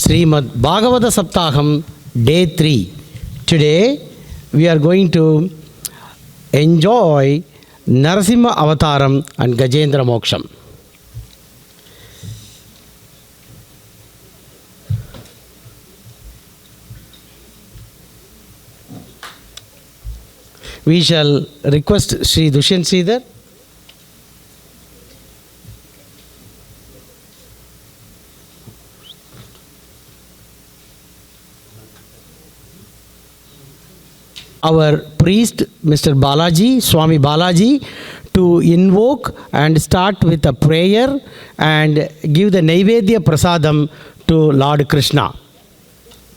Srimad Bhagavatham Sapthaham, Day 3. Today we are going to enjoy Narasimha Avataram and Gajendra Moksham. We shall request Sri Dushyanth Sridhar. Our priest, Mr. Balaji, Swami Balaji, to invoke and start with a prayer and give the Naivedya Prasadam to Lord Krishna.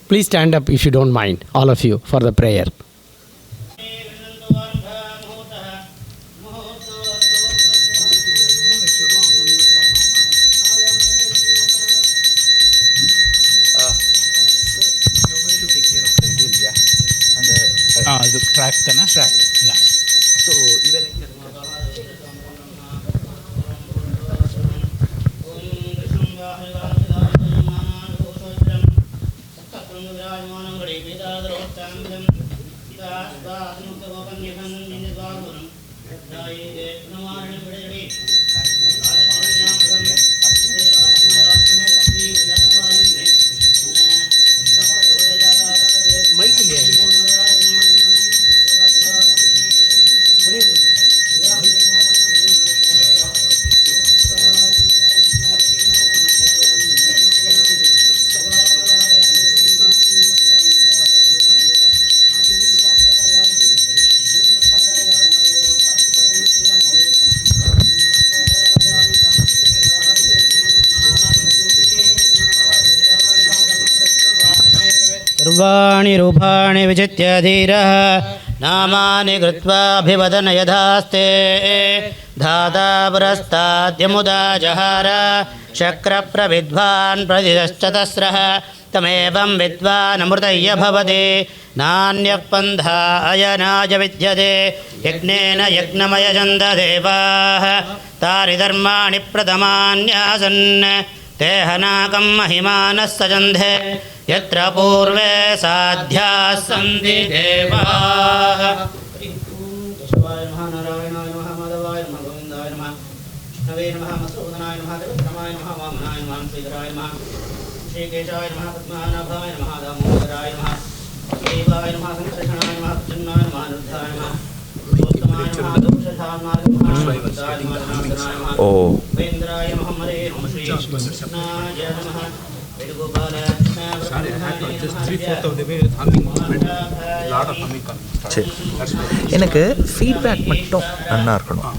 Please stand up if you don't mind, all of you, for the prayer. The track, track. Yeah. So even सर्वाणि रूपाणि विचित्य धीरः नामानि कृत्वाभिवदन यथास्ते धाता पुरस्ताद्यमुदा जहार शक्रप्रविद्वान् प्रतिदश्चतस्रः तमेवं विद्वानमृतय्य भवति नान्यः पन्था अयनाय विद्यते यज्ञेन यज्ञमयजन्त देवाः तानि धर्माणि प्रथमान्यासन् ते हनाकं महिमानः सजन्धे यत्र पूर्वे साध्याः सन्ति देवाः। केशवाय नमः, नारायणाय नमः, माधवाय नमः, गोविन्दाय नमः, विष्णवे नमः, मधुसूदनाय नमः, त्रिविक्रमाय नमः, वामनाय नमः, श्रीधराय नमः, श्रीकेशाय नमः, पद्मनाभाय नमः, दामोदराय नमः, देवाय नमः, संकर्षणाय नमः, प्रसन्नाय नमः, अनिरुद्धाय नमः, उत्तमाय नमः, दोषधामाय नमः, बुद्धाय नमः, जनार्दनाय नमः, वेन्द्राय नमः, हरे नमः, श्री कृष्णाय नमः, எனக்கு ஃபீட்பேக் மட்டும் நல்லா இருக்கணும்.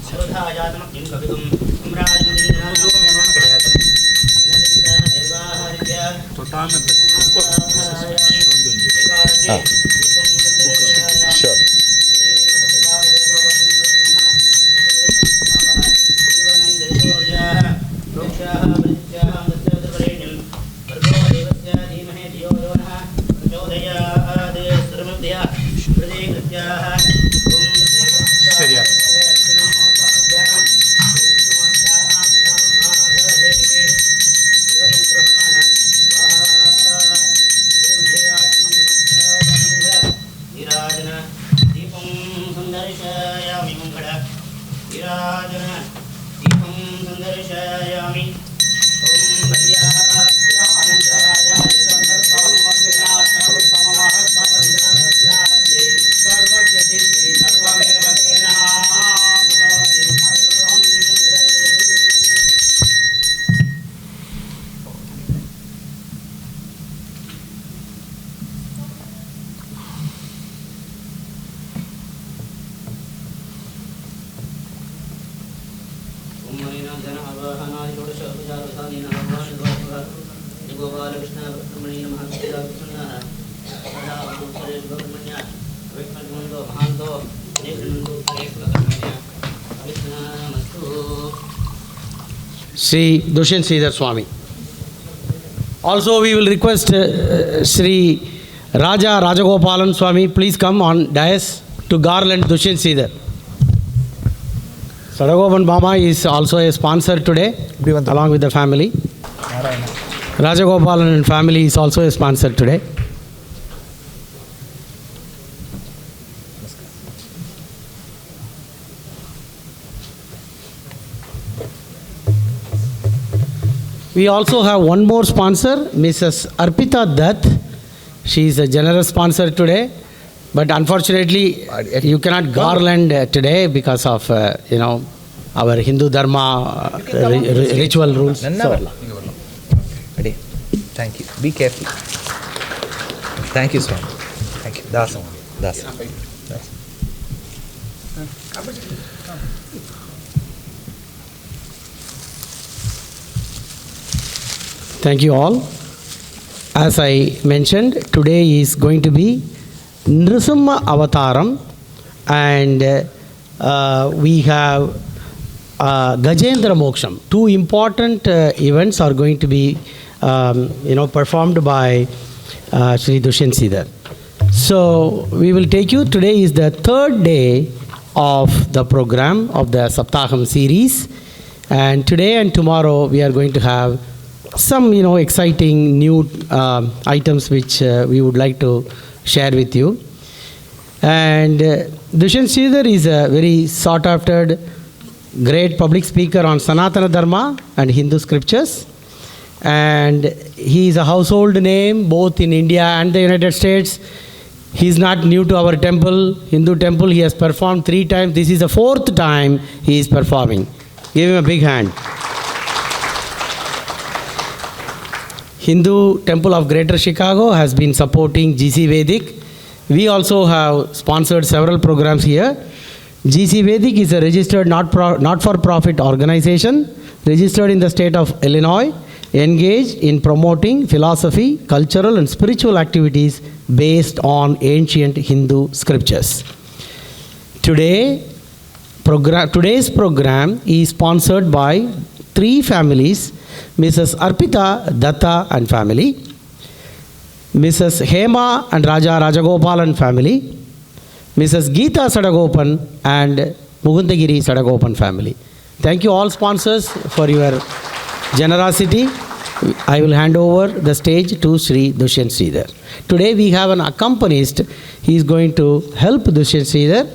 Sri Dushyanth Sridhar Swami. Also we will request Sri Raja Rajagopalan Swami, please come on dais to garland Dushyanth Sridhar. Sadagopan Baba is also a sponsor today along with the family. Narayana. Rajagopalan and family is also a sponsor today. We also have one more sponsor, Mrs. Arpita Dutt. She is a generous sponsor today, but unfortunately you cannot garland today because of our Hindu Dharma ritual rules. Ready? Thank you. Be careful. Thank you, Swami. Thank you. Dasa. Thank you all. As I mentioned, today is going to be Narasimha Avataram, and we have Gajendra Moksham. Two important events are going to be performed by Sri Dushyanth Sridhar. So we will take you, today is the third day of the program of the Sapthaham series, and today and tomorrow we are going to have some exciting new items which we would like to share with you. And Dushyanth Sridhar is a very sought after great public speaker on Sanatana Dharma and Hindu scriptures, and he is a household name both in India and the United States. He is not new to our temple, Hindu temple. He has performed 3 times. This is the 4th time he is performing. Give him a big hand. Hindu Temple of Greater Chicago has been supporting GC Vedic. We also have sponsored several programs here. GC Vedic is a registered not-for-profit organization, registered in the state of Illinois, engaged in promoting philosophy, cultural and spiritual activities based on ancient Hindu scriptures. Today's program is sponsored by 3 families, Mrs. Arpita Datta and family, Mrs. Hema and Rajagopalan family, Mrs. Geeta Sadagopan and Mugundagiri Sadagopan family. Thank you all sponsors for your generosity. I will hand over the stage to Sri Dushyanth Sridhar. Today we have an accompanist. He is going to help Dushyanth Sridhar,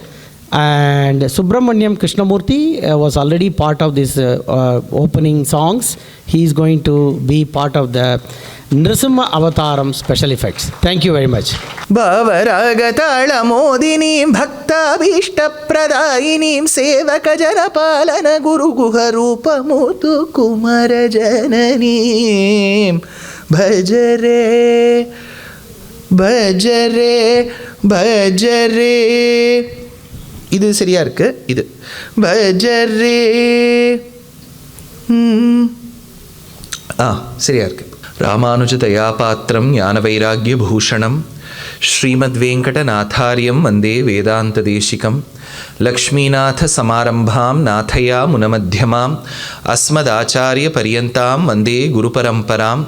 and Subramanyam Krishnamurthy was already part of this opening songs. He is going to be part of the Narasimha Avataram special effects. Thank you very much. Bhavaragataala modini bhaktabhishta pradayini sevaka janapalana guru guha rupa mutu kumara janani bhajare bhajare bhajare. இது சரியா இருக்கு. இது பஜரே சரியா இருக்கு. ராமானுஜதயா பாத்திரம் ஞானவைராக்ய பூஷணம் ஸ்ரீமத்வேங்கடநாதாரியம் வந்தே வேதாந்ததேசிகம் லக்ஷ்மீநாத சமாரம்பாம் நாதயா முனமத்தியமாம் அஸ்மதாச்சாரிய பரியந்தாம் வந்தே குருபரம்பராம்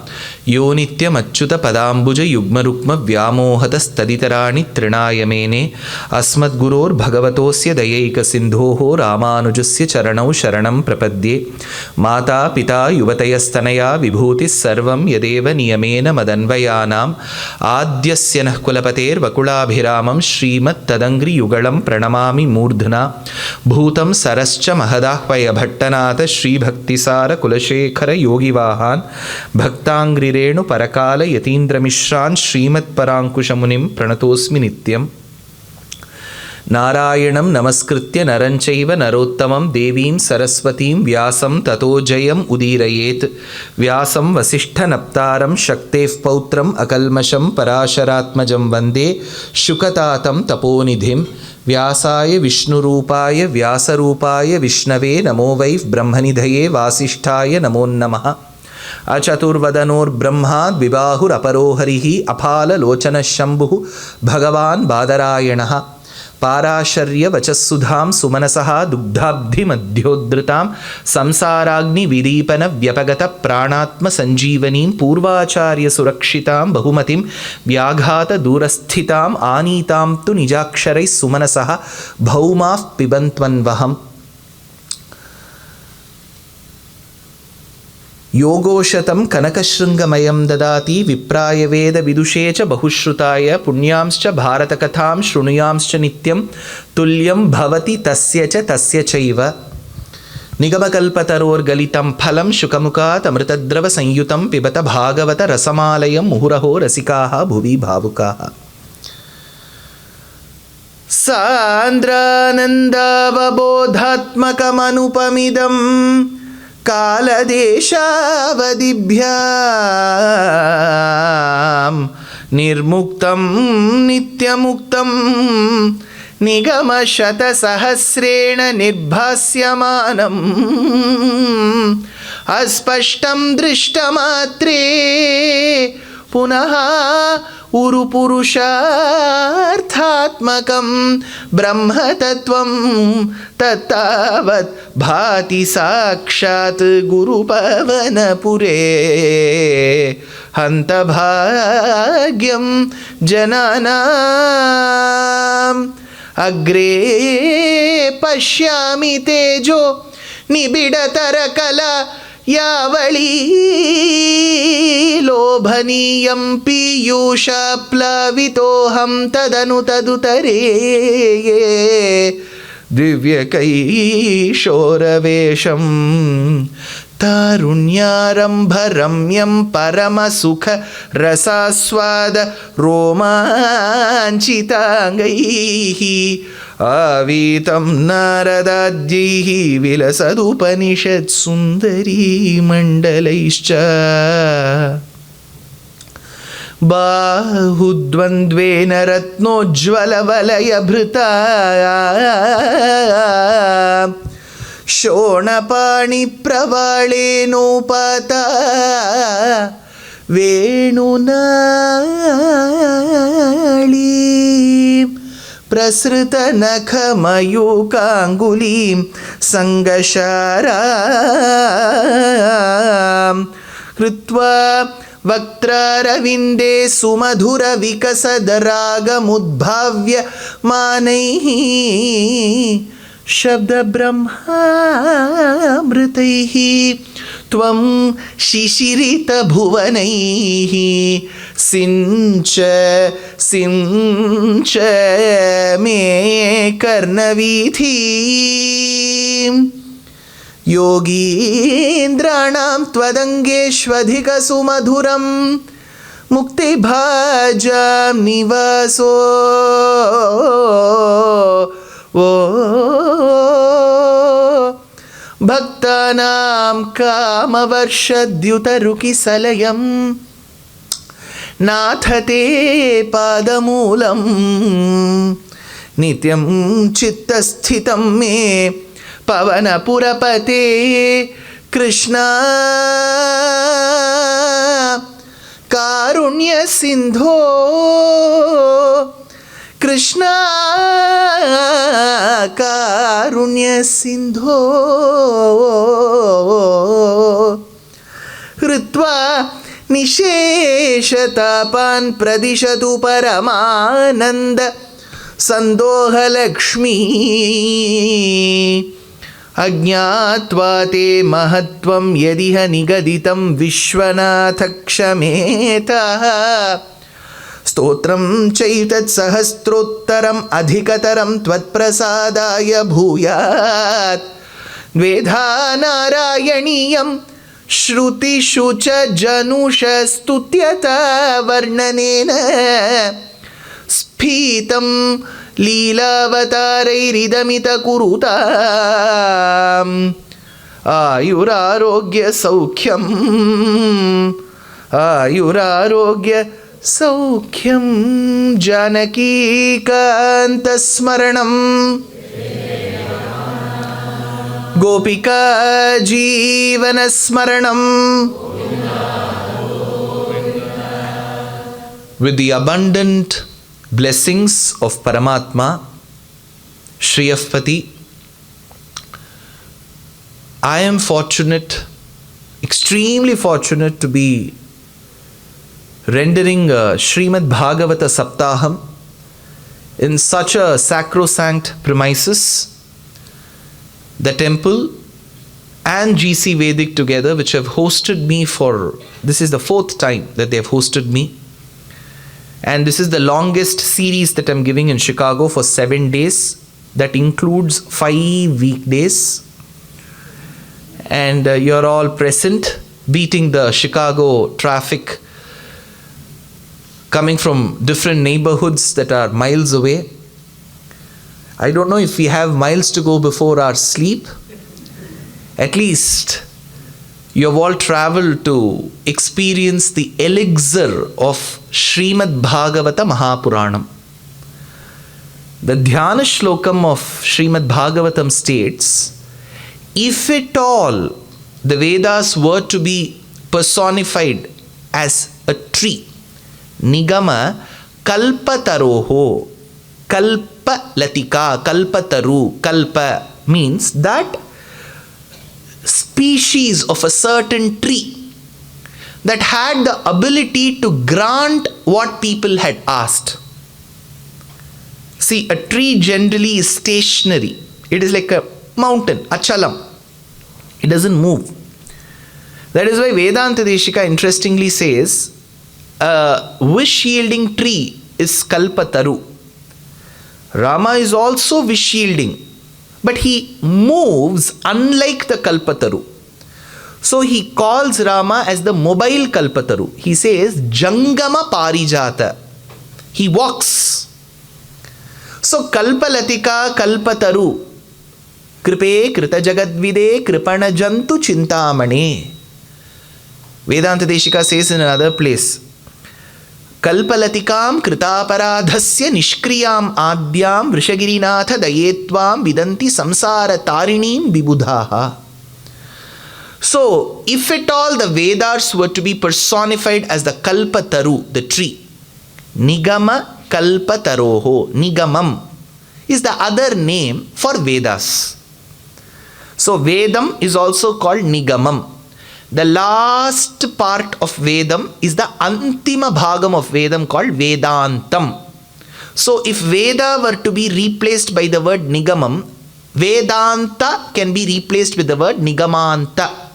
யோ நித்யமச்சுத பதாம்புஜ யுக்மருக்ம வியாமோகதஸ்ததிதராணி த்ரிணாயமேனே அஸ்மத்குரோர் பகவதோஸ்ய தயைக சிந்தோஹோ ராமானுஜஸ்ய சரணௌ சரணம் பிரபத்யே மாதா பிதா யுவதயஸ்தனயா விபூதி சர்வம் யதேவ நியமேன மதன்வயானாம் ஆத்யஸ்ய நः குலபதேர் வகுளாபிராமம் ஸ்ரீமத் ததங்கிரி யுகலம் பிரணமாமி மூர்धना भूतं सरश्च महदाह्वय भट्टनाथ श्रीभक्तिसार कुलशेखर योगिवाहान् भक्तांग्रिरेणु परकाल यतीन्द्रमिश्रान् श्रीमत्पराङ्कुशमुनिं प्रणतोऽस्मि नित्यम् नारायणं नमस्कृत्य नरं चैव नरोत्तमं देवीं सरस्वतीं व्यासं ततो जयम् उदीरयेत् व्यासं वसिष्ठनप्तारं शक्तेः पौत्रम् अकल्मषं पराशरात्मजं वन्दे शुकतातं तपोनिधिं व्यासाय विष्णुरूपाय व्यासरूपाय विष्णवे नमो वै ब्रह्मनिधये वासिष्ठाय नमो नमः अचतुर्वदनोर्ब्रह्मा द्विबाहुरपरो हरिः अपाललोचनशम्भुः भगवान् बादरायणः पाराशर्यवचस्सुधां सुमनसः दुग्धाब्धिमध्योद्धृतां संसाराग्निविदीपनव्यपगतप्राणात्मसञ्जीवनीं पूर्वाचार्यसुरक्षितां बहुमतिं व्याघातदूरस्थिताम् आनीतां तु निजाक्षरैः सुमनसः भौमाः पिबन्त्वन्वहम् योगोशतं कनकशृङ्गमयं ददाति विप्राय वेदविदुषे च बहुश्रुताय पुण्यांश्च भारतकथां शृणुयांश्च नित्यं तुल्यं भवति तस्य चैव निगमकल्पतरोर्गलितं फलं शुकमुखात् अमृतद्रवसंयुतं पिबत भागवत रसमालयं मुहुरहो रसिकाः भुवि भावुकाः सान्द्रानन्दावबोधात्मकमनुपमिदं कालदेशावधिभ्यां निर्मुक्तं नित्यमुक्तं निगमशतसहस्रेण निर्भास्यमानम् अस्पष्टं दृष्टमात्रे पुनः उरुपुरुषार्थात्मकं ब्रह्मतत्त्वं तत्तावत् भाति साक्षात् गुरुपवनपुरे हन्तभाग्यं जनानाम् अग्रे पश्यामि तेजो निबिडतरकला यावळी लोभनीयं पीयूषप्लवितोऽहं तदनु तदुतरे दिव्यकैशोरवेशं तारुण्यारम्भरम्यं परमसुखरसास्वाद रोमाञ्चिताङ्गैः आवीतं नारदाद्यैः विलसदुपनिषत्सुन्दरीमण्डलैश्च बाहुद्वन्द्वेन रत्नोज्ज्वलवलयभृता शोणपाणिप्रवाळेनोपाता वेणुनाळी प्रसृतनखमयूकाङ्गुलीं सङ्गशारां कृत्वा वक्त्रारविन्दे सुमधुरविकसदरागमुद्भाव्य मानैः शब्दब्रह्मामृतैः त्वं शिशिरितभुवनैः सिञ्च मे कर्णवीथीं योगीन्द्राणां त्वदङ्गेष्वधिकसुमधुरं मुक्तिभाजां निवासो भक्तानां कामवर्षद्युतरुकिसलयं नाथ ते पादमूलं नित्यं चित्तस्थितं मे पवनपुरपते कृष्णा कारुण्यसिन्धो कृष्णा कारुण्यसिन्धो हृत्वा निशेषतापान् प्रदिशतु परमानन्द सन्दोहलक्ष्मी अज्ञात्वा ते महत्त्वं यदिह निगदितं विश्वनाथ क्षमेतः स्तोत्रं चैतत्सहस्रोत्तरम् अधिकतरं त्वत्प्रसादाय भूयात् द्वेधा नारायणीयं श्रुतिषु च जनुषस्तुत्यता वर्णनेन स्फीतं लीलावतारैरिदमितकुरुताम् आयुरारोग्यसौख्यं जानकीकान्तस्मरणं गोपिका जीवनस्मरणं. With the abundant blessings of Paramatma, Shriyapati, I am fortunate, extremely fortunate to be rendering Srimad Bhagavatham Sapthaham in such a sacrosanct premises, the temple and GC Vedic together, which have hosted me this is the 4th time that they have hosted me. And this is the longest series that I'm giving in Chicago for 7 days. That includes 5 weekdays. And you're all present, beating the Chicago traffic, coming from different neighborhoods that are miles away. I don't know if we have miles to go before our sleep. At least you have all traveled to experience the elixir of Srimad Bhagavata Mahapuranam. The Dhyana Shlokam of Srimad Bhagavatam states, if at all the Vedas were to be personified as a tree, Nigama Kalpataroho, Kalpa Latika, Kalpataru, Kalpa means that species of a certain tree that had the ability to grant what people had asked. See, a tree generally is stationary. It is like a mountain, achalam. It doesn't move. That is why Vedanta Deshika interestingly says, a wish-yielding tree is Kalpataru. Rama is also wish-yielding, but he moves unlike the Kalpataru. So he calls Rama as the mobile Kalpataru. He says, Jangama Parijata. He walks. So Kalpalatika Kalpataru, Kripe Krita Jagadvide Kripana Jantu Chintamane. Vedanta Deshika says in another place, Kalpalatikam Kritaparadhasya Nishkriyam Adyam Vrishagirinath Dayetvam Vidanti Samsara Tarinim Vibudhaha. So, if at all the Vedas were to be personified as the Kalpataru, the tree, Nigama Kalpataroho, Nigamam is the other name for Vedas. So, Vedam is also called Nigamam. The last part of Vedam is the Antima Bhagam of Vedam called Vedantam. So, if Veda were to be replaced by the word Nigamam, Vedanta can be replaced with the word Nigamanta.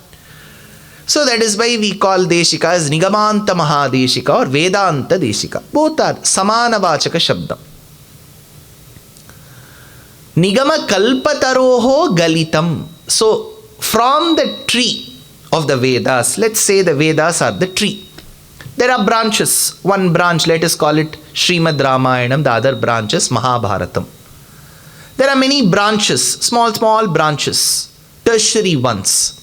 So that is why we call Deshika as Nigamanta Mahadeshika or Vedanta Deshika. Both are Samanavachaka Shabdam. Nigama Kalpataroho Galitam. So from the tree of the Vedas, let's say the Vedas are the tree. There are branches. One branch, let us call it Srimad Ramayanam. The other branch is Mahabharatam. There are many branches, small branches, tertiary ones.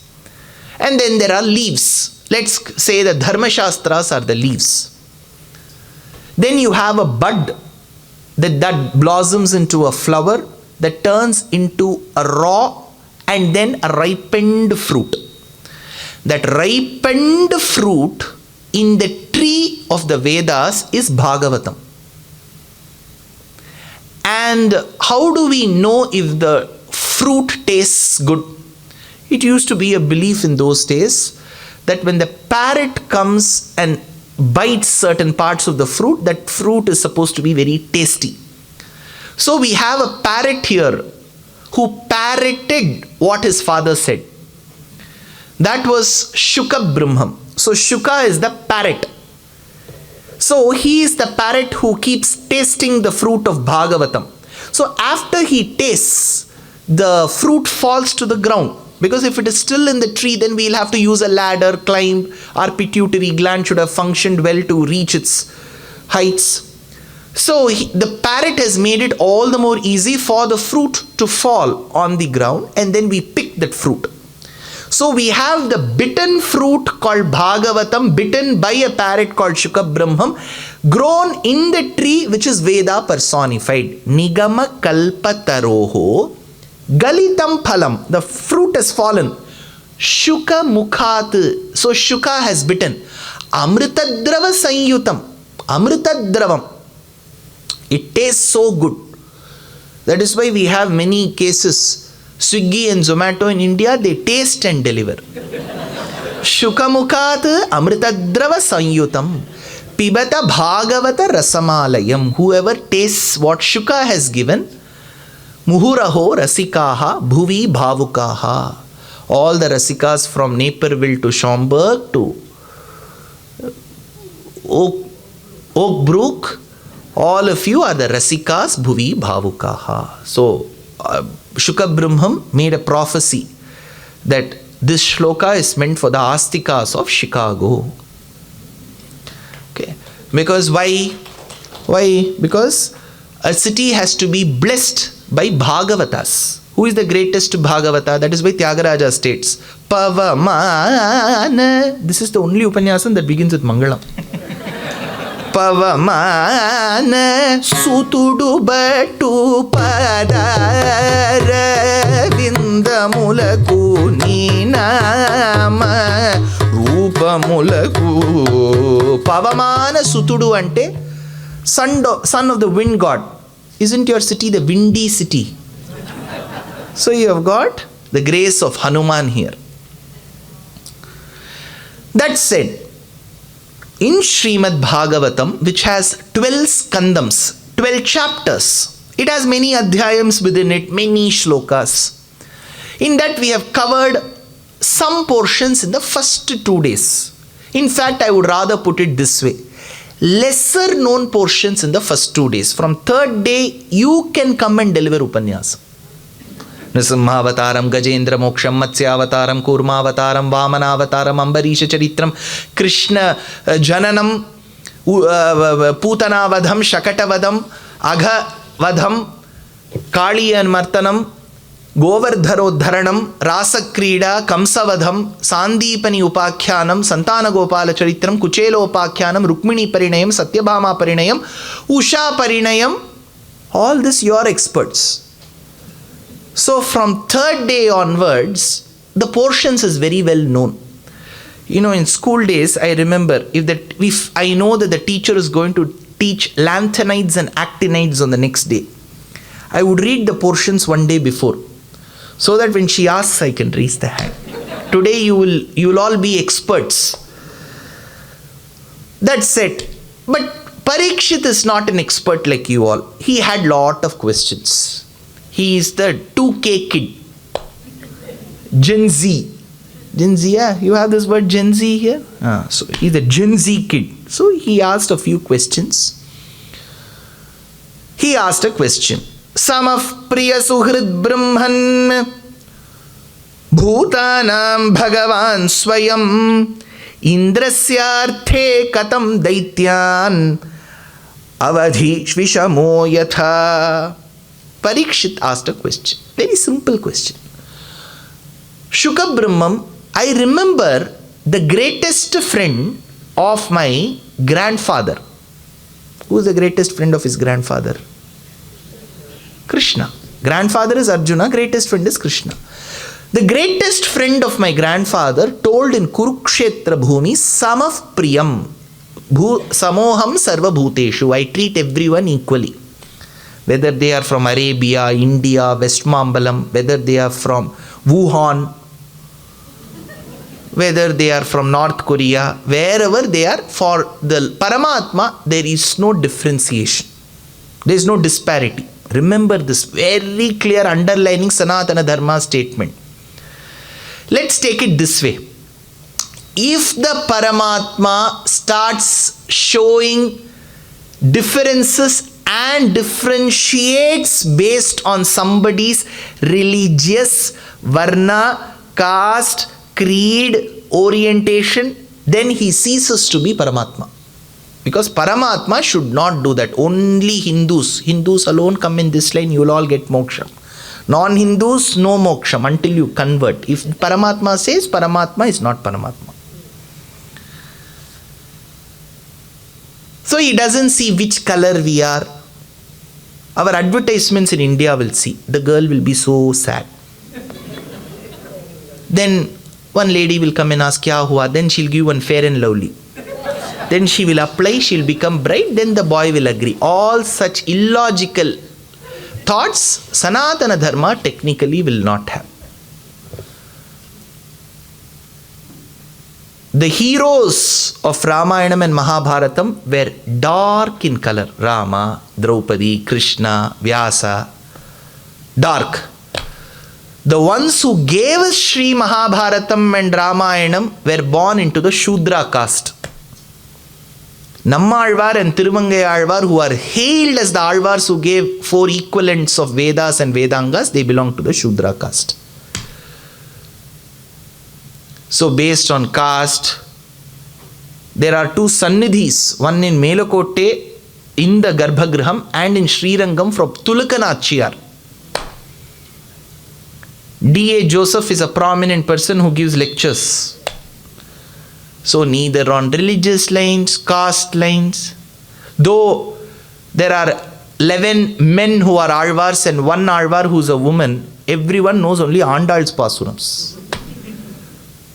And then there are leaves. Let's say the Dharma Shastras are the leaves. Then you have a bud that blossoms into a flower that turns into a raw and then a ripened fruit. That ripened fruit in the tree of the Vedas is Bhagavatam. And how do we know if the fruit tastes good? It used to be a belief in those days that when the parrot comes and bites certain parts of the fruit, that fruit is supposed to be very tasty. So we have a parrot here who parroted what his father said. That was Shuka Brahmam. So Shuka is the parrot. So he is the parrot who keeps tasting the fruit of Bhagavatam. So after he tastes, the fruit falls to the ground. Because if it is still in the tree, then we'll have to use a ladder, climb. Our pituitary gland should have functioned well to reach its heights. So the parrot has made it all the more easy for the fruit to fall on the ground, and then we pick that fruit. So we have the bitten fruit called Bhagavatam, bitten by a parrot called Shuka Brahmam, grown in the tree which is Veda personified. Nigama Kalpataroho Galitam Phalam. The fruit has fallen. Shuka Mukhat. So Shuka has bitten. Amritadrava Sanyutam. Amritadravam. It tastes so good. That is why we have many cases. Swiggy and Zomato in India, they taste and deliver. Shukamukhat Amritadrava Sanyutam. Pibata Bhagavata Rasamalayam. Whoever tastes what Shuka has given, Muhuraho Rasikaha Bhuvi Bhavukaha. All the Rasikas from Naperville to Schaumburg to Oak Brook, all of you are the Rasikas Bhuvi Bhavukaha. So, Shuka Brahmam made a prophecy that this shloka is meant for the Astikas of Chicago. Okay. Because why? Because a city has to be blessed by Bhagavatas. Who is the greatest Bhagavata? That is why Tyagaraja states, Pavamana. This is the only Upanyasam that begins with Mangalam. Pavamana sutudu batu padara vindamulaku ninama rupamulaku. Pavamana sutudu ante son of the wind god. Isn't your city the windy city? So you have got the grace of Hanuman here. That said, in Srimad Bhagavatam, which has 12 skandams, 12 chapters, it has many adhyayams within it, many shlokas. In that we have covered some portions in the first 2 days. In fact, I would rather put it this way. Lesser known portions in the first 2 days. From third day, you can come and deliver Upanyasam. Narasimha Gajendra Moksham, Matsya Kurma Vamana Ambarisha Charitram, Krishna Jananam, Putana Vadham, Shakata Vadham, Agha Vadham, Kali and Martanam, Govardharo Dharanam, Rasa Krida, Kamsavadham, Sandipani Upakhyanam, Santana Gopala Charitram, Kuchelo Upakhyanam, Rukmini Parinayam, Satyabhama Parinayam, Usha Parinayam. All this you are experts. So from third day onwards, the portions is very well known. You know, in school days, I remember, if I know that the teacher is going to teach lanthanides and actinides on the next day, I would read the portions one day before, so that when she asks, I can raise the hand. Today you will all be experts. That's it. But Parikshit is not an expert like you all. He had lot of questions. He is the 2K kid. Gen Z. Gen Z, yeah? You have this word Gen Z here? So he's a Gen Z kid. So he asked a few questions. He asked a question. Samaf priya suhrid brahman bhutanam bhagavan swayam indrasyarthe katam daityan avadhi shvishamo yatha. Parikshit asked a question. Very simple question. Shuka Brahmam, I remember the greatest friend of my grandfather. Who is the greatest friend of his grandfather? Krishna. Grandfather is Arjuna, greatest friend is Krishna. The greatest friend of my grandfather told in Kurukshetra Bhumi, Samaf Priyam, Samoham Sarva Bhuteshu. I treat everyone equally. Whether they are from Arabia, India, West Mambalam, whether they are from Wuhan, whether they are from North Korea, wherever they are, for the Paramatma, there is no differentiation. There is no disparity. Remember this very clear underlining Sanatana Dharma statement. Let's take it this way. If the Paramatma starts showing differences and differentiates based on somebody's religious, varna, caste, creed, orientation, then he ceases to be Paramatma. Because Paramatma should not do that. Only Hindus alone come in this line, you will all get moksha. Non-Hindus, no moksha until you convert. If Paramatma says, Paramatma is not Paramatma. So he doesn't see which color we are. Our advertisements in India will see. The girl will be so sad. Then one lady will come and ask, Kya hua? Then she'll give one fair and lovely. Then she will apply, she'll become bride, then the boy will agree. All such illogical thoughts, Sanatana Dharma technically will not have. The heroes of Ramayanam and Mahabharatam were dark in color. Rama, Draupadi, Krishna, Vyasa, dark. The ones who gave us Sri Mahabharatam and Ramayanam were born into the Shudra caste. Nammalvar and Tirumangai Alvar, who are hailed as the Alvars who gave 4 equivalents of Vedas and Vedangas, they belong to the Shudra caste. So based on caste, there are 2 Sannidhis, one in Melakotte in the Garbhagraham and in Srirangam from Tulukanachiyar. D.A. Joseph is a prominent person who gives lectures. So neither on religious lines, caste lines, though there are 11 men who are Alvars and 1 Alvar who is a woman, everyone knows only Andal's Pasurams.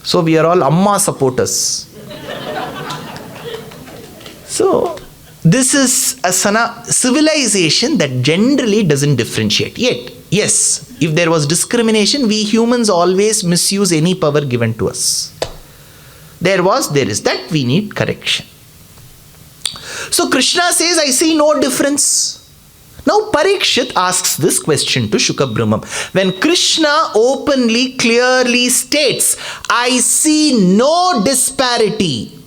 So we are all Amma supporters. So this is a civilization that generally doesn't differentiate. Yet, yes, if there was discrimination, we humans always misuse any power given to us. There is. That we need correction. So Krishna says, I see no difference. Now Parikshit asks this question to Shukabrahmam. When Krishna openly, clearly states, I see no disparity,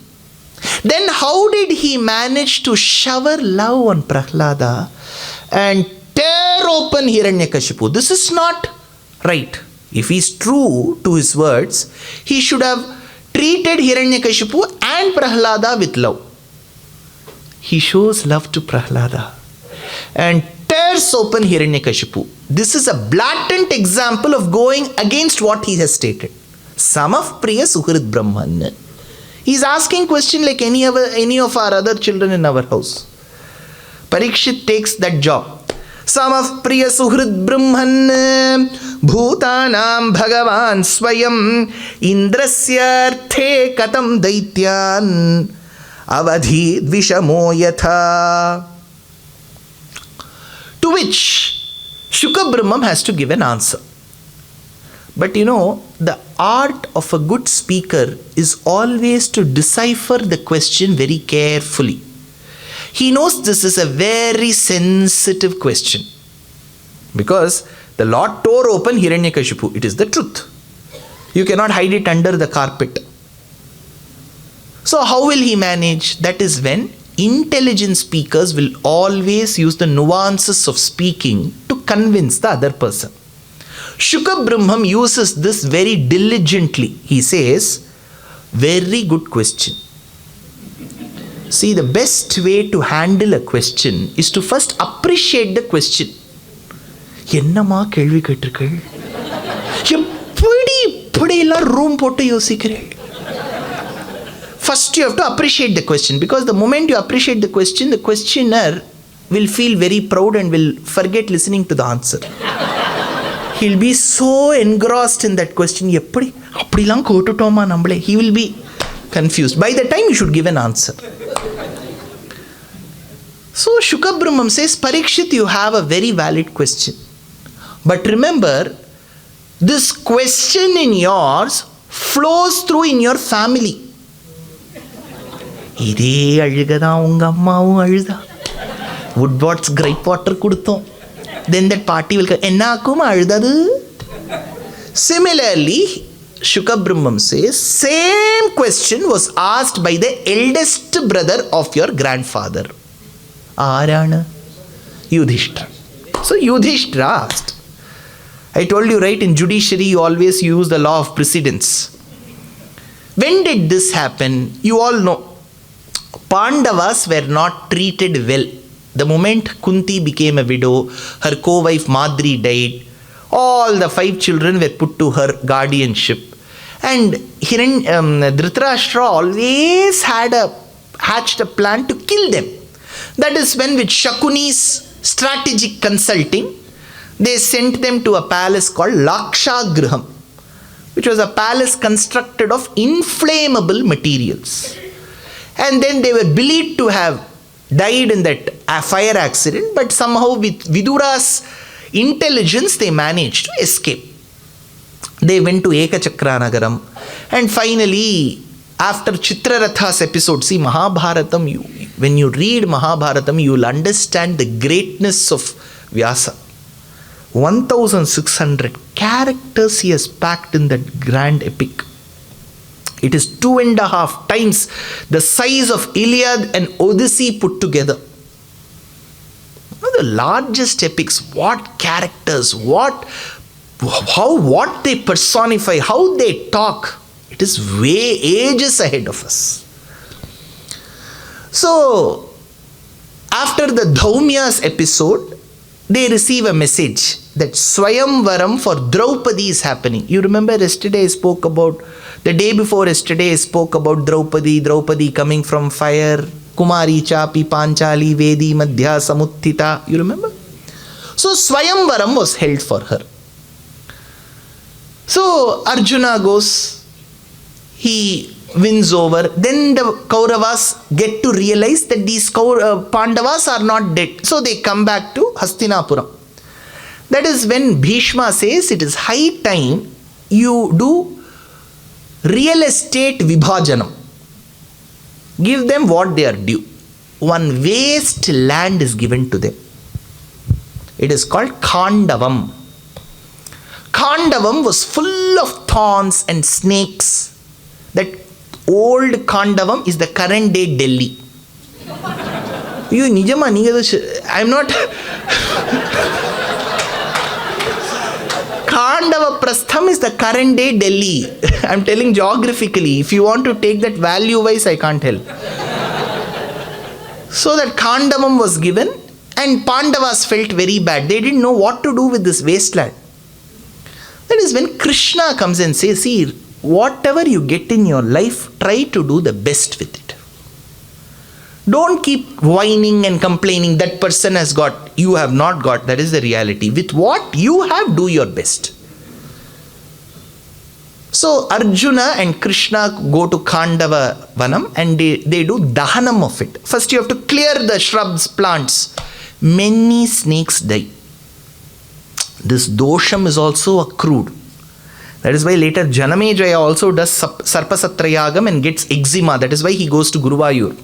then how did he manage to shower love on Prahlada and tear open Hiranyakashipu? This is not right. If he is true to his words, he should have treated Hiranyakashipu and Prahlada with love. He shows love to Prahlada and tears open Hiranyakashipu. This is a blatant example of going against what he has stated. Samav Priya Suhrit Brahman. He is asking question like any of our other children in our house. Parikshit takes that job. Samav Priya Suhrit Brahman Bhutanam Bhagavan Swayam Indrasyarthe Katam Daityan Avadhi Dvishamo Yatha. To which Shukabrahmam has to give an answer. But the art of a good speaker is always to decipher the question very carefully. He knows this is a very sensitive question because the Lord tore open Hiranyakashipu. It is the truth. You cannot hide it under the carpet. So how will he manage? That is when intelligent speakers will always use the nuances of speaking to convince the other person. Shukabrahmam uses this very diligently. He says, very good question. See, the best way to handle a question is to first appreciate the question. என்னமா கேள்வி கேட்டிருக்கள்? எப்படி இப்படியெல்லாம் room போட்டு யோசிக்கிறேன்? First you have to appreciate the question, because the moment you appreciate the question, the questioner will feel very proud and will forget listening to the answer. He'll be so engrossed in that question. எப்படி அப்படிலாம் கேட்டுட்டோமா நம்மளே? He will be confused. By the time you should give an answer. So Shukabrahmam says, Parikshit, you have a very valid question. But remember, this question in yours flows through in your family. இதே அழுகதான் உங்க அம்மாவும் அழுதா. Woodward's grape water கொடுத்தோம். Then that party will come. என்னாக்கும் அழுதது? Similarly, Shukabrahmam says, same question was asked by the eldest brother of your grandfather. Arana? Yudhishthira. So Yudhishthira asked. I told you, right, in judiciary you always use the law of precedence. When did this happen? You all know. Pandavas were not treated well. The moment Kunti became a widow, her co-wife Madri died, all the 5 children were put to her guardianship. And Dhritarashtra always hatched a plan to kill them. That is when, with Shakuni's strategic consulting, they sent them to a palace called Lakshagraham, which was a palace constructed of inflammable materials. And then they were believed to have died in that fire accident, but somehow with Vidura's intelligence they managed to escape. They went to Ekachakranagaram, and finally, after Chitraratha's episode, see Mahabharatam, when you read Mahabharatam, you will understand the greatness of Vyasa. 1,600 characters he has packed in that grand epic. It is 2.5 times the size of Iliad and Odyssey put together. One of the largest epics. What characters, what they personify, how they talk. It is way ages ahead of us. So, after the Dhaumya's episode, they receive a message that Swayamvaram for Draupadi is happening. You remember yesterday I spoke about, the day before yesterday I spoke about Draupadi coming from fire, Kumari Chapi Panchali Vedi Madhya Samuttita. You remember? So Swayamvaram was held for her. So Arjuna goes, he wins over. Then the Kauravas get to realize that these Pandavas are not dead. So they come back to Hastinapura. That is when Bhishma says it is high time you do real estate vibhajanam. Give them what they are due. One waste land is given to them. It is called Khandavam. Khandavam was full of thorns and snakes. That old Khandavam is the current day Delhi. You nijama I'm not Khandava Prastham is the current day Delhi. I'm telling geographically. If you want to take that value wise, I can't help. So that Khandavam was given and Pandavas felt very bad. They didn't know what to do with this wasteland. That is when Krishna comes and says, see, whatever you get in your life, try to do the best with it. Don't keep whining and complaining that person has got, you have not got. That is the reality. With what you have, do your best. So Arjuna and Krishna go to Khandava Vanam and they do dahanam of it. First you have to clear the shrubs, plants. Many snakes die. This dosham is also accrued. That is why later Janamejaya also does Sarpasatrayagam and gets eczema. That is why he goes to Guruvayur.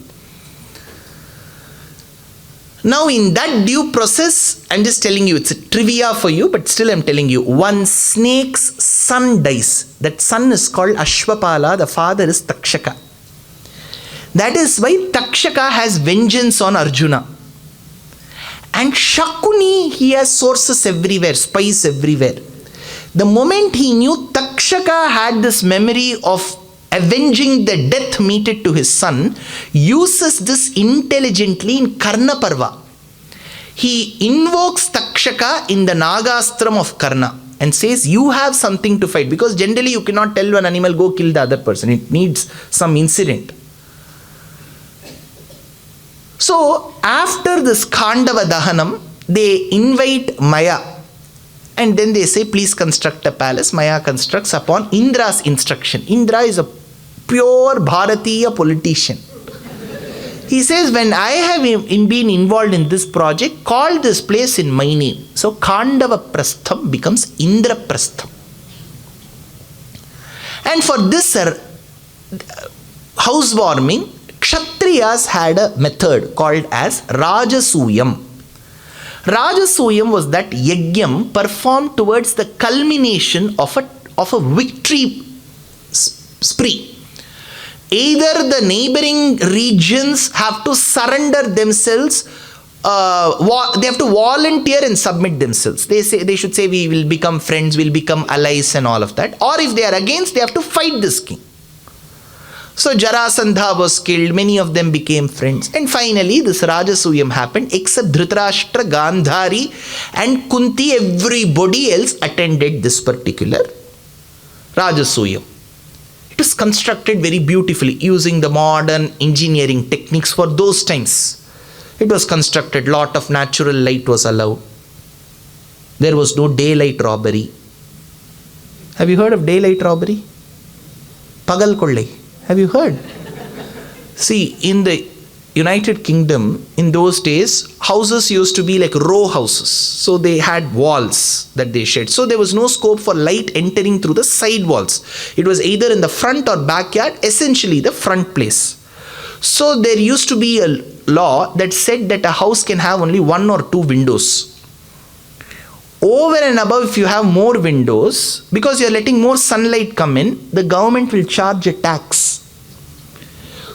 Now in that due process, I'm just telling you, it's a trivia for you, but still I'm telling you, one snake's son dies. That son is called Ashwapala, the father is Takshaka. That is why Takshaka has vengeance on Arjuna. And Shakuni, he has sources everywhere, spies everywhere. The moment he knew Takshaka had this memory of avenging the death meted to his son, uses this intelligently in Karna Parva. He invokes Takshaka in the Nagastram of Karna and says, you have something to fight. Because generally you cannot tell an animal, go kill the other person. It needs some incident. So after this Khandava Dahanam, they invite Maya. And then they say, please construct a palace. Maya constructs upon Indra's instruction. Indra is a pure Bharatiya politician. He says, when I have been involved in this project, call this place in my name. So Khandava Prastham becomes Indra Prastham. And for this housewarming, Kshatriyas had a method called as Rajasuyam. Rajasuyam was that yagyam performed towards the culmination of a victory spree. Either the neighboring regions have to surrender themselves, they have to volunteer and submit themselves. They should say we will become friends, we'll become allies and all of that. Or if they are against, they have to fight this king. So Jarasandha was killed, many of them became friends. And finally this Rajasuyam happened, except Dhritarashtra, Gandhari and Kunti, everybody else attended this particular Rajasuyam. It was constructed very beautifully using the modern engineering techniques for those times. It was constructed, lot of natural light was allowed. There was no daylight robbery. Have you heard of daylight robbery? Pagal Kollai. Have you heard? See, in the United Kingdom, in those days, houses used to be like row houses. So they had walls that they shared. So there was no scope for light entering through the side walls. It was either in the front or backyard, essentially the front place. So there used to be a law that said that a house can have only one or two windows. over and above, if you have more windows, because you're letting more sunlight come in, the government will charge a tax.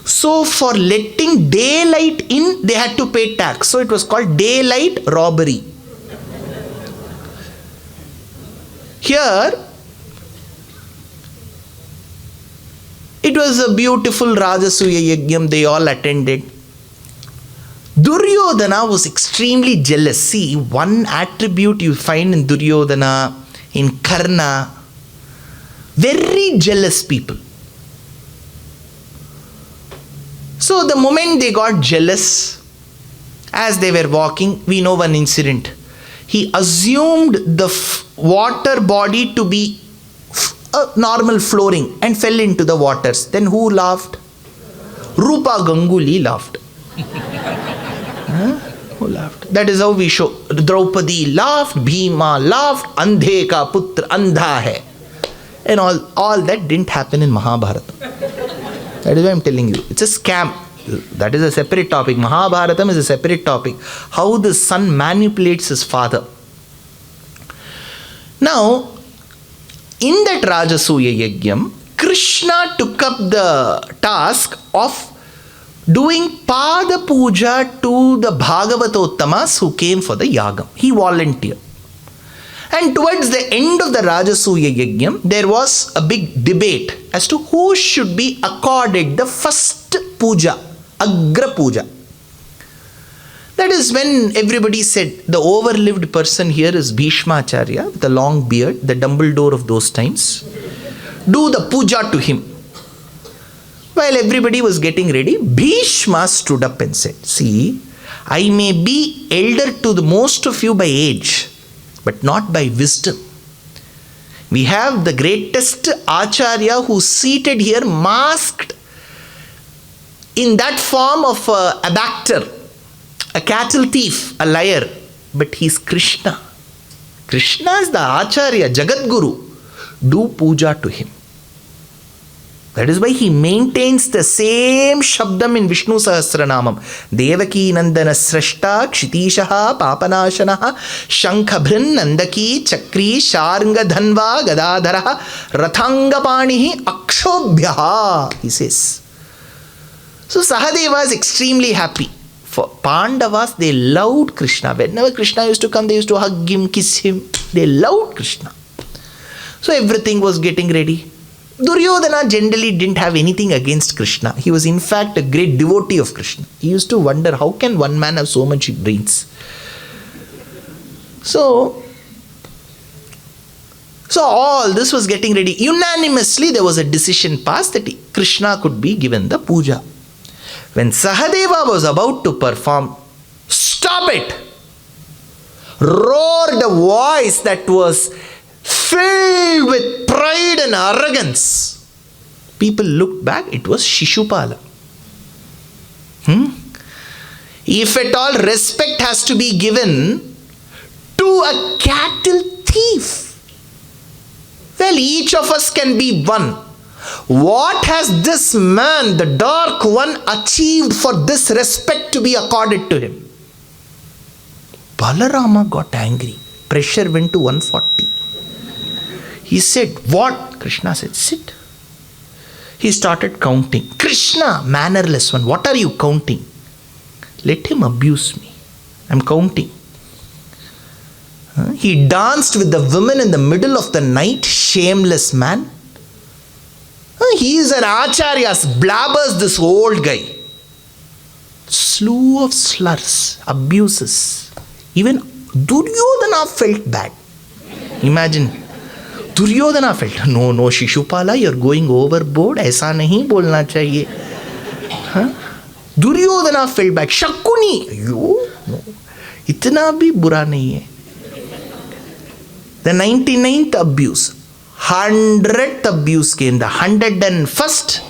So for letting daylight in, they had to pay tax. So it was called daylight robbery. Here, it was a beautiful Rajasuya Yajnam, they all attended. Duryodhana was extremely jealous. See, one attribute you find in Duryodhana, in Karna, very jealous people. So the moment they got jealous, as they were walking, we know one incident. He assumed the water body to be a normal flooring and fell into the waters. Then who laughed? Rupa Ganguly laughed. Who laughed? That is how we show. Draupadi laughed, Bhima laughed, Andhe ka putra andha hai. And all that didn't happen in Mahabharata. That is why I am telling you. It's a scam. That is a separate topic. Mahabharatam is a separate topic. How the son manipulates his father. Now, in that Rajasuya Yajnam, Krishna took up the task of doing Pada Puja to the Bhagavatottamas who came for the Yagam. He volunteered. And towards the end of the Rajasuya Yajnam, there was a big debate as to who should be accorded the first puja, Agra Puja. That is when everybody said the overlived person here is Bhishma Acharya with a long beard, the Dumbledore of those times. Do the puja to him. While everybody was getting ready, Bhishma stood up and said, see, I may be elder to the most of you by age, but not by wisdom. We have the greatest Acharya who is seated here masked in that form of a abactor, a cattle thief, a liar, but he is Krishna. Krishna is the Acharya, Jagadguru. Do puja to him. That is why he maintains the same Shabdam in Vishnu Sahasranamam. Devaki Nandana Srashta Kshitishaha Papanashanaha Shankhabrin Nandaki Chakri Sharanga Dhanva Gadadharaha Rathangapanihi Akshobhyaha, he says. So Sahadeva is extremely happy. For Pandavas, they loved Krishna. Whenever Krishna used to come, they used to hug him, kiss him. They loved Krishna. So everything was getting ready. Duryodhana generally didn't have anything against Krishna. He was in fact a great devotee of Krishna. He used to wonder, how can one man have so much brains? So all this was getting ready. Unanimously, there was a decision passed that Krishna could be given the puja. When Sahadeva was about to perform, stop it! Roared a voice that was filled with pride and arrogance. People looked back, it was Shishupala. If at all respect has to be given to a cattle thief, well, each of us can be one. What has this man, the dark one, achieved for this respect to be accorded to him? Balarama got angry. Pressure went to 140. He said, what? Krishna said, sit. He started counting. Krishna, mannerless one, what are you counting? Let him abuse me. I'm counting. He danced with the women in the middle of the night, shameless man. He is an Acharya, blabbers, this old guy. Slew of slurs, abuses. Even Duryodhana felt bad. Imagine. Duryodhana felt, no, Shishupala, you're going overboard. Aisa nahi bolna chahiye. Duryodhana felt bad. Shakuni, no, itna bhi bura nahi hai. The 99th abuse. 100th abuse came. The 101st,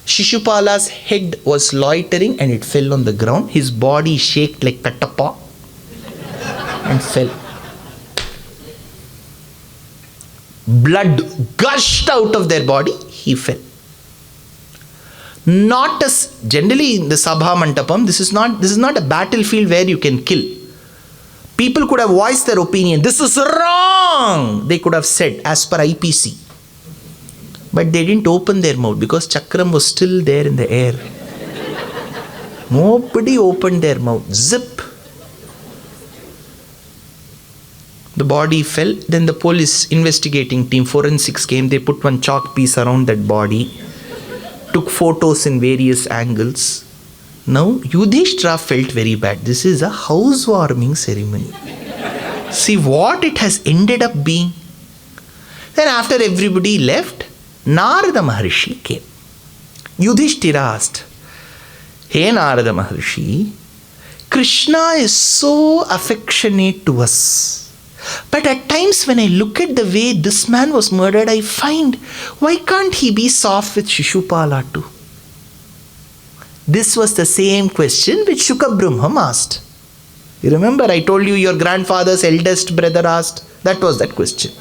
Shishupala's head was loitering and it fell on the ground. His body shook like katapa and fell. Blood gushed out of their body. He fell. Not as generally in the Sabha Mantapam, this is not a battlefield where you can kill. People could have voiced their opinion. This is wrong. They could have said as per IPC. But they didn't open their mouth because Chakram was still there in the air. Nobody opened their mouth. Zip. The body fell. Then the police investigating team, forensics came. They put one chalk piece around that body. Took photos in various angles. Now Yudhishthira felt very bad. This is a housewarming ceremony. See what it has ended up being. Then after everybody left, Narada Maharshi came. Yudhishthira asked, "Hey Narada Maharshi, Krishna is so affectionate to us. But at times when I look at the way this man was murdered, I find, why can't he be soft with Shishupala too?" This was the same question which Shuka Brahma asked. You remember I told you your grandfather's eldest brother asked? That was that question.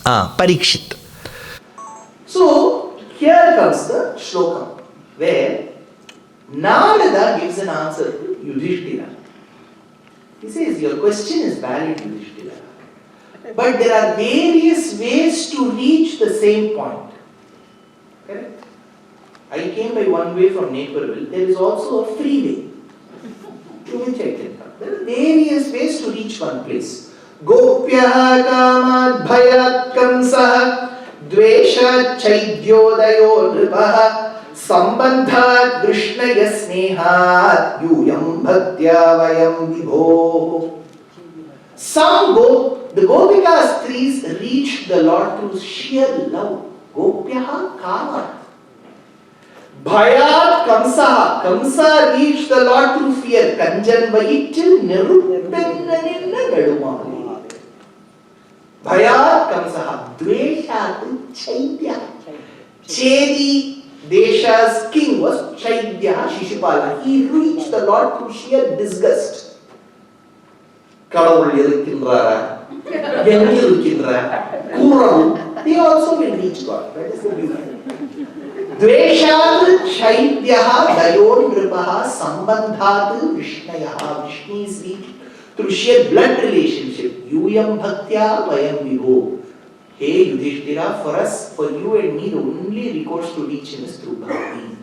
Parikshit. So here comes the shloka where Narada gives an answer to Yudhishthira. He says, your question is valid, Yudhishthira. But there are various ways to reach the same point. Correct? I came by one way from Naperville. There is also a freeway through which I can come. There are various ways to reach one place. Gopyaha kamad bhayat kamsaha dvesha chaidyodayo nripaha sambandhat krishnaya snehat yuyam bhaktya vayam vibho. The Gopikas trees reached the Lord through sheer love. Gopyaha kamad Bhayat Kamsaha. Kamsa reached the Lord through fear. Kanjan Vayittil Niruppennaninna Nadumali. Bhayat Kamsaha. Dveshat Chaidya. Chedi Desha's king was Chaidya Shishupala. He reached the Lord through sheer disgust. Kadavul irukkinrara. Engi irukkinrara. Kuravu. They also will reach God. That is the beauty. Dveshat Chaidyaha Dayon Nripaha Sambandhat Vishnaya. Vishnu is reached through sheer blood relationship. Yuyam Bhaktya Vayam Vibho. Hey Yudhishthira, for us, for you and me, the only recourse to reach him is through bhakti.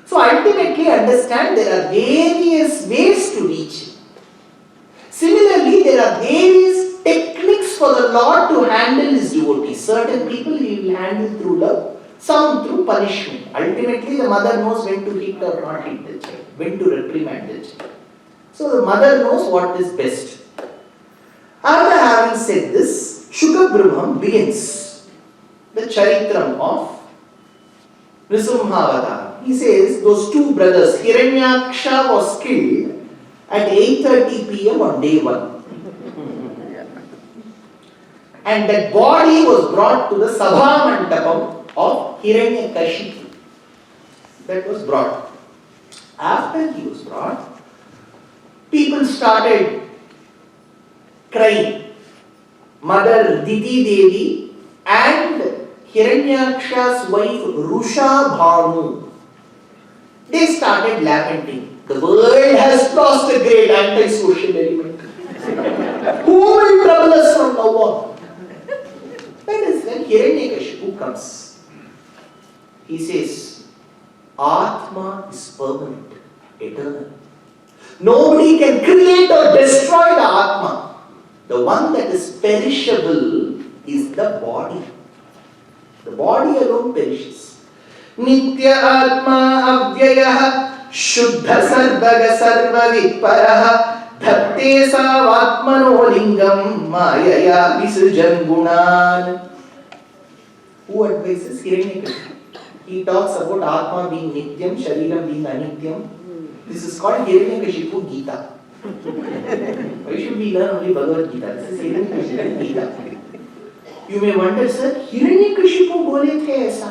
So ultimately understand there are various ways to reach him. Similarly, there are various techniques for the Lord to handle his devotees. Certain people he will handle through love. Some through punishment. Ultimately, the mother knows when to hit or not hit the child, when to reprimand the child. So the mother knows what is best. After having said this, Shuka Brahma begins the charitram of Narasimha. He says those two brothers, Hiranyaksha was killed at 8:30 p.m. on day 1. And that body was brought to the Sabha Mandapam of Hiranyakashipu. That was brought. After he was brought, people started crying. Mother Diti Devi and Hiranyaksha's wife Rusha Bhanu, they started lamenting. The world has lost a great anti-social element. Who will trouble us from now on? That is when Hiranyakashipu comes. He says, Atma is permanent, eternal. Nobody can create or destroy the Atma. The one that is perishable is the body. The body alone perishes. Nitya Atma Avyayaha Shuddha Sarvaga Sarvavitparaha Dhatte Savatmano Lingam Mayaya Visujan Gunan. Who advises? Hiranyakashipu. He talks about Atma being Nityam, Shariram being Anityam. This is called Hiranyakashipu Gita. Why should we learn only Bhagavad Gita? This is Hiranyakashipu Gita. You may wonder, sir, Hiranyakashipu bole the aisa?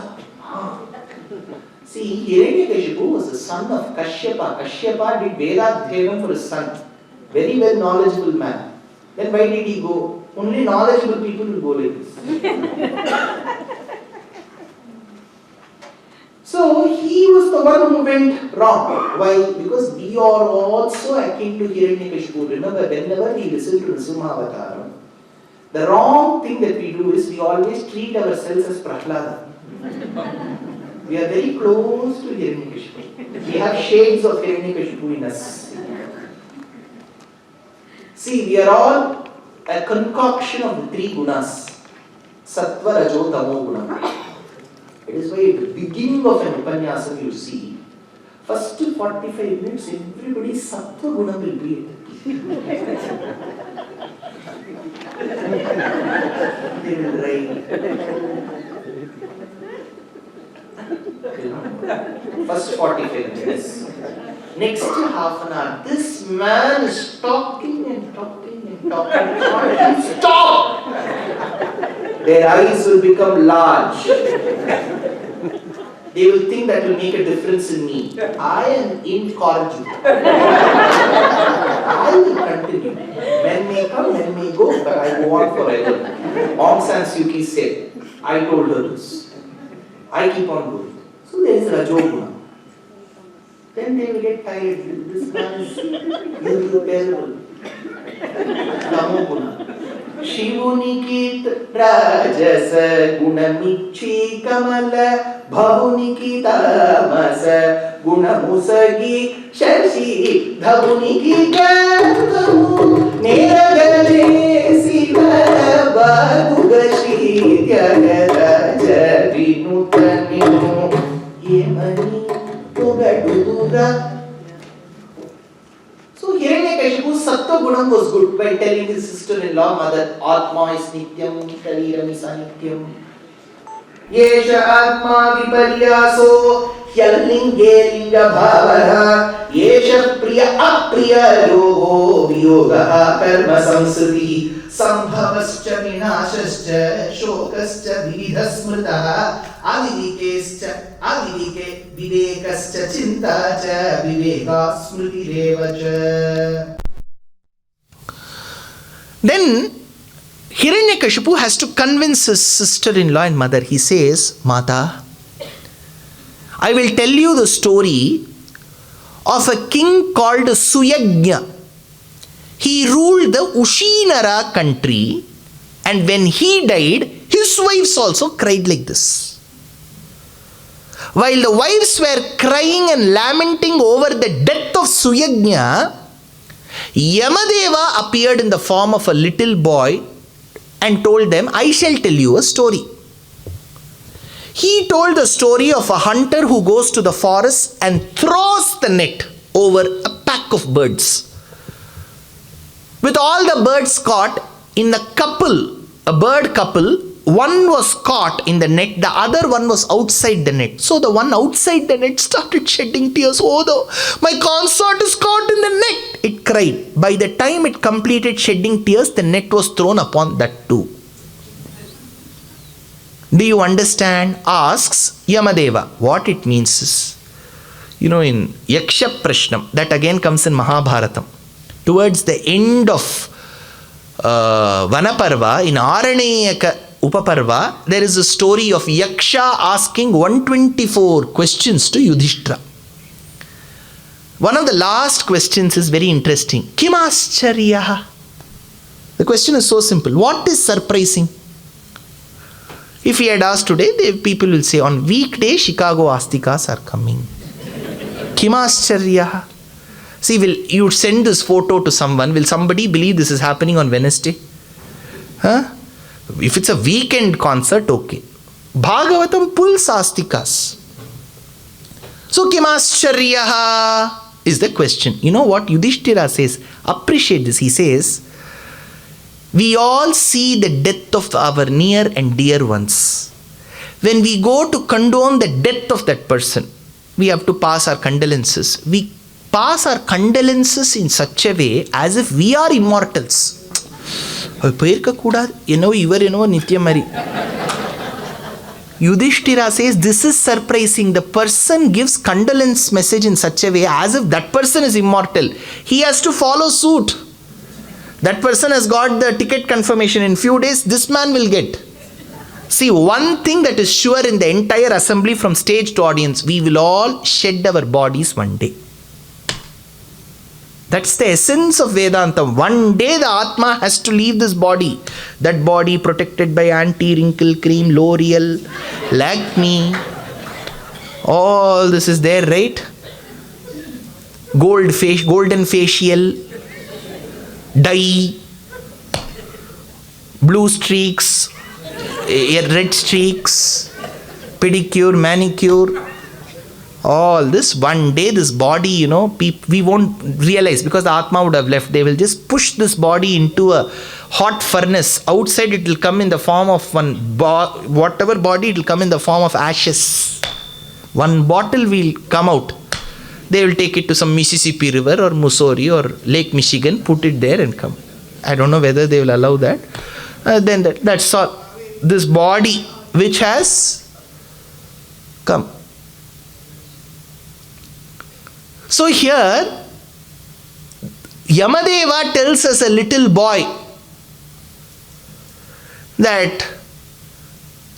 See, Hiranyakashipu was the son of Kashyapa. Kashyapa did Vedadhyayam for his son. Very well knowledgeable man. Then why did he go? Only knowledgeable people will go like this. So he was the one who went wrong. Why? Because we are also akin to Hiranyakashipu. Remember, whenever we listen to Narasimha Avataram, the wrong thing that we do is we always treat ourselves as Prahlada. We are very close to Hiranyakashipu. We have shades of Hiranyakashipu in us. See, we are all a concoction of the three gunas. Sattva, Rajo, Tamo guna. It is why at the beginning of an Upanyasam you see, first 45 minutes everybody's Sattva guna will be they will write. First 45 minutes. Next half an hour, this man is talking and talking and talking. Stop! Their eyes will become large. They will think that will make a difference in me. I am incorrigible. I will continue. Men may come, men may go, but I go on forever. Aung San Suu Kyi said, I told her this. I keep on going. So there is Rajoguna. Then they will get tired. This man is irreparable. Tamoguna. Shivunikit Rajasa Gunamichi Kamala Bhavunikit Tamasa Gunamusagi Shashi Dhavunikit Gatamu Neragale Siva Badugashi Tyagaraja Vinutaninu Yemani Tugadudura. So Hiranyakashipu's Sattva Gunam was good by telling his sister-in-law, mother, Atma is Nityam, Shariram is Anityam. Yesha Atma Viparyaso, Hyalinge Linga Bhavara, Yesha Priya Apriya Yogo, Vyoga Karma Samsriti, Sambhavascha Vinashascha, Shokascha Vividhasmritaha, Avidikescha, Avidike, Vivekascha Chintacha, Viveka Smritirevacha. Then Hiranyakashipu has to convince his sister-in-law and mother. He says, Mata, I will tell you the story of a king called Suyagnya. He ruled the Ushinara country, and when he died, his wives also cried like this. While the wives were crying and lamenting over the death of Suyagnya, Yamadeva appeared in the form of a little boy and told them, I shall tell you a story. He told the story of a hunter who goes to the forest and throws the net over a pack of birds. With all the birds caught in a couple, a bird couple, one was caught in the net, the other one was outside the net. So the one outside the net started shedding tears. Oh, my consort is caught in the net, it cried. By the time it completed shedding tears, the net was thrown upon that too. Do you understand? Asks Yamadeva. What it means is, in Yaksha Prashnam, that again comes in Mahabharata. Towards the end of Vanaparva, in Aranyaka Upaparva, there is a story of Yaksha asking 124 questions to Yudhishthira. One of the last questions is very interesting. Kim ascharyaha? The question is so simple. What is surprising? If he had asked today, people will say, on weekday, Chicago Astikas are coming. Kim ascharyaha? See, you send this photo to someone, will somebody believe this is happening on Wednesday? Huh? If it's a weekend concert, okay. Bhagavatam pulls astikas. So, kim ascharyaha is the question. You know what Yudhishthira says? Appreciate this. He says, we all see the death of our near and dear ones. When we go to condone the death of that person, we have to pass our condolences. We pass our condolences in such a way as if we are immortals. Yudhishthira says this is surprising. The person gives condolence message in such a way as if that person is immortal. He has to follow suit. That person has got the ticket confirmation. In few days, this man will get. See, one thing that is sure in the entire assembly from stage to audience, we will all shed our bodies one day. That's the essence of Vedanta. One day the Atma has to leave this body. That body protected by anti-wrinkle cream, L'Oreal, Lakme. All this is there, right? Golden facial, dye, blue streaks, red streaks, pedicure, manicure. All this, one day this body, we won't realize, because the Atma would have left. They will just push this body into a hot furnace. Outside it will come in the form of whatever body, it will come in the form of ashes. One bottle will come out. They will take it to some Mississippi River or Missouri or Lake Michigan, put it there and come. I don't know whether they will allow that. Then that's all. This body which has come. So here, Yamadeva tells us a little boy that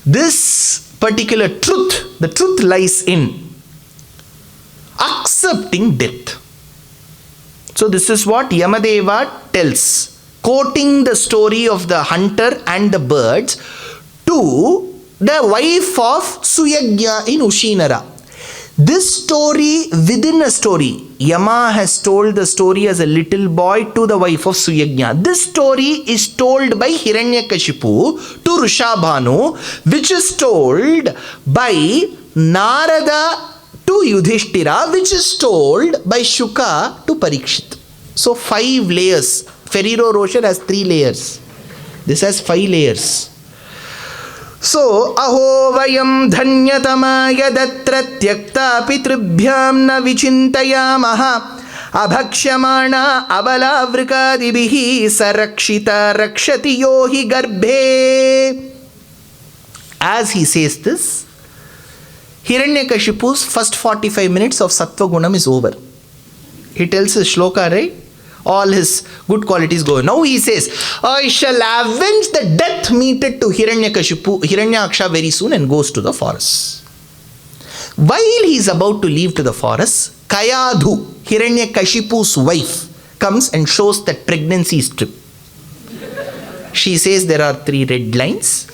this particular truth, the truth lies in accepting death. So this is what Yamadeva tells, quoting the story of the hunter and the birds to the wife of Suyagya in Ushinara. This story within a story, Yama has told the story as a little boy to the wife of Suyagya. This story is told by Hiranyakashipu to Rishabhanu, which is told by Narada to Yudhishthira, which is told by Shuka to Parikshit. So 5 layers. Ferrero Rocher has 3 layers. This has 5 layers. So, aho vayam dhanyatama yadatra tyakta pitribhyam na vichintayamaha abhakshyamana abalavrikadibihi sarakshita rakshati yohi garbhe. As he says this, Hiranyakashipu's first 45 minutes of Sattva Gunam is over. He tells his shloka, right? All his good qualities go. Now he says, I shall avenge the death meted to Hiranyaksha very soon, and goes to the forest. While he is about to leave to the forest, Kayadhu, Hiranyakashipu's wife, comes and shows that pregnancy strip. She says there are 3 red lines.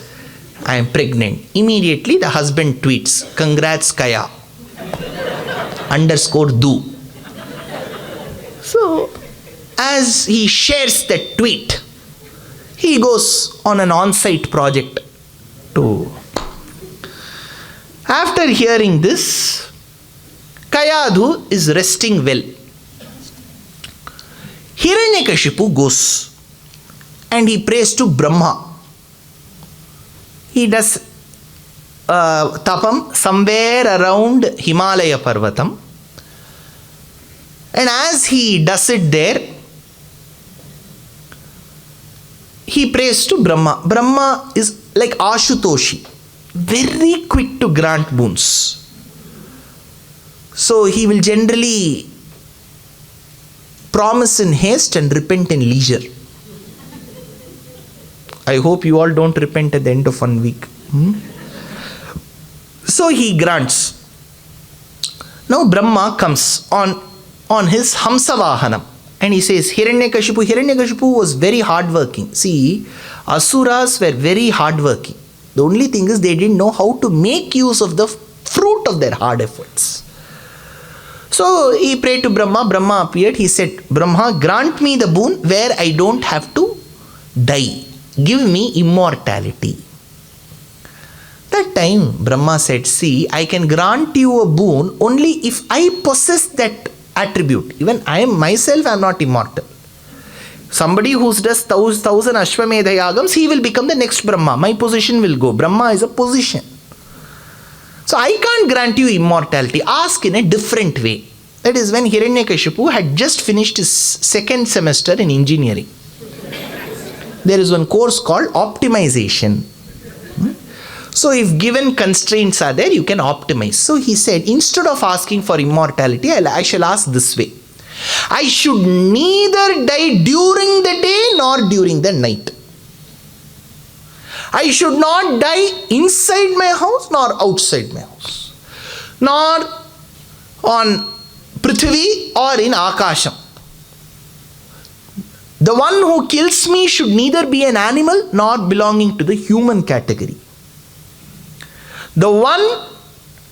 I am pregnant. Immediately the husband tweets, congrats Kaya, _do. So, as he shares that tweet, he goes on an on-site project to. After hearing this, Kayadhu is resting well. Hiranyakashipu goes and he prays to Brahma. He does tapam somewhere around Himalaya Parvatam. And as he does it there, he prays to Brahma. Brahma is like Ashutoshi, very quick to grant boons. So he will generally promise in haste and repent in leisure. I hope you all don't repent at the end of 1 week. So he grants. Now Brahma comes on his Hamsavahanam and he says, Hiranyakashipu was very hardworking. See, Asuras were very hardworking. The only thing is they didn't know how to make use of the fruit of their hard efforts. So he prayed to Brahma. Brahma appeared. He said, Brahma, grant me the boon where I don't have to die. Give me immortality. That time Brahma said, see, I can grant you a boon only if I possess that attribute. Even I am myself, I am not immortal. Somebody who does 1,000 Ashwamedha Yagams, he will become the next Brahma. My position will go. Brahma is a position. So I can't grant you immortality. Ask in a different way. That is when Hiranyakashipu had just finished his 2nd semester in engineering. There is one course called optimization. So if given constraints are there, you can optimize. So he said, instead of asking for immortality, I shall ask this way. I should neither die during the day nor during the night. I should not die inside my house nor outside my house, nor on Prithvi or in Akasham. The one who kills me should neither be an animal nor belonging to the human category. The one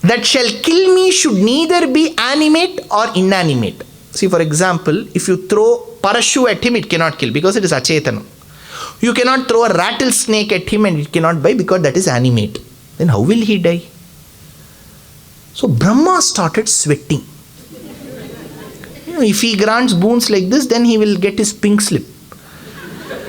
that shall kill me should neither be animate or inanimate. See, for example, if you throw parachute at him, it cannot kill because it is achetana. You cannot throw a rattlesnake at him and it cannot bite because that is animate. Then how will he die? So Brahma started sweating. If he grants boons like this, then he will get his pink slip.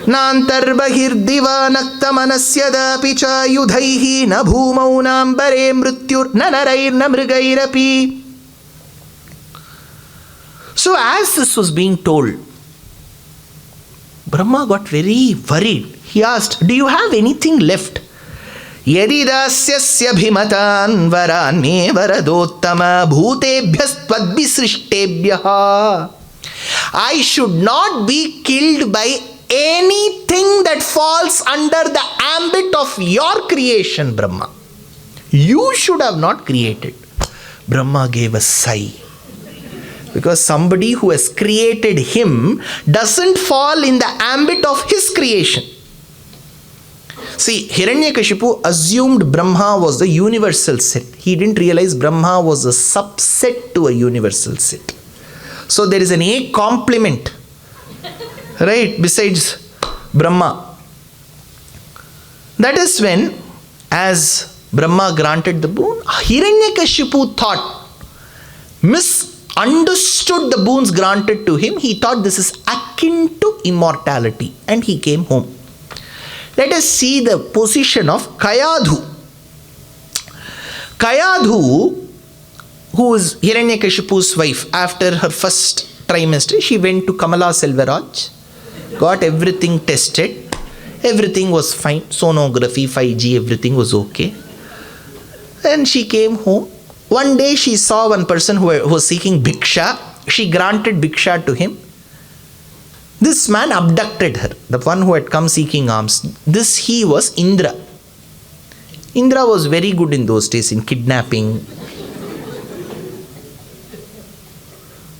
Nantarbahirdiva naktamanasyadapi cha yudhaihi na bhumau nambare mrityur na narair na mrigairapi. So as this was being told, Brahma got very worried. He asked, do you have anything left? Yadidasyasya bhimatan varan me varadottama bhutebhyas tvadvisrishtebhyaha. I should not be killed by anything that falls under the ambit of your creation, Brahma. You should have not created. Brahma gave a sigh. Because somebody who has created him doesn't fall in the ambit of his creation. See, Hiranyakashipu assumed Brahma was the universal set. He didn't realize Brahma was a subset to a universal set. So there is an A complement, right, besides Brahma. That is when, as Brahma granted the boon, Hiranyakashipu thought, misunderstood the boons granted to him. He thought this is akin to immortality and he came home. Let us see the position of Kayadhu. Kayadhu, who is Hiranyakashipu's wife, after her first trimester, she went to Kamala Selvaraj, got everything tested, everything was fine, sonography, 5G, everything was okay. And she came home. One day she saw one person who was seeking bhiksha. She granted bhiksha to him. This man abducted her, the one who had come seeking alms. He was Indra. Indra was very good in those days in kidnapping.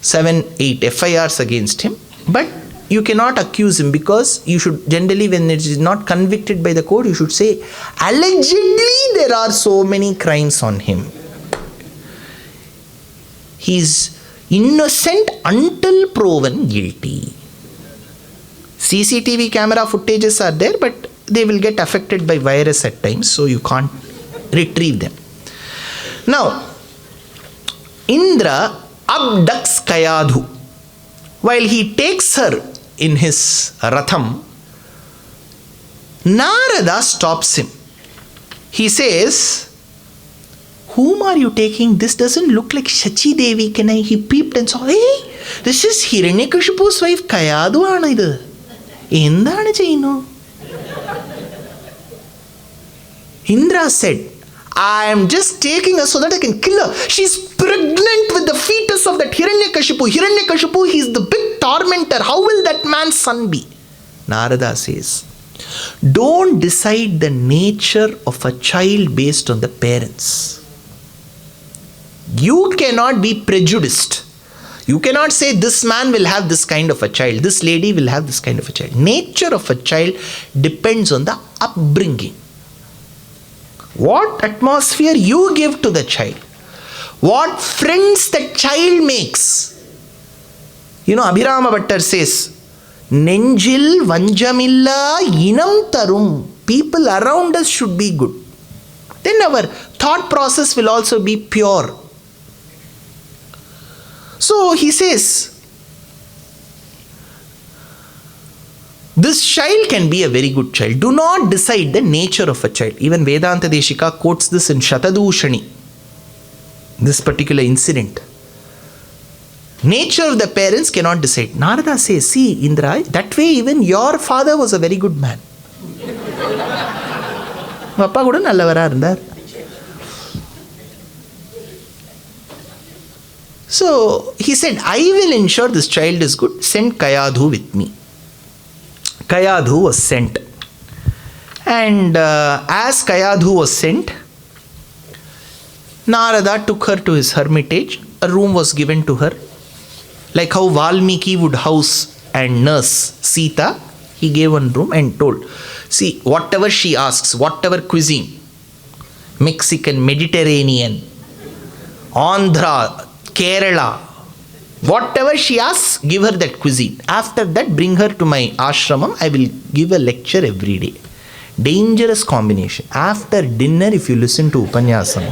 7-8 FIRs against him. But you cannot accuse him because you should generally, when it is not convicted by the court, you should say, allegedly there are so many crimes on him. He is innocent until proven guilty. CCTV camera footages are there, but they will get affected by virus at times, so you can't retrieve them. Now, Indra abducts Kayadhu. While he takes her in his ratham, Narada stops him. He says, whom are you taking? This doesn't look like Shachi Devi. He peeped and saw, hey, this is Hiranyakashipu's wife, Kayadhu aanu idu. Endana cheyinu? Indra said, I am just taking her so that I can kill her. She's pregnant with the fetus of that Hiranyakashipu. Hiranyakashipu, he's the big tormentor. How will that man's son be? Narada says, don't decide the nature of a child based on the parents. You cannot be prejudiced. You cannot say this man will have this kind of a child, this lady will have this kind of a child. Nature of a child depends on the upbringing. What atmosphere you give to the child. What friends the child makes. Abhirama Bhattar says, Nenjil Vanjamilla Inam Tarum. People around us should be good. Then our thought process will also be pure. So he says, this child can be a very good child. Do not decide the nature of a child. Even Vedanta Deshika quotes this in Shatadushani, this particular incident. Nature of the parents cannot decide. Narada says, see Indra, that way even your father was a very good man. Appa kuda nallavara irundar. So he said, I will ensure this child is good. Send Kayadhu with me. Kayadhu was sent. And as Kayadhu was sent, Narada took her to his hermitage. A room was given to her. Like how Valmiki would house and nurse Sita, he gave one room and told, see, whatever she asks, whatever cuisine, Mexican, Mediterranean, Andhra, Kerala, whatever she asks, give her that cuisine. After that, bring her to my ashramam. I will give a lecture every day. Dangerous combination. After dinner, if you listen to Upanyasam,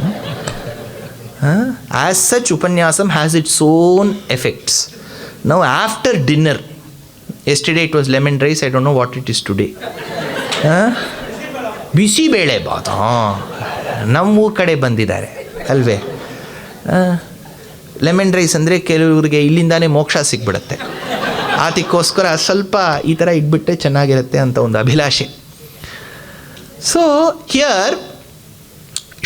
as such, Upanyasam has its own effects. Now, after dinner, yesterday it was lemon rice, I don't know what it is today. Bisi bele baat. Nammu kade bandidare. Alve. Lemon rice ಅಂದರೆ ಕೆಲವರಿಗೆ ಇಲ್ಲಿಂದಾನೇ ಮೋಕ್ಷ ಸಿಕ್ಬಿಡುತ್ತೆ, ಅದಕ್ಕೋಸ್ಕರ ಸ್ವಲ್ಪ ಈ ಥರ ಇಟ್ಬಿಟ್ಟೆ ಚೆನ್ನಾಗಿರುತ್ತೆ ಅಂತ ಒಂದು ಅಭಿಲಾಷೆ. So here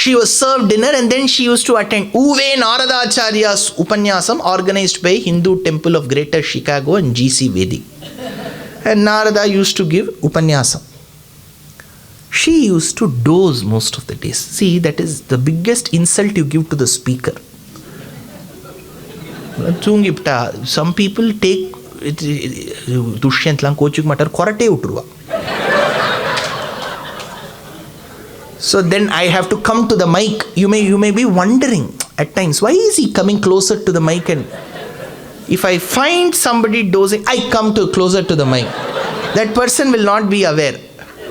she was served dinner and then she used to attend Uve Naradacharya's Upanyasam organized by Hindu Temple of Greater Chicago and GC Vedic. And Narada used to give Upanyasam. She used to doze most of the days. See, that is the biggest insult you give to the speaker. Some people take Dushyanth coaching matter korate utruva. So then I have to come to the mic. You may be wondering at times, why is he coming closer to the mic? And if I find somebody dozing, I come closer to the mic. That person will not be aware.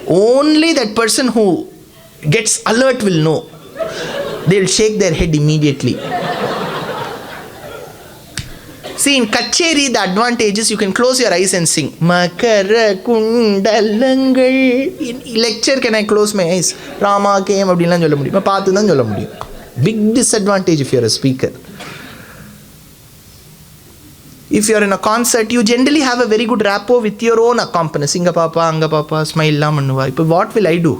Only that person who gets alert will know. They'll shake their head immediately. See, in Kacheri, the advantage is you can close your eyes and sing. Makara kundalangal. In lecture, can I close my eyes? Rama came, abdillan solla mudiyum. Paathu dhan solla mudiyum. Big disadvantage if you are a speaker. If you are in a concert, you generally have a very good rapport with your own accompanist. Singa papa, anga papa, smile la mannuva. But what will I do?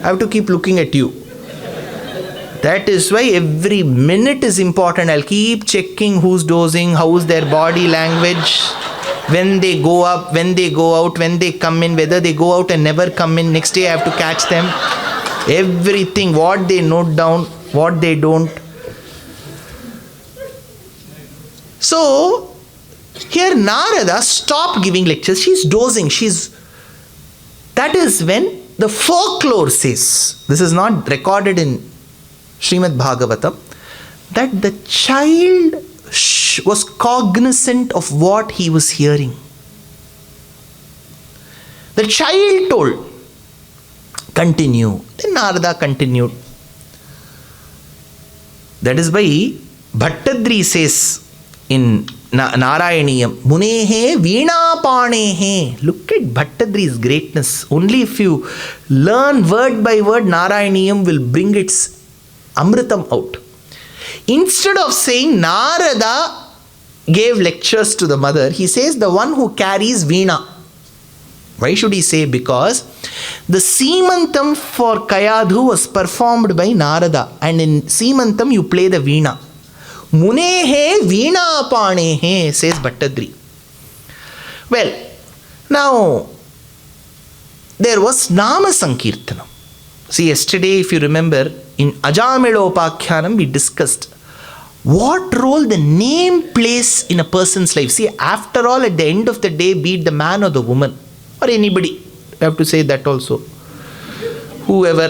I have to keep looking at you. That is why every minute is important. I'll keep checking who's dozing, how's their body language, when they go up, when they go out, when they come in, whether they go out and never come in. Next day I have to catch them. Everything, what they note down, what they don't. So, here Narada stopped giving lectures. She's dozing. That is when the folklore says, this is not recorded in Srimad Bhagavatam, that the child was cognizant of what he was hearing. The child told, continue. Then Narada continued. That is why Bhattadri says in Narayaniyam, Munehe Veena Panehe. Look at Bhattadri's greatness. Only if you learn word by word, Narayaniyam will bring its Amritam out. Instead of saying Narada gave lectures to the mother, he says the one who carries Veena. Why should he say? Because the Seemantam for Kayadhu was performed by Narada, and in Seemantam you play the Veena. Munehe Veena Panehe, says Bhattadri. Well, now there was Nama Sankirtanam. See, yesterday, if you remember, in Ajamilopakhyanam, we discussed what role the name plays in a person's life. See, after all, at the end of the day, be it the man or the woman, or anybody, I have to say that also, whoever.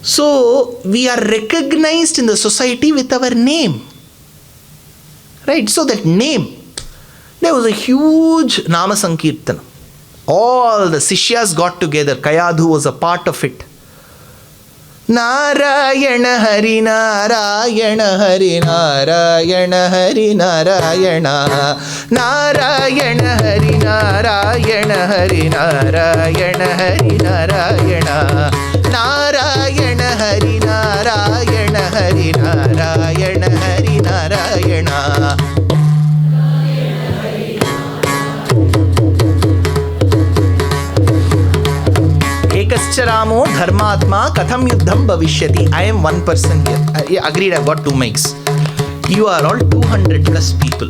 So, we are recognized in the society with our name. Right? So, that name, there was a huge Nama Sankirtana. All the Sishyas got together. Kayadhu was a part of it. Narayana Hari Narayana Hari Narayana Hari Narayana Narayana Hari Narayana Hari Narayana Hari Narayana Narayana Hari Narayana Hari Narayana Hari Narayana. Ekascha Dharmatma Katham Yuddham Bhavishyati. I am one person here. Agreed, I've got 2 mics. You are all 200 plus people.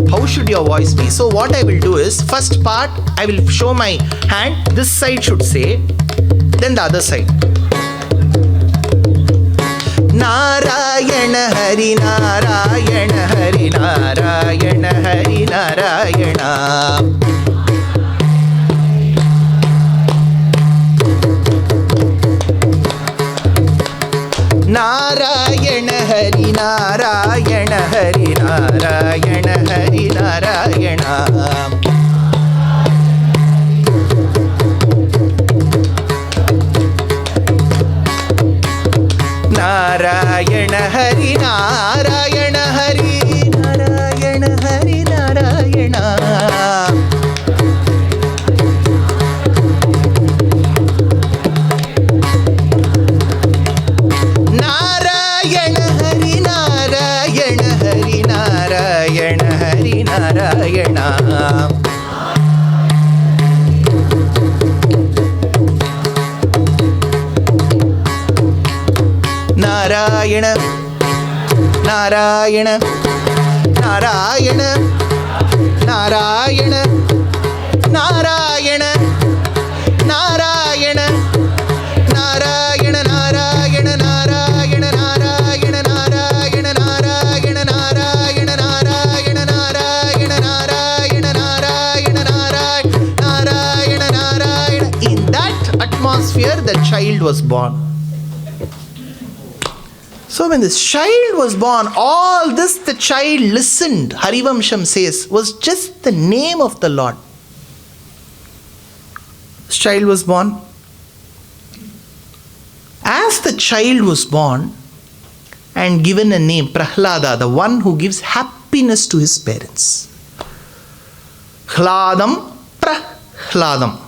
How how should your voice be. So what I will do is, first part, I will show my hand. This side should say, then the other side. Narayana Hari Narayana Hari Narayana Hari Narayana. Narayana Hari Narayana Hari Narayana Hari Narayana. Narayana Hari Narayana Hari Narayana Hari Narayana. Narayana Hari Narayana Hari Narayana Hari Narayana. Narayana, Narayana, Narayana, Narayana, Narayana, Narayana, Narayana, Narayana, Narayana, Narayana, Narayana, Narayana, Narayana, Narayana, Narayana, Narayana, Narayana, Narayana. In that atmosphere, the child was born. So when this child was born, all this the child listened, Harivamsham says, was just the name of the Lord. This child was born. As the child was born and given a name, Prahlada, the one who gives happiness to his parents. Hladam, Prahladam.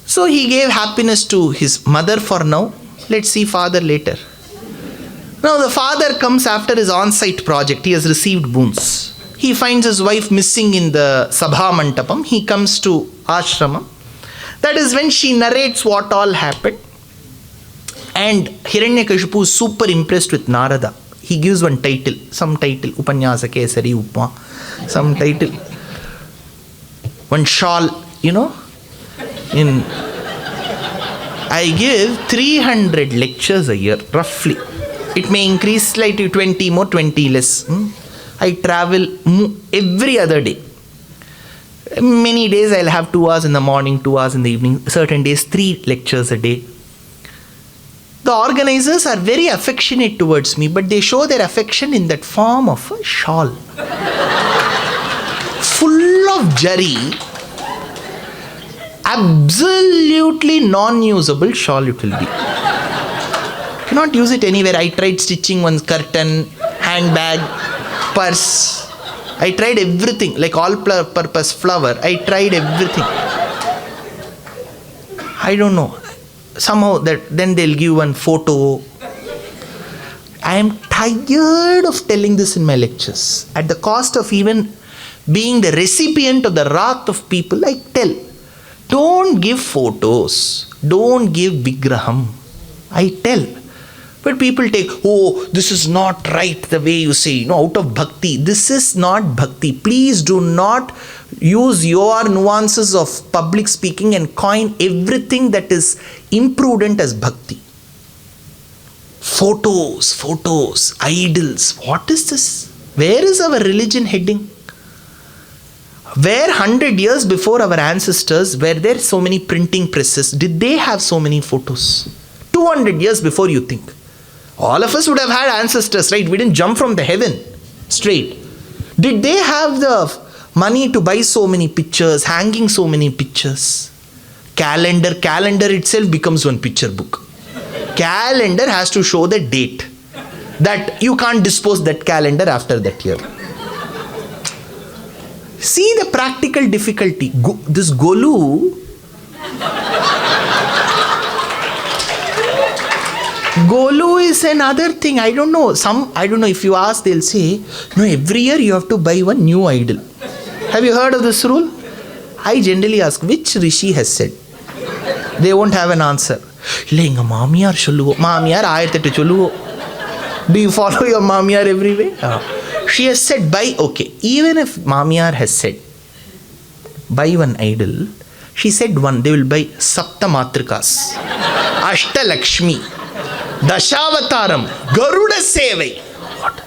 So he gave happiness to his mother for now. Let's see father later. Now the father comes after his on-site project. He has received boons. He finds his wife missing in the Sabha Mantapam. He comes to Ashramam. That is when she narrates what all happened. And Hiranyakashipu is super impressed with Narada. He gives one title, some title, Upanyasa Kesari Upma, some title. One shawl, I give 300 lectures a year, roughly. It may increase slightly, 20 more, 20 less. I travel every other day. Many days I'll have 2 hours in the morning, 2 hours in the evening. Certain days, 3 lectures a day. The organizers are very affectionate towards me, but they show their affection in that form of a shawl. Full of jari. Absolutely non-usable shawl it will be. Cannot use it anywhere. I tried stitching one curtain, handbag, purse. I tried everything, like all-purpose flower. I tried everything. I don't know. Somehow then they'll give one photo. I am tired of telling this in my lectures. At the cost of even being the recipient of the wrath of people, I tell. Don't give photos. Don't give vigraham. I tell. But people take, oh, this is not right the way you say, out of bhakti. This is not bhakti. Please do not use your nuances of public speaking and coin everything that is imprudent as bhakti. Photos, idols. What is this? Where is our religion heading? Where 100 years before our ancestors, were there so many printing presses? Did they have so many photos? 200 years before, you think. All of us would have had ancestors, right? We didn't jump from the heaven straight. Did they have the money to buy so many pictures, hanging so many pictures? Calendar itself becomes one picture book. Calendar has to show the date. That you can't dispose that calendar after that year. See the practical difficulty. This Golu is another thing. I don't know if you ask, they'll say, no, every year you have to buy one new idol. Have you heard of this rule? I generally ask, which rishi has said? They won't have an answer. Do you follow your mamiyar everywhere? she has said buy, okay. Even if Mamiyar has said buy one idol, she said one, they will buy Sapta Matrikas, Ashta Lakshmi, Dashavataram, Garuda Sevai. What?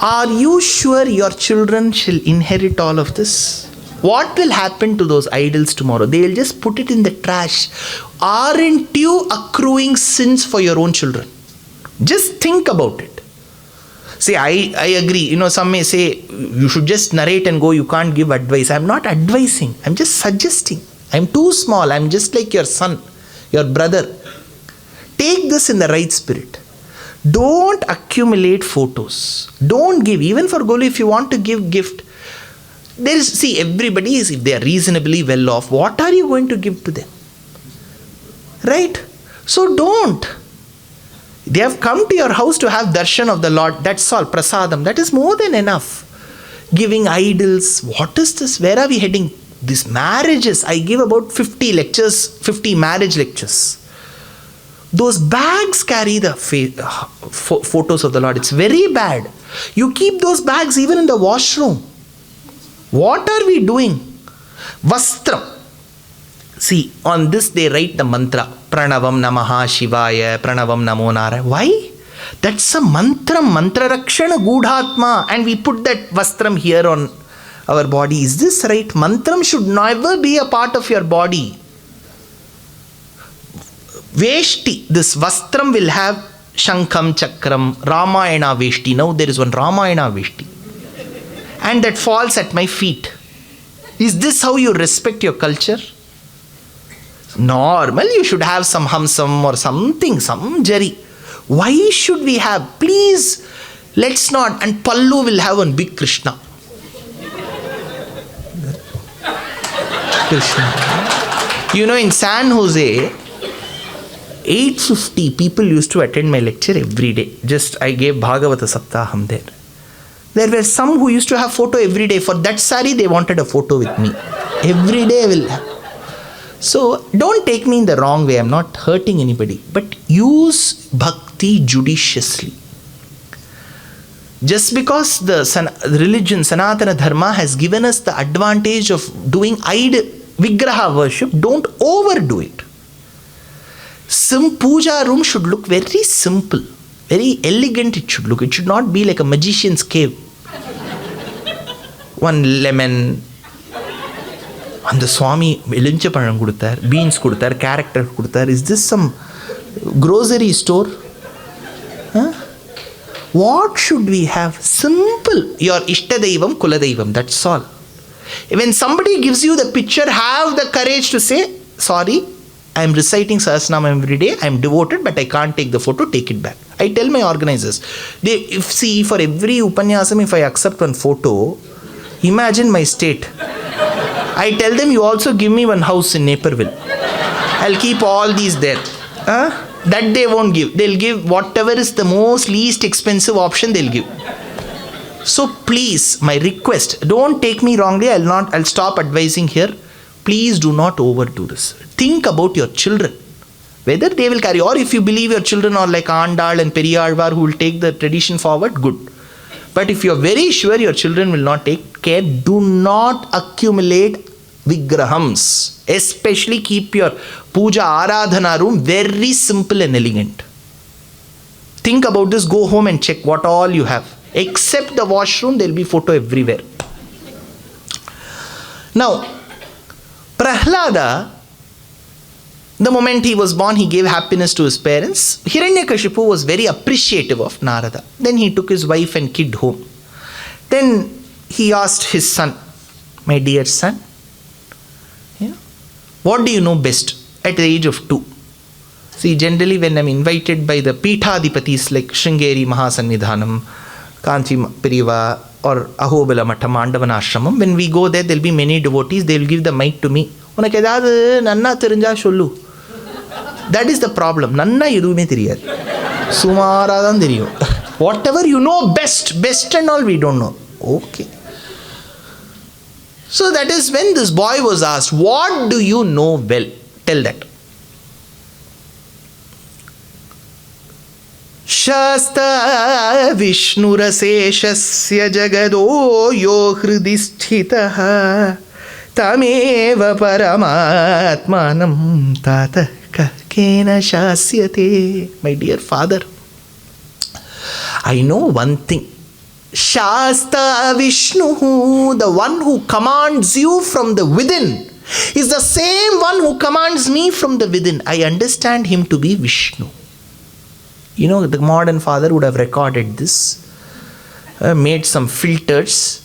Are you sure your children shall inherit all of this? What will happen to those idols tomorrow? They will just put it in the trash. Aren't you accruing sins for your own children? Just think about it. See, I agree. Some may say you should just narrate and go. You can't give advice. I'm not advising. I'm just suggesting. I'm too small. I'm just like your son, your brother. Take this in the right spirit. Don't accumulate photos. Don't give. Even for Golu, if you want to give gift, everybody is, if they are reasonably well off, what are you going to give to them? Right? So don't. They have come to your house to have darshan of the Lord. That's all. Prasadam. That is more than enough. Giving idols. What is this? Where are we heading? These marriages. I give about 50 lectures, 50 marriage lectures. Those bags carry the photos of the Lord. It's very bad. You keep those bags even in the washroom. What are we doing? Vastram. See, on this they write the mantra. Pranavam Namaha Shivaya, Pranavam Namo Narayana. Why? That's a mantra. Mantra Rakshana Gudhatma. And we put that vastram here on our body. Is this right? Mantram should never be a part of your body. Veshti. This vastram will have Shankam, Chakram, Ramayana Veshti. Now there is one Ramayana Veshti. And that falls at my feet. Is this how you respect your culture? Normal, you should have some hamsam or something, some jari. Why should we have? Please, let's not. And Pallu will have one big Krishna. Krishna. In San Jose, 850 people used to attend my lecture every day. Just I gave Bhagavatham Sapthaham there. There were some who used to have photo every day. For that sari, they wanted a photo with me. Every day I will have. So, don't take me in the wrong way. I'm not hurting anybody. But use bhakti judiciously. Just because the religion, Sanatana Dharma, has given us the advantage of doing Vigraha worship, don't overdo it. Some puja room should look very simple. Very elegant it should look. It should not be like a magician's cave. One lemon. And the Swami elincha panam kuduthar, beans kuduthar, character kuduthar. Is this some grocery store? Huh? What should we have? Simple. Your Ishtadaivam, Kuladaivam. That's all. When somebody gives you the picture, have the courage to say, sorry, I am reciting Sahasranam every day. I am devoted, but I can't take the photo. Take it back. I tell my organizers, for every Upanyasam, if I accept one photo, imagine my state. I tell them, you also give me one house in Naperville. I'll keep all these there. That they won't give. They'll give whatever is the most least expensive option, they'll give. So please, my request, don't take me wrongly. I'll stop advising here. Please do not overdo this. Think about your children. Whether they will carry, or if you believe your children are like Andal and Periyalvar who will take the tradition forward, good. But if you're very sure your children will not take care, do not accumulate vigrahams. Especially keep your puja aradhana room very simple and elegant. Think about this, go home and check what all you have. Except the washroom, there will be photo everywhere. Now, Prahlada, the moment he was born, he gave happiness to his parents. Hiranyakashipu was very appreciative of Narada. Then he took his wife and kid home. Then he asked his son, my dear son, what do you know best at the age of 2? See, generally when I'm invited by the Peethadipatis like Sringeri Mahasannidhanam, Kanchi Piriva or Ahobala Matham, Mandavana Ashramam, when we go there, there'll be many devotees, they'll give the mic to me. That is the problem. Nanna eduvume theriyadu. Sumaradan theriyum. Whatever you know best and all we don't know. Okay. So that is when this boy was asked, what do you know well? Tell that. Shasta Vishnuraseshasya jagado yo hridi sthitaha tameva paramatmanam tata kena shasyate. My dear father, I know one thing. Shasta Vishnu, the one who commands you from the within, is the same one who commands me from the within. I understand him to be Vishnu. You know, the modern father would have recorded this, made some filters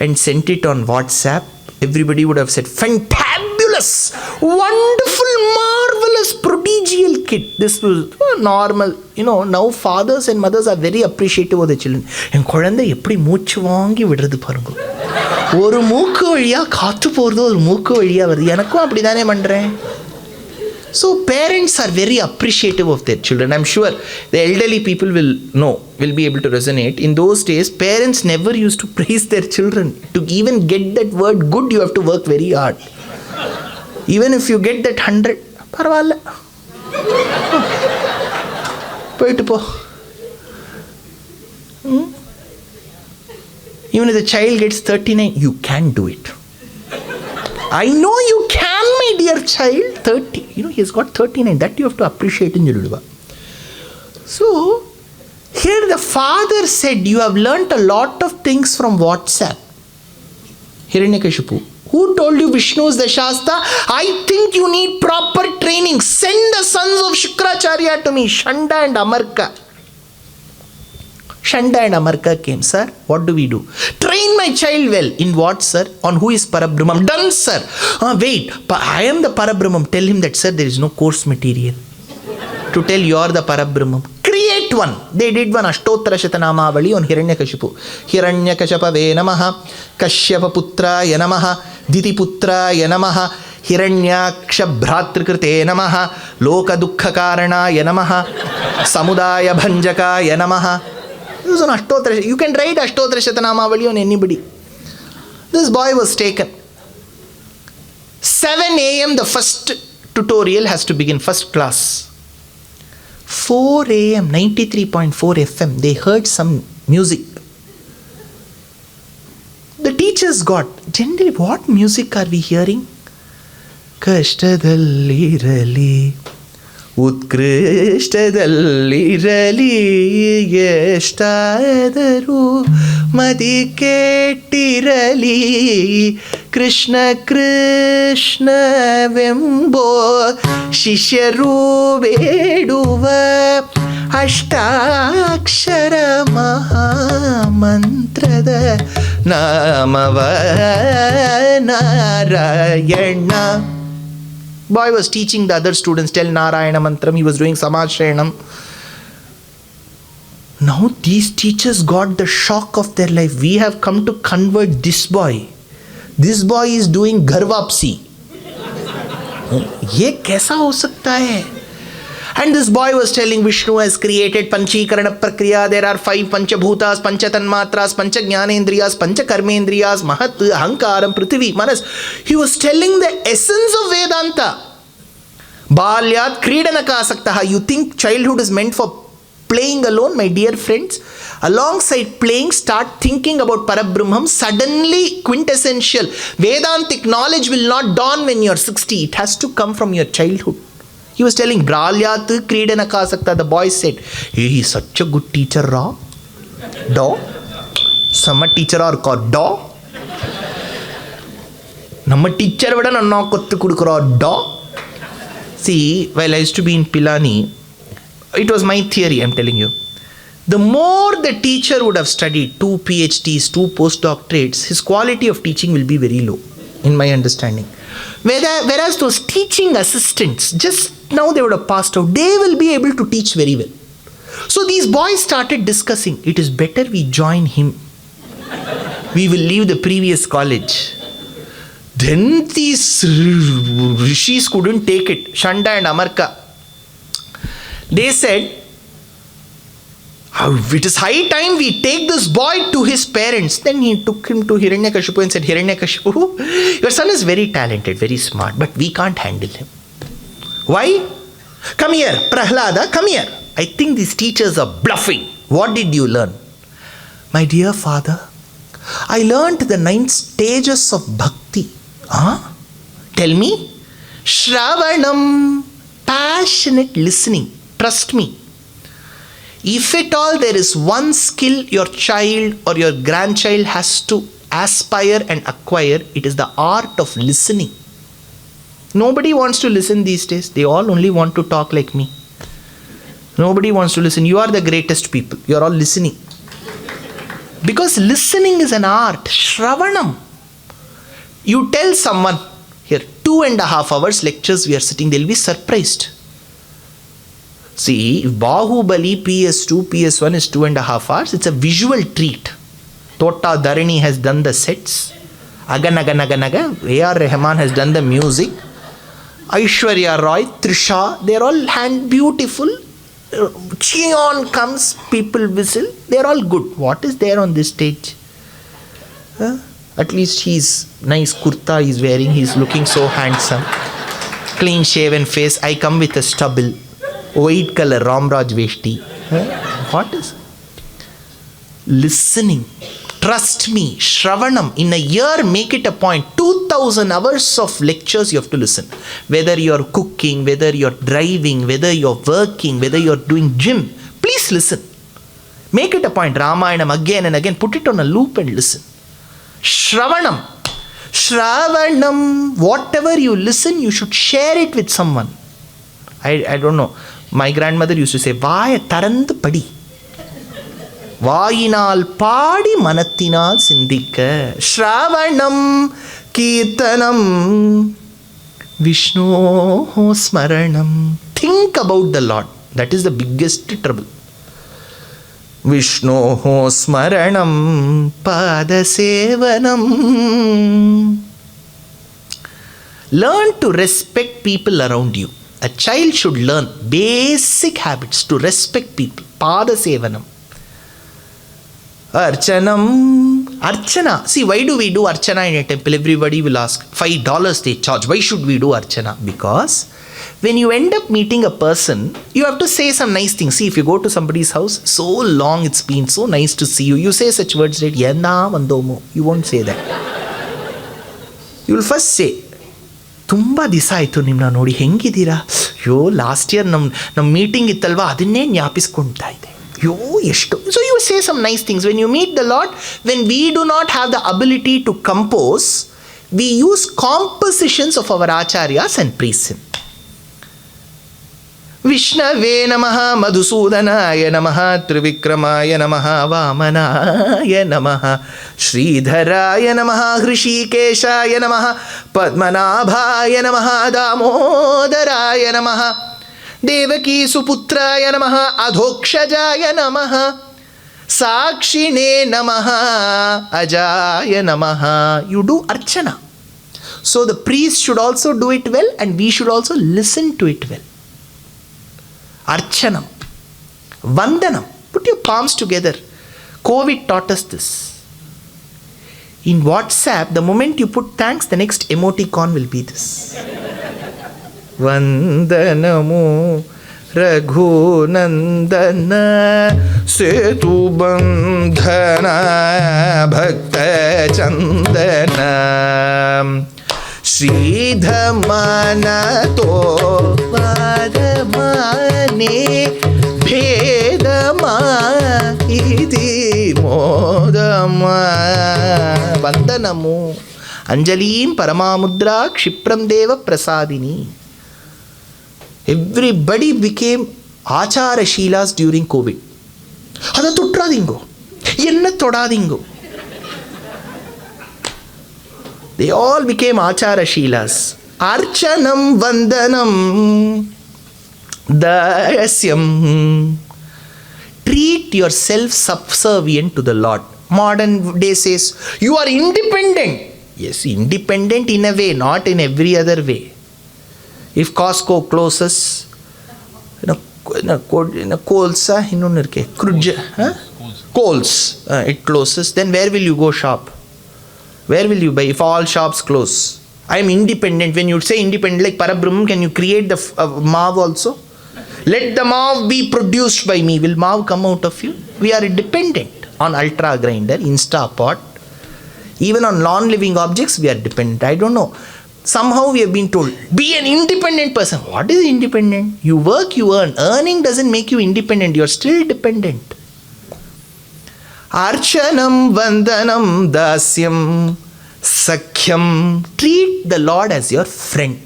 and sent it on WhatsApp. Everybody would have said, fantabulous, wonderful, marvelous, prodigial kid. This was normal. You know, now fathers and mothers are very appreciative of the children. என் குழந்தை எப்படி மூச்சு வாங்கி விடுறது பாருங்க. ஒரு மூக்கு வழியா காத்து போறது, ஒரு மூக்கு வழியா வருது. எனக்கும் அப்படிதானே பண்றேன். So parents are very appreciative of their children. I'm sure the elderly people will be able to resonate. In those days, parents never used to praise their children. To even get that word good, you have to work very hard. Even if you get that 100, பரவாயில்ல, போயிட்டு போ. Even if the child gets 39, you can do it. I know you can, my dear child. 30, you know, he has got 39. That you have to appreciate in Yoruba. So, here the father said, you have learnt a lot of things from WhatsApp. Hiranyakashipu, who told you Vishnu is the Shasta? I think you need proper training. Send the sons of Shukracharya to me, Shanda and Amarka. Shanda and Amarka came. Sir, what do we do? Train my child well. In what, sir? On who is Parabrahmam? Done, sir. Wait, I am the Parabrahmam. Tell him that, sir, there is no course material to tell you are the Parabrahmam. Create one. They did one Ashtottara Shatanamavali on Hiranyakashipu. Hiranyakashapave namaha, Kashyapa putraya namaha, Ditiputraya namaha, Hiranyakshabhratrikrite namaha, Loka dukkhakarana namaha, Samudaya bhanjaka namaha. This is an Ashtottara. You can write Ashtottara Shatanamavali on anybody. This boy was taken. 7 a.m. the first tutorial has to begin, first class. 4 a.m. 93.4 FM, they heard some music. The teachers got, generally what music are we hearing? Kashtadallirali, Utkrishtaddalirali, Yeshtadaru, Madikettirali, Krishna Krishna Vembo, Shishyaru Veduva, Ashtakshara Mahamantrada, Namava Narayana. Boy was teaching the other students, tell Narayana Mantram, he was doing Samashrayanam. Now these teachers got the shock of their life. We have come to convert this boy. This boy is doing Garvapsi. Ye kaisa ho sakta hai? And this boy was telling Vishnu has created Panchikarana Prakriya. There are 5 Panchabhutas, Panchatanmatras, Panchagnanendriyas, Panchakarmendriyas, Mahat, Ahankaram, Prithvi, Manas. He was telling the essence of Vedanta. Balyat Kridanaka Saktaha. You think childhood is meant for playing alone, my dear friends? Alongside playing, start thinking about Parabrahmam. Suddenly, quintessential Vedantic knowledge will not dawn when you are 60. It has to come from your childhood. He was telling Bralyat Kridanaka Sakta. The boy said, hey, he is such a good teacher, Ra. Do. Some teacher are called Do. Nama teacher vada nanna kottu kudukra Do. See, while I used to be in Pilani, it was my theory, I'm telling you. The more the teacher would have studied, 2 PhDs, 2 postdoctorates, his quality of teaching will be very low, in my understanding. Whereas those teaching assistants, just now they would have passed out, they will be able to teach very well. So these boys started discussing, it is better we join him. We will leave the previous college. Then these rishis couldn't take it, Shanda and Amarka. They said, it is high time we take this boy to his parents. Then he took him to Hiranyakashipu and said, Hiranyakashipu, your son is very talented, very smart, but we can't handle him. Why? Come here, Prahlada, come here. I think these teachers are bluffing. What did you learn? My dear father, I learned the 9 stages of bhakti. Huh? Tell me. Shravanam, passionate listening. Trust me. If at all there is one skill your child or your grandchild has to aspire and acquire, it is the art of listening. Nobody wants to listen these days. They all only want to talk like me. Nobody wants to listen. You are the greatest people. You are all listening. Because listening is an art. Shravanam. You tell someone, here, 2.5 hours lectures we are sitting, they'll be surprised. See, if Bahubali PS2, PS1 is 2.5 hours, it's a visual treat. Tota Dharani has done the sets. Aganaga, A.R. Rahman has done the music. Aishwarya Roy, Trisha, they're all hand beautiful. Cheon comes, people whistle, they're all good. What is there on this stage? At least he's nice kurta he's wearing, he's looking so handsome. Clean shaven face, I come with a stubble. White color, Ramraj Veshti. What is? Listening. Trust me, Shravanam. In a year, make it a point. 2,000 hours of lectures you have to listen. Whether you're cooking, whether you're driving, whether you're working, whether you're doing gym. Please listen. Make it a point. Ramayanam again and again. Put it on a loop and listen. Shravanam. Shravanam. Whatever you listen, you should share it with someone. I don't know. My grandmother used to say, Vaya tarandu padi. Vayinal padi manathinal sindhikka. Shravanam kirtanam Vishnu smaranam. Think about the Lord. That is the biggest trouble. Vishnu smaranam padasevanam. Learn to respect people around you. A child should learn basic habits to respect people. Padasevanam. Archanam. Archana. See, why do we do Archana in a temple? Everybody will ask. $5 they charge. Why should we do Archana? Because when you end up meeting a person, you have to say some nice things. See, if you go to somebody's house, so long it's been, so nice to see you. You say such words like, Yenna Vandomo. You won't say that. You will first say, ತುಂಬ ದಿವಸ ಆಯಿತು ನಿಮ್ಮನ್ನ ನೋಡಿ ಹೆಂಗಿದ್ದೀರಾ ಅಯ್ಯೋ last year ನಮ್ಮ meeting ಇತ್ತಲ್ವಾ ಅದನ್ನೇ ಜ್ಞಾಪಿಸ್ಕೊಳ್ತಾ ಇದೆ ಅಯ್ಯೋ ಎಷ್ಟು so you say some nice things when you meet the lot when we do not have the ability to compose we use compositions of our acharyas and praise him ವಿಷ್ಣವೇ ನಮಃ ಮಧುಸೂದನಾಯ ನಮಃ ತ್ರಿವಿಕ್ರಮಾಯ ನಮಃ ವಾಮನಾಯ ನಮಃ ಶ್ರೀಧರಾಯ ನಮಃ ಹೃಷಿಕೇಶಾಯ ನಮಃ ಪದ್ಮನಾಭಾಯ ನಮಃ ದಾಮೋದರಾಯ ನಮಃ ದೇವಕೀ ಸುಪುತ್ರಾಯ ನಮಃ ಅಧೋಕ್ಷಜಾಯ ನಮಃ ಸಾಕ್ಷಿಣೇ ನಮಃ ಅಜಾಯ ನಮಃ. You do archana. So the priest should also do it well and we should also listen to it well. Archanam, Vandanam. Put your palms together. COVID taught us this. In WhatsApp, the moment you put thanks, the next emoticon will be this. Vandanamu Raghunandana Setu Bandhana Bhakta Chandana ಶ್ರೀಧಮನತೋ ವಾದಮಾನೆ ಭೇದಮ ಇತಿ ಮೋದಮ. ವಂದನಮು ಅಂಜಲೀಂ ಪರಮಾಮುದ್ರಾ ಕ್ಷಿಪ್ರಂ ದೇವ ಪ್ರಸಾದಿನಿ. Everybody became ಆಚಾರ ಶೀಲಾಸ್ during Covid. ಅದ ತೊಟ್ರಾದಿಂಗೋ ಎನ್ನ ತೊಡಾದಿಂಗೋ. They all became Achara Shilas. Archanam Vandanam Dasyam. Treat yourself subservient to the Lord. Modern day says, you are independent. Yes, independent in a way, not in every other way. If Costco closes, Coles, it closes, then where will you go shop? Where will you buy if all shops close? I am independent. When you say independent like Parabrahman, can you create the Mav also? Let the mav be produced by me. Will mav come out of you? We are dependent on ultra grinder, Instapot. Even on non-living objects, we are dependent. I don't know. Somehow we have been told, be an independent person. What is independent? You work, you earn. Earning doesn't make you independent. You are still dependent. Archanam, Vandanam, Dasyam, Sakhyam. Treat the Lord as your friend.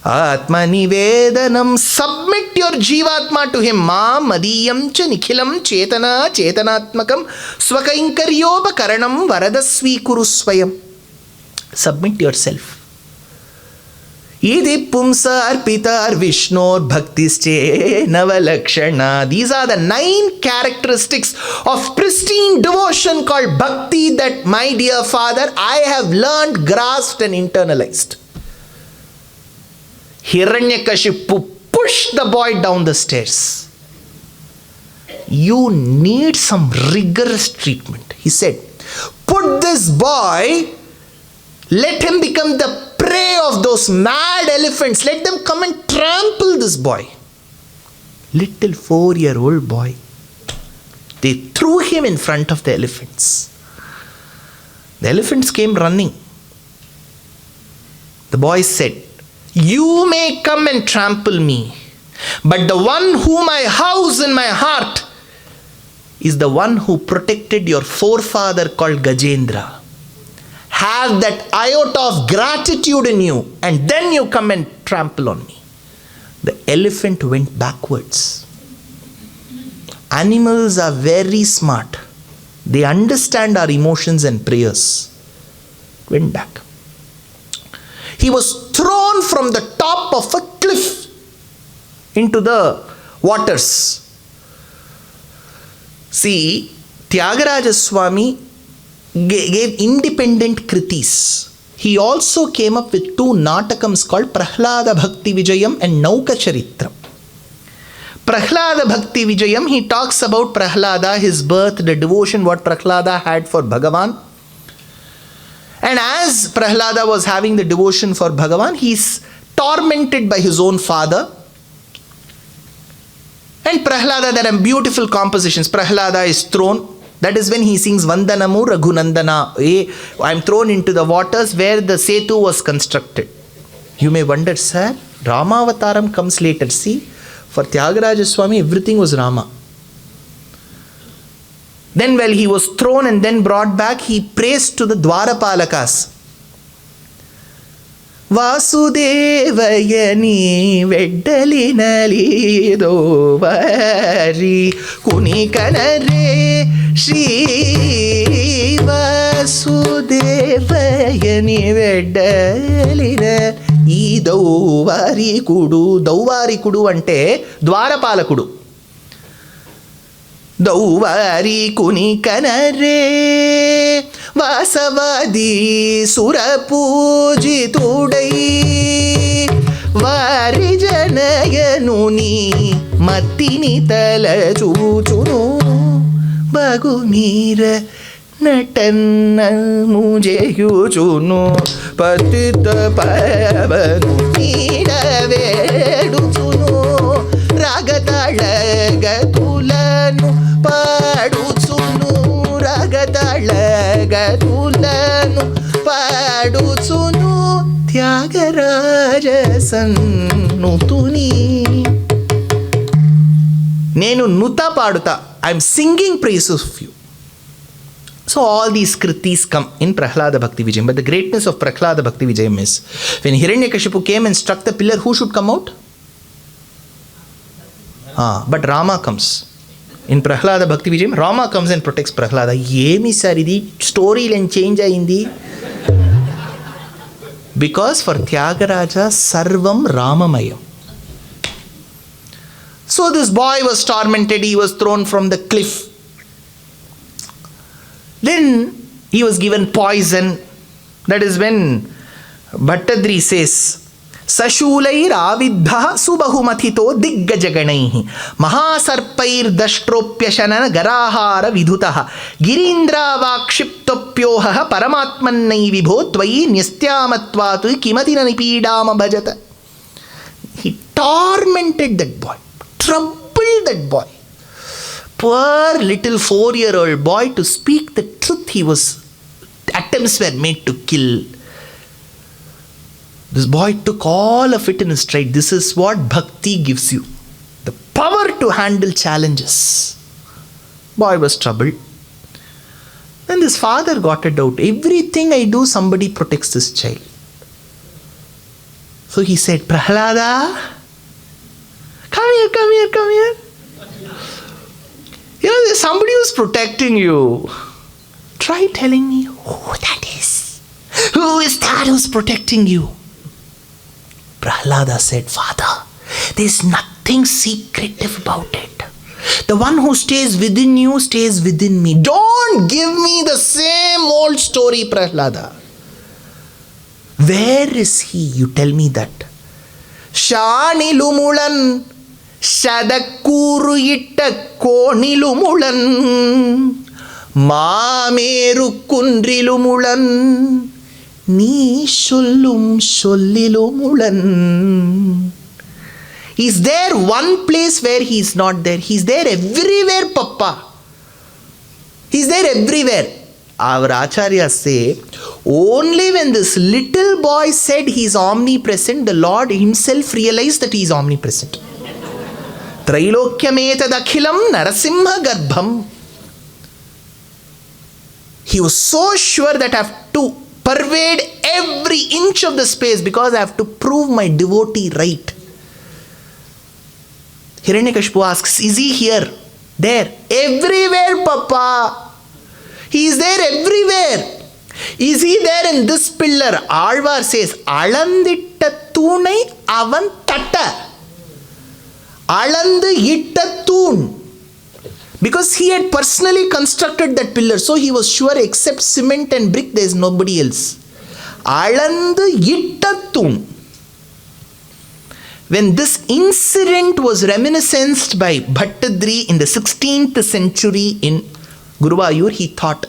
Atmanivedanam. Submit your Jivatma to Him. Ma madiyam cha nikhilam chetana chetanatmakam swakainkaryopa karanam varadasvi kuru swayam. Submit yourself. Idi pumsa arpita vishnor bhaktische navalakshana. These are the 9 characteristics of pristine devotion called bhakti that, my dear father, I have learned, grasped and internalized. Hiranyakashipu pushed the boy down the stairs. You need some rigorous treatment. He said, put this boy, let him become the prey of those mad elephants. Let them come and trample this boy. Little 4-year-old boy. They threw him in front of the elephants. The elephants came running. The boy said, you may come and trample me, but the one whom I house in my heart is the one who protected your forefather called Gajendra. Have that iota of gratitude in you, and then you come and trample on me. The elephant went backwards. Animals are very smart. They understand our emotions and prayers. Went back. He was thrown from the top of a cliff into the waters. See, Tyagaraja Swami gave independent kritis. He also came up with 2 natakams called Prahlada Bhakti Vijayam and Nauka Charitram. Prahlada Bhakti Vijayam, he talks about Prahlada, his birth, the devotion what Prahlada had for Bhagavan. And as Prahlada was having the devotion for Bhagavan, he is tormented by his own father. And Prahlada, there are beautiful compositions. Prahlada is thrown. That is when he sings Vandanamu Raghunandana. I am thrown into the waters where the Setu was constructed. You may wonder, sir, Ramavataram comes later. See, for Tyagaraja Swami, everything was Rama. Then while he was thrown and then brought back, he prays to the Dwarapalakas. Vasudevayani veddalinali dovari kunikanare Shri Vasudevayani veddalina ee dovari kudu ante Dwarapalakudu. Dauvari kunikanare Vasavadi surapujitudai Varijanayanu Matini tala chuchunu Bagumira Natanna mujeyuchunu Patita pavanu Nidaveduchunu Ragatalagatulanu Paduchunu Ragatalagatulanu Paduchunu Tyagaraja Sannutuni. Nenu nuta paduta. I am singing praises of you. So all these kritis come in Prahlada Bhakti Vijayam. But the greatness of Prahlada Bhakti Vijayam is when Hiranyakashipu came and struck the pillar, who should come out? But Rama comes. In Prahlada Bhakti Vijayam, Rama comes and protects Prahlada. Yemi saridi story line change ayindi. Because for Tyagaraja, Sarvam Ramamayam. So this boy was tormented, he was thrown from the cliff. Then he was given poison. That is when Bhattadri says, Sashulair avidha subahumathito diggajaganaihi mahasarpair dashtropyashanana garahara vidhutaha girindra vakshiptopyoha paramatmannai vibho tvayi nyastyamatvatu kimatina nipidama bhajata. He tormented that boy, troubled that boy. Poor little 4-year-old boy, to speak the truth, attempts were made to kill. This boy took all of it in his stride. This is what bhakti gives you. The power to handle challenges. Boy was troubled. Then this father got a doubt. Everything I do, somebody protects this child. So he said, Prahlada, come here. There's somebody who's protecting you. Try telling me who that is. Who is that who's protecting you? Prahlada said, Father, there's nothing secretive about it. The one who stays within you stays within me. Don't give me the same old story, Prahlada. Where is he? You tell me that. Shanilumulan Shadakuru itta konilumulan Mameru kundrilumulan Ni sollum sollilumulan. Is there one place where he is not there? He is there everywhere, Papa. He is there everywhere. Our acharyas say, only when this little boy said he is omnipresent, the Lord himself realized that he is omnipresent. Trailokyameta Narasimha garbham. He was so sure that I have to pervade every inch of the space because I have to prove my devotee right. Hiranyakashipu asks, is he here? There. Everywhere, Papa. He is there everywhere. Is he there in this pillar? Alvar says, Alanditta Tunai avan tatta. Alandu itta Tun. Because he had personally constructed that pillar, so he was sure except cement and brick there is nobody else. Alandu itta Tun. When this incident was reminisced by Bhattadri in the 16th century in Guruvayur, he thought,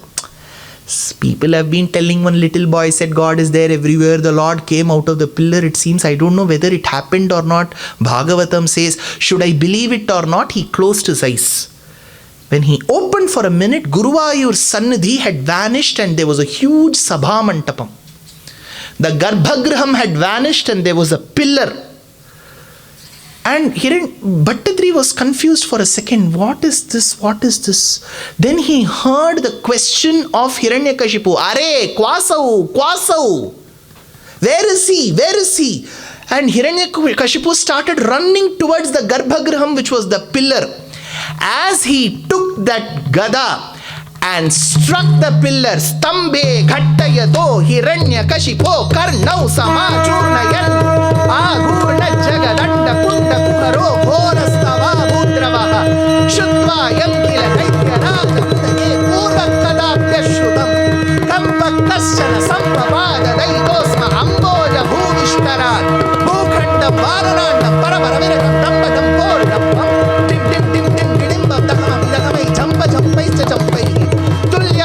people have been telling, one little boy said God is there everywhere, the Lord came out of the pillar, it seems, I don't know whether it happened or not. Bhagavatam says, should I believe it or not? He closed his eyes. When he opened for a minute, Guruvayur's Sannidhi had vanished and there was a huge Sabha Mantapam. The Garbhagraham had vanished and there was a pillar. And Bhattadri was confused for a second. What is this? What is this? Then he heard the question of Hiranyakashipu. Are, Kwasau. Where is he? Where is he? And Hiranyakashipu started running towards the Garbhagraham, which was the pillar. As he took that gada and struck the pillar, Stambhe Ghattayato Hiranyakashipo Karnau Samachurnayan Agurna Jagadanda Punda Kukaro Horastava Budravaha Shutva Yamkila Naityanaka Mudage Purvakadapya Shrutam Kampaktasyana Sampavada Daitosma Amboja Bhuvishtarat Bhukhanda Varananda Paramaravirakam Dambadam Purnapam Dim Dim Dim Dim Didimbam Dakamam Dakamai Jampa Jampaista Jampai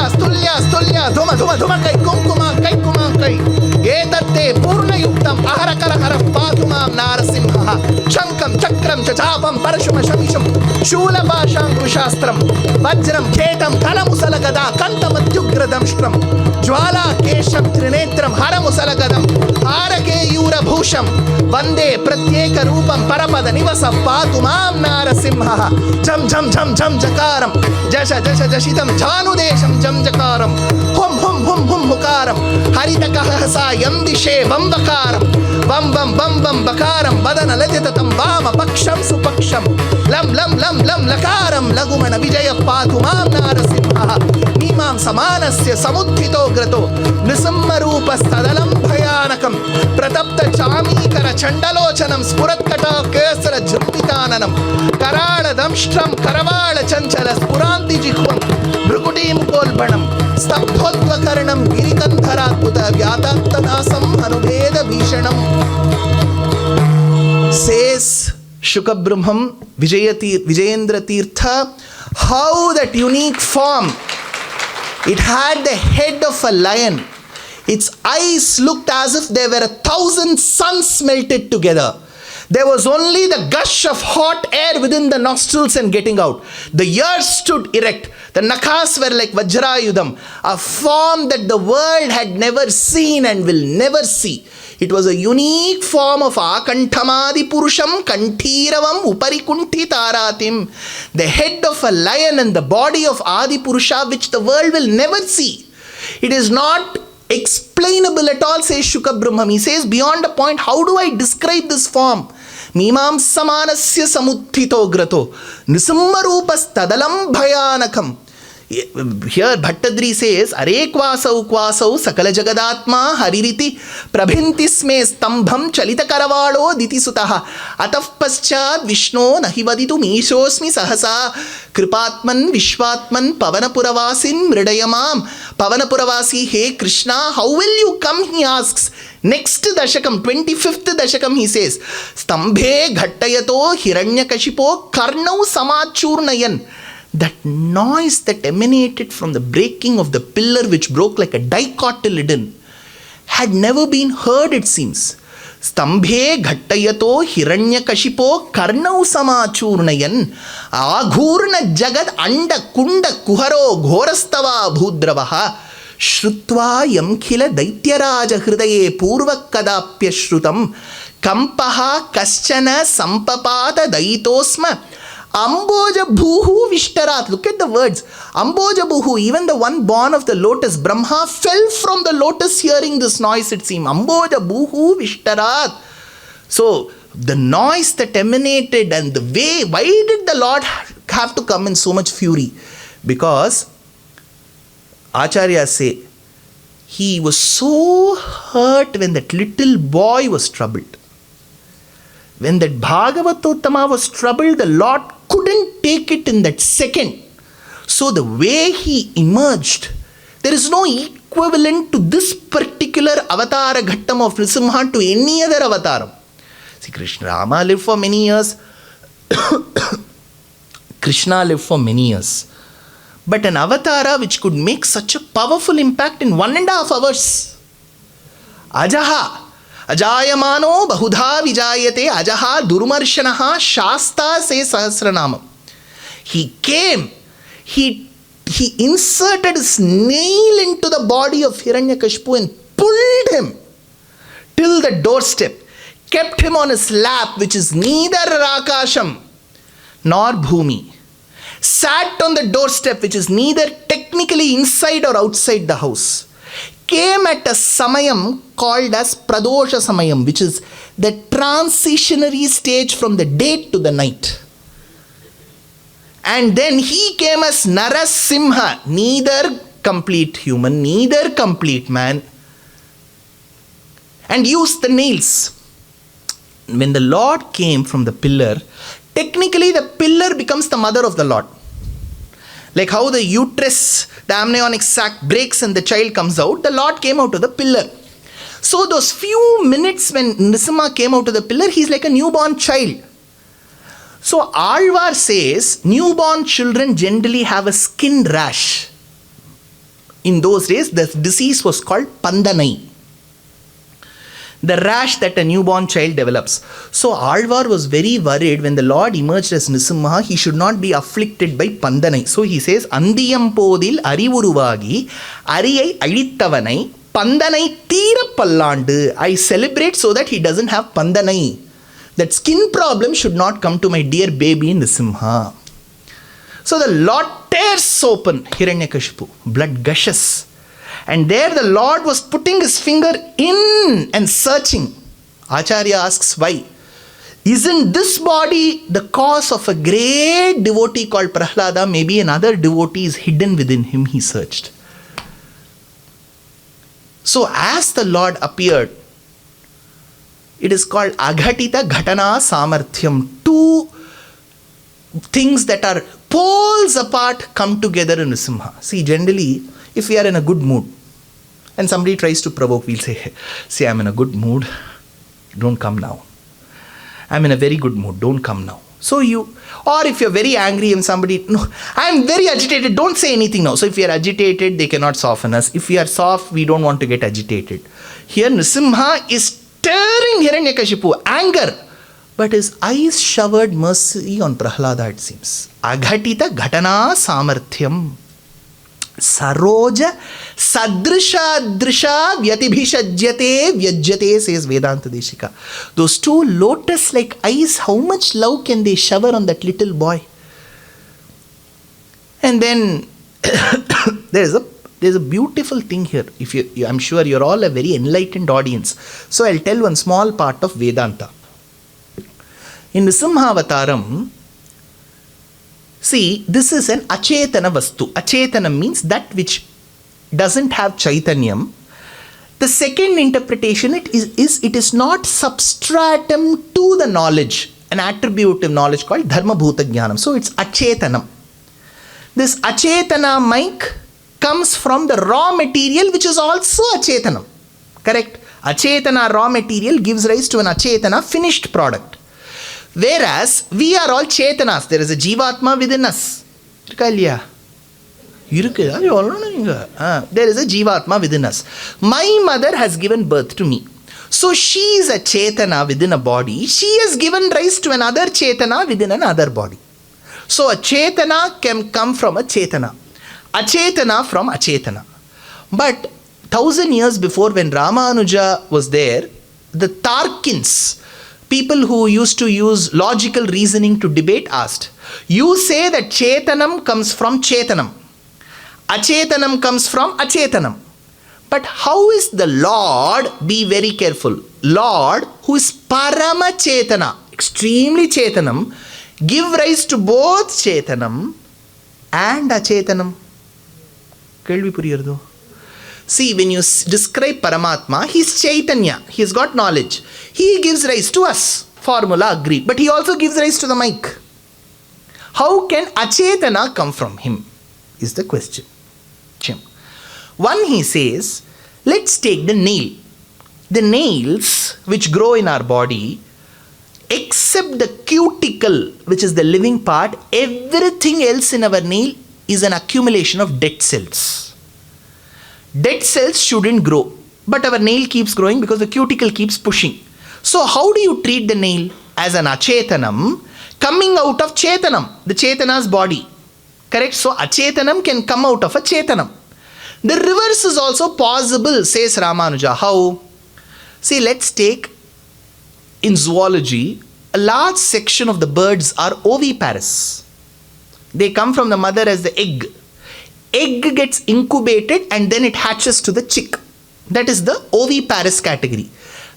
Stulya Dhuma Kai Kumkuma Kai Etatte Purna Yuktam Aharakara Patumam Narasimha Shankam Chakram Chachapam Parashuma Shamisham Shula Basham Kushastram Vajram Ketam Kalamusalagada Kantamatyugradam Shram Jwala Kesham Trinetram Haramusalagadam Harake Yura Bhusham Vande Pratyeka Rupam Parapada Nivasa Patumam Narasimha Jam Jakaram Jasha Jashitam Janudesham Jam Jakaram Hum Hukaram Haritaka Yam Dishe Vambakaram Bam Bakaram Badana Latitatam Vama Paksham Supaksham Lam Lakaram Lagumana Vijaya Patumam Narasimha Nimam Samanasya Samudhito Grato Nisammarupa Stadalam Bhayanakam Pratapta Chamikara Chandalochanam Spuratkata Kesara Jumpitananam Karala Damstram Karavala Chanchala Spuranti Jihvam Brukudim Kolbanam Stabhodvakaranam Girikandharatputa Vyatantanasam Anubheda Bhishanam. Says Shukabrahmam Vijayendra Tirtha, how that unique form, it had the head of a lion. Its eyes looked as if there were 1,000 suns melted together. There was only the gush of hot air within the nostrils and getting out. The ears stood erect. The nakhas were like Vajrayudham, a form that the world had never seen and will never see. It was a unique form of Akantamadi Purusham Kanthiravam Uparikunti Taratim, the head of a lion and the body of Adi Purusha, which the world will never see. It is not explainable at all, says Shuka Brahmam. He says, beyond a point, how do I describe this form? Mimam samanasya samuttito grato nisimma rupas tadalam bhayanakam. Here Bhattadri says, Are kwasau sakala jagadatma haririti prabhintisme stambham chalita karavalo diti sutaha ataf paschad vishno nahivaditu mishosmi sahasa kripatman vishwatman pavanapuravasin mridayamam. Pavanapuravasi, hey Krishna, how will you come? He asks. Next dashakam, 25th dashakam, he says, Stambhe ghattayato Hiranyakashipu karnau samachurnayan. That noise that emanated from the breaking of the pillar which broke like a dicotyledon had never been heard, it seems. Stambhe ghattayato Hiranyakashipu karnau samachurnayan aghurna jagad anda kunda kuharo ghorastava bhudravaha Shrutva yamkhila daityaraja hridaye purvakadapya shrutam kampaha kaschana sampapata daitosma Amboja Bhuhu Vishtarat. Look at the words. Amboja Bhuhu, even the one born of the lotus, Brahma, fell from the lotus hearing this noise, it seems. Amboja Bhuhu Vishtarat. So, the noise that emanated and the way, why did the Lord have to come in so much fury? Because, Acharyas say, he was so hurt when that little boy was troubled. When that Bhagavatottama was troubled, the Lord couldn't take it in that second. So the way he emerged, there is no equivalent to this particular avatara ghattam of Narasimha to any other avataram. See, Krishna Rama lived for many years. Krishna lived for many years. But an avatara which could make such a powerful impact in 1.5 hours. Ajaha. Ajayamano bahudha vijayate ajaha durmarshanaha shasta se sahasranamam. He came, he inserted his nail into the body of Hiranyakashipu and pulled him till the doorstep, kept him on his lap, which is neither Rakasham nor Bhumi, sat on the doorstep, which is neither technically inside or outside the house, came at a samayam called as Pradosha Samayam, which is the transitionary stage from the day to the night. And then he came as Narasimha, neither complete human, neither complete man, and used the nails. When the Lord came from the pillar, technically the pillar becomes the mother of the Lord. Like how the uterus, the amniotic sac breaks and the child comes out, the Lord came out of the pillar. So those few minutes when Narasimha came out of the pillar, he's like a newborn child. So Alvar says, newborn children generally have a skin rash. In those days, the disease was called Pandanai. The rash that a newborn child develops. So Alvar was very worried when the Lord emerged as Narasimha, he should not be afflicted by Pandanai. So he says, Andiyam podil arivuruvagi ariyai alittavanai Pandanai Tira Pallandu. I celebrate so that he doesn't have Pandanai. That skin problem should not come to my dear baby Narasimha. So the Lord tears open Hiranyakashipu. Blood gushes. And there the Lord was putting his finger in and searching. Acharya asks why. Isn't this body the cause of a great devotee called Prahlada? Maybe another devotee is hidden within him, he searched. So as the Lord appeared, it is called Aghatita Ghatana Samarthyam. Two things that are poles apart come together in Narasimha. See, generally, if we are in a good mood and somebody tries to provoke, we'll say, I'm in a good mood, don't come now. I'm in a very good mood, don't come now. So or if you're very angry and somebody, no, I'm very agitated, don't say anything now. So if we are agitated, they cannot soften us. If we are soft, we don't want to get agitated. Here Narasimha is stirring Hiranyakashipu, anger. But his eyes showered mercy on Prahlada, it seems. Aghatita ghatana samarthyam. Saroja sadrisha drisha vyatibhishajyate vyajyate, says Vedanta Deshika. Those two lotus-like eyes, how much love can they shower on that little boy? And then there's a beautiful thing here. I'm sure you're all a very enlightened audience. So I'll tell one small part of Vedanta. In Narasimha, see, this is an achetana vastu. Achetana means that which doesn't have chaitanyam. The second interpretation it is not substratum to the knowledge, an attributive knowledge called dharma bhuta jnanam. So it's achetanam. This achetana mic comes from the raw material which is also achetanam. Correct? Achetana raw material gives rise to an achetana finished product. Whereas we are all chetanas. There is a jivatma within us. There is a jivatma within us. My mother has given birth to me. So she is a chetana within a body. She has given rise to another chetana within another body. So a chetana can come from a chetana. Achetana from achetana. But 1000 years before, when Ramanuja was there, the Tarkins, people who used to use logical reasoning to debate, asked, you say that chetanam comes from chetanam, achetanam comes from achetanam, but how is the Lord, be very careful, Lord who is parama chetana, extremely chetanam, give rise to both chetanam and achetanam? Kelvi puriyardo. See, when you describe Paramatma, he is Chaitanya. He has got knowledge. He gives rise to us. Formula agreed. But he also gives rise to the mic. How can Achetana come from him? Is the question. One, he says, let's take the nail. The nails which grow in our body, except the cuticle, which is the living part, everything else in our nail is an accumulation of dead cells. Dead cells shouldn't grow, but our nail keeps growing because the cuticle keeps pushing. So how do you treat the nail? As an achetanam coming out of chetanam, the chetana's body. Correct? So achetanam can come out of a chetanam. The reverse is also possible, says Ramanuja. How? See, let's take in zoology, a large section of the birds are oviparous. They come from the mother as the egg. Egg gets incubated and then it hatches to the chick. That is the oviparous category.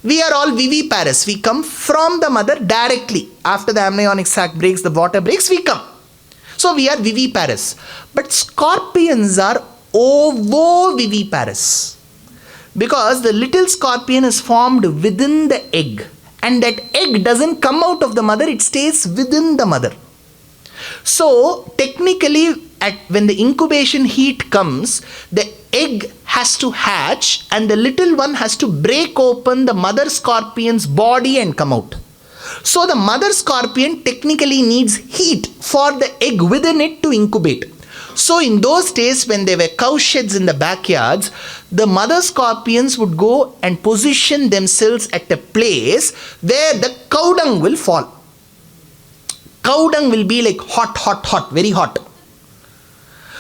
We are all viviparous. We come from the mother directly. After the amniotic sac breaks, the water breaks, we come. So we are viviparous. But scorpions are ovoviviparous. Because the little scorpion is formed within the egg. And that egg doesn't come out of the mother, it stays within the mother. So technically, when the incubation heat comes, the egg has to hatch and the little one has to break open the mother scorpion's body and come out. So the mother scorpion technically needs heat for the egg within it to incubate. So in those days when there were cow sheds in the backyards, the mother scorpions would go and position themselves at a place where the cow dung will fall. Cow dung will be like hot, very hot.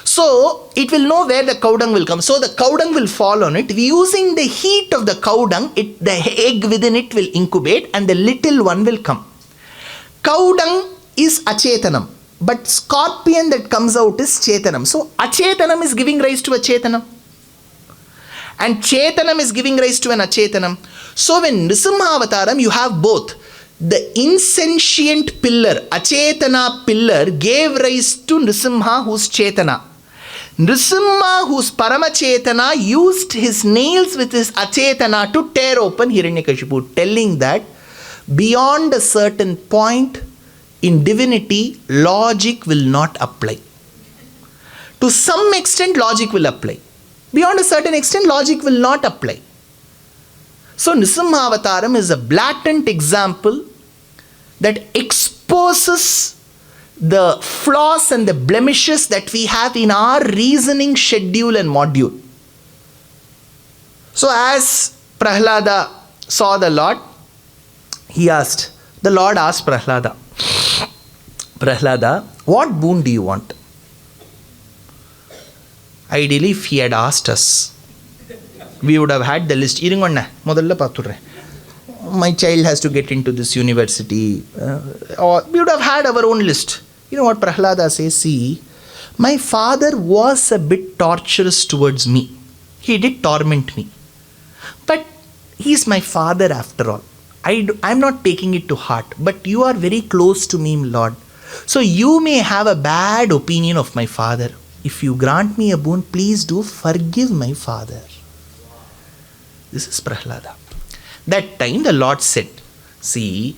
So it will know where the cow dung will come. So the cow dung will fall on it. Using the heat of the cow dung, the egg within it will incubate and the little one will come. Cow dung is achetanam, but scorpion that comes out is chetanam. So achetanam is giving rise to a chetanam. And chetanam is giving rise to an achetanam. So when Narasimha you have both. The insentient pillar, achetana pillar, gave rise to Narasimha who's chetana. Narasimha who's paramachetana used his nails with his achetana to tear open Hiranyakashipu, telling that beyond a certain point in divinity, logic will not apply. To some extent, logic will apply. Beyond a certain extent, logic will not apply. So Narasimha is a blatant example that exposes the flaws and the blemishes that we have in our reasoning schedule and module. So as Prahlada saw the Lord, he asked, The Lord asked Prahlada, Prahlada, what boon do you want? Ideally, if he had asked us, we would have had the list. My child has to get into this university. Or we would have had our own list. You know what Prahlada says? See, my father was a bit torturous towards me. He did torment me. But he is my father after all. I'm not taking it to heart. But you are very close to me, Lord. So you may have a bad opinion of my father. If you grant me a boon, please do forgive my father. This is Prahlada. That time the Lord said, see,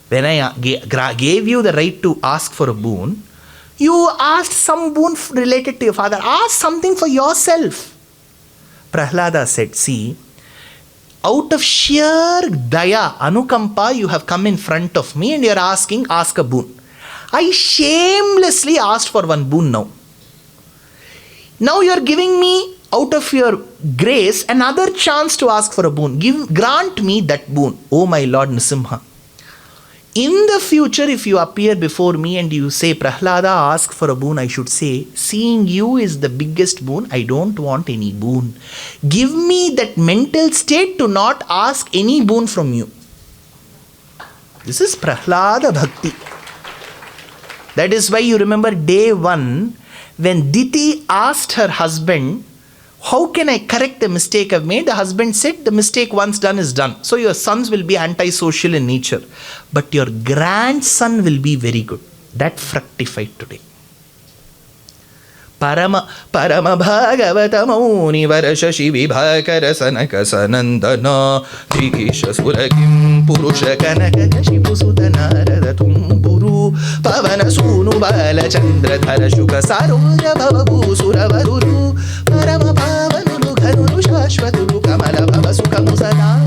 when I gave you the right to ask for a boon, you asked some boon related to your father. Ask something for yourself. Prahlada said, see, out of sheer daya, anukampa, you have come in front of me and you are asking, ask a boon. I shamelessly asked for one boon now. Now you are giving me, out of your grace, another chance to ask for a boon. Grant me that boon, O my Lord Narasimha. In the future, if you appear before me and you say, Prahlada, ask for a boon, I should say, seeing you is the biggest boon, I don't want any boon. Give me that mental state to not ask any boon from you. This is Prahlada Bhakti. That is why you remember day 1, when Diti asked her husband, how can I correct the mistake I've made? The husband said, the mistake once done is done. So your sons will be antisocial in nature. But your grandson will be very good. That fructified today. Parama Bhagavatham Shashi Vibhakara Sanaka Sanandana Trikisha Surakim Purusha Kanakashipu Sutanarada Tumburu Pavana Sunu Bala Chandra Dhara Shuka Saroja Bhavu Suravaruru Parama Pavanulu Ghanulu Shashvatulu Kamala Bhava Sukamusana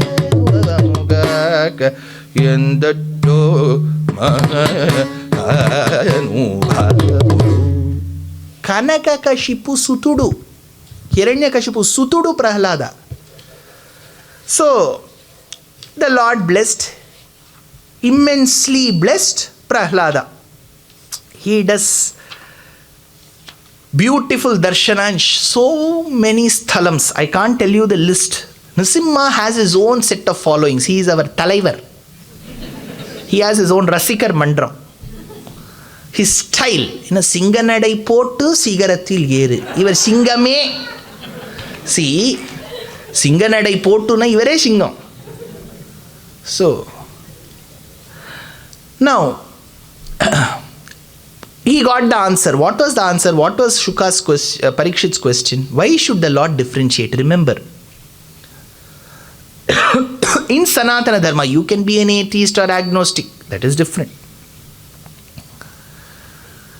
Mugaka Yendado Mahanu Bhavuru Hiranyakashipu Sutudu. Hiranyakashipu Sutudu Prahlada. So, the Lord blessed, immensely blessed Prahlada. He does beautiful darshana in so many sthalams. I can't tell you the list. Narasimha has his own set of followings. He is our talaivar. He has his own Rasikar Mandram. His style, Singanadai Potu, Sigarathil Yeru. Ivar Singame. See, Singanadai Potu na Ivare Singam. So, now, he got the answer. What was the answer? What was Shuka's question, Parikshit's question? Why should the Lord differentiate? Remember, in Sanatana Dharma, you can be an atheist or agnostic. That is different.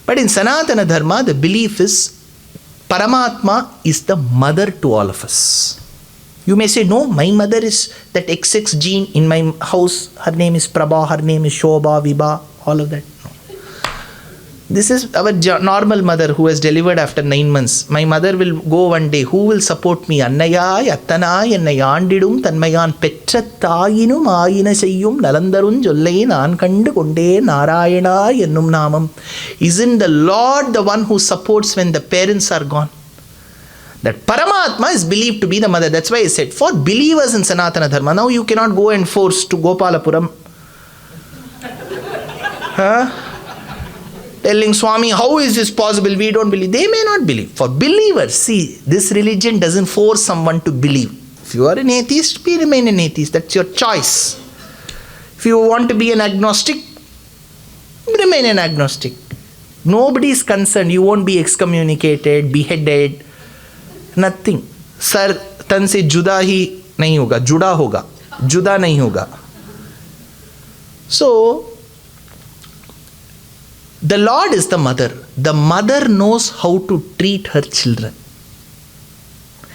But in Sanatana Dharma, the belief is Paramatma is the mother to all of us. You may say, no, my mother is that XX gene in my house. Her name is Prabha, her name is Shobha, Vibha, all of that. No. This is our normal mother who has delivered after 9 months. My mother will go one day. Who will support me? Annayai, Attanai, Annayandidum, Tanmayan, Petratayinum, Ayina Sayum, Nalandarun, Jollai, Nankandu, Konde, Narayana, Yennum Namam. Isn't the Lord the one who supports when the parents are gone? That Paramatma is believed to be the mother. That's why I said, for believers in Sanatana Dharma, now you cannot go and force to Gopalapuram. Telling Swami, how is this possible? We don't believe. They may not believe. For believers, see, this religion doesn't force someone to believe. If you are an atheist, remain an atheist. That's your choice. If you want to be an agnostic, remain an agnostic. Nobody is concerned. You won't be excommunicated, beheaded, nothing. Sir, tan se juda hi nahi hoga, juda hoga, juda nahi hoga. So, the Lord is the mother. The mother knows how to treat her children.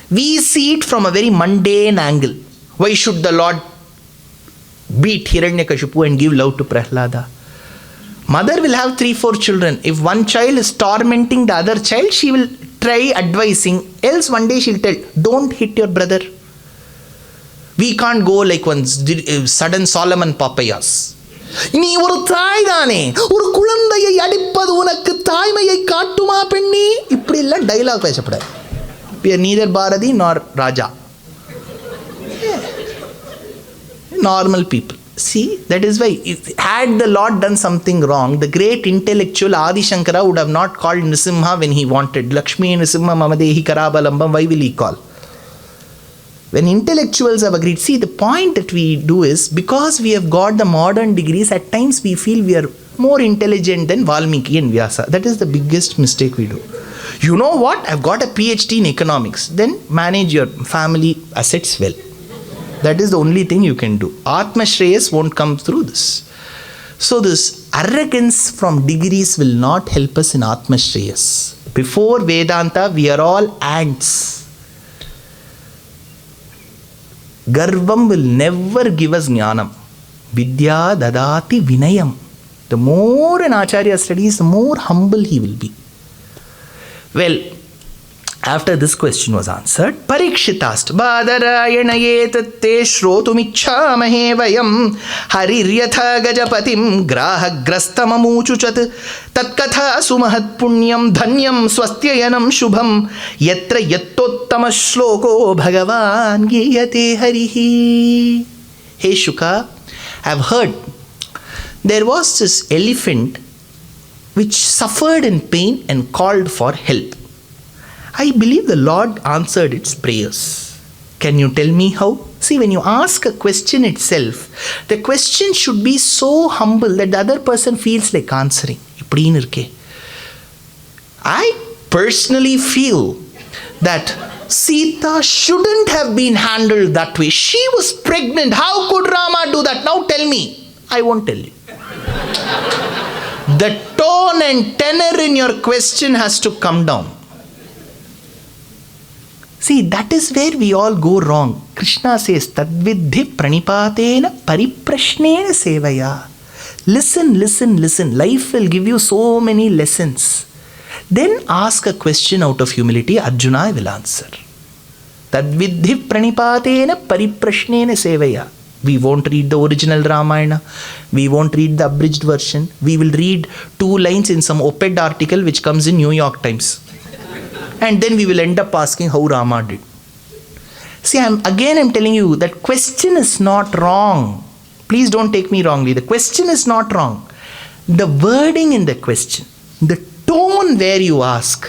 We see it from a very mundane angle. Why should the Lord beat Hiranyakashipu and give love to Prahlada? Mother will have 3-4 children. If one child is tormenting the other child, she will try advising. Else one day she'll tell, don't hit your brother. We can't go like one sudden Solomon papayas. நீ ஒரு தாய் தானே, ஒரு குழந்தையை அடிப்பது உனக்கு தாய்மையை காட்டுமா பெண்ணே? இப்படி எல்லாம் டைலாக் பேசப்படாது. neither Bharati nor Raja. Normal people. See, that is why, had the Lord done something wrong, the great intellectual Adi Shankara would have not called Narasimha when he wanted. Lakshmi Narasimha Mamadehi Karabalambam, why will he call? When intellectuals have agreed, see, the point that we do is, because we have got the modern degrees, at times we feel we are more intelligent than Valmiki and Vyasa. That is the biggest mistake we do. You know what? I've got a PhD in economics. Then manage your family assets well. That is the only thing you can do. Atma Shreyas won't come through this. So this arrogance from degrees will not help us in Atma Shreyas. Before Vedanta, we are all ants. Garvam will never give us jnanam. Vidya dadati vinayam. The more an acharya studies, the more humble he will be. Well, after this question was answered, Parikshit asked, Badarayana etatte shrotumichhamahe vayam hariryatha gajapatim grahagrastamamuchuchat tatkatha sumahat punyam dhanyam swastyayanam shubham yatra yattottama shloko bhagavan giyate harihi. Hey Shuka, I've heard there was this elephant which suffered in pain and called for help. I believe the Lord answered its prayers. Can you tell me how? See, when you ask a question itself, the question should be so humble that the other person feels like answering. I personally feel that Sita shouldn't have been handled that way. She was pregnant. How could Rama do that? Now tell me. I won't tell you. The tone and tenor in your question has to come down. See, that is where we all go wrong. Krishna says, Tadvidhi pranipatena pariprashnena sevaya. Listen, listen, listen. Life will give you so many lessons. Then ask a question out of humility. Arjuna will answer. Tadvidhi pranipatena pariprashnena sevaya. We won't read the original Ramayana. We won't read the abridged version. We will read 2 lines in some op-ed article which comes in New York Times. And then we will end up asking how Rama did. See, I'm telling you that question is not wrong. Please don't take me wrongly. The question is not wrong. The wording in the question, the tone where you ask,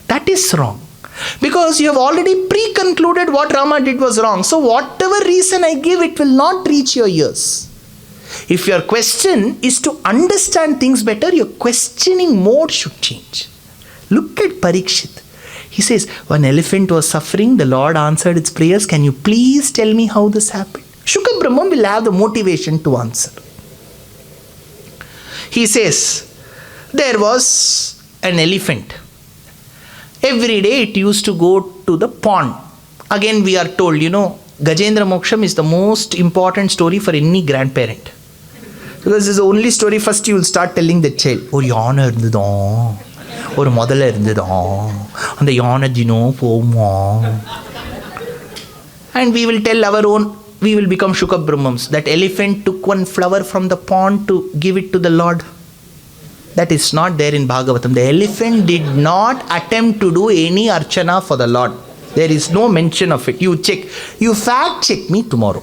that is wrong. Because you have already pre-concluded what Rama did was wrong. So whatever reason I give, it will not reach your ears. If your question is to understand things better, your questioning mode should change. Look at Parikshit. He says, one elephant was suffering, the Lord answered its prayers. Can you please tell me how this happened? Shuka Brahman will have the motivation to answer. He says, there was an elephant. Every day it used to go to the pond. Again we are told, Gajendra Moksham is the most important story for any grandparent. Because it's the only story first you will start telling the child. Oh, yana irundhudom. Or modala irundhudom. And yana dino poma. And we will tell our own, we will become Shuka Brahmams. That elephant took one flower from the pond to give it to the Lord. That is not there in Bhagavatam. The elephant did not attempt to do any archana for the Lord. There is no mention of it. You check. You fact check me tomorrow.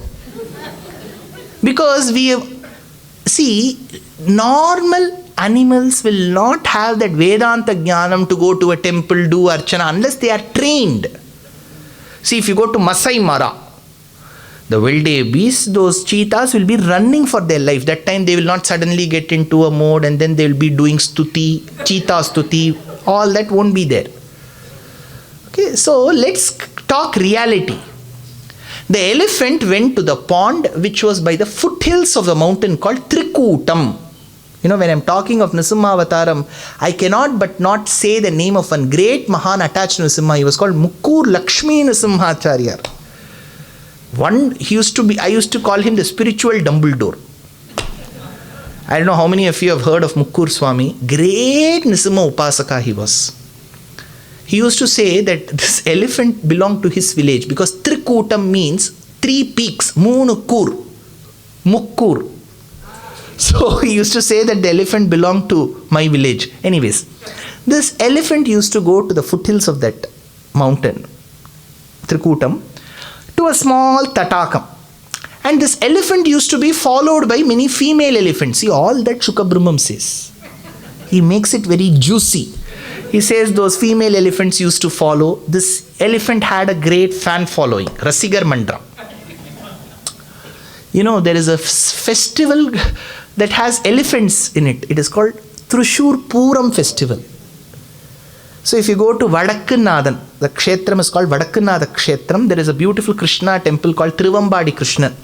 Because normal animals will not have that Vedanta Jnanam to go to a temple, do archana, unless they are trained. See, if you go to Masai Mara, the wildebeests, those cheetahs will be running for their life. That time they will not suddenly get into a mode and then they will be doing stuti, cheetah stuti. All that won't be there. Okay, so let's talk reality. The elephant went to the pond which was by the foothills of the mountain called Trikutam. When I'm talking of Narasimha Avataram, I cannot but not say the name of one great Mahan attached to Narasimha. He was called Mukkur Lakshmi Narasimhacharya. I used to call him the spiritual Dumbledore. I don't know how many of you have heard of Mukkur Swami. Great Narasimha Upasaka he was. He used to say that this elephant belonged to his village because Trikutam means 3 peaks. Moonu Kur. Mukkur. So he used to say that the elephant belonged to my village. Anyways, this elephant used to go to the foothills of that mountain, Trikutam, to a small tatakam. And this elephant used to be followed by many female elephants. See, all that Shukabrahmam says. He makes it very juicy. He says those female elephants used to follow. This elephant had a great fan following, Rasigar Mandra. You know, there is a festival that has elephants in it. It is called Thrissur Puram Festival. So if you go to Vadakkanathan, the kshetram is called Vadakkanatha Kshetram. There is a beautiful Krishna temple called Trivambadi Krishna.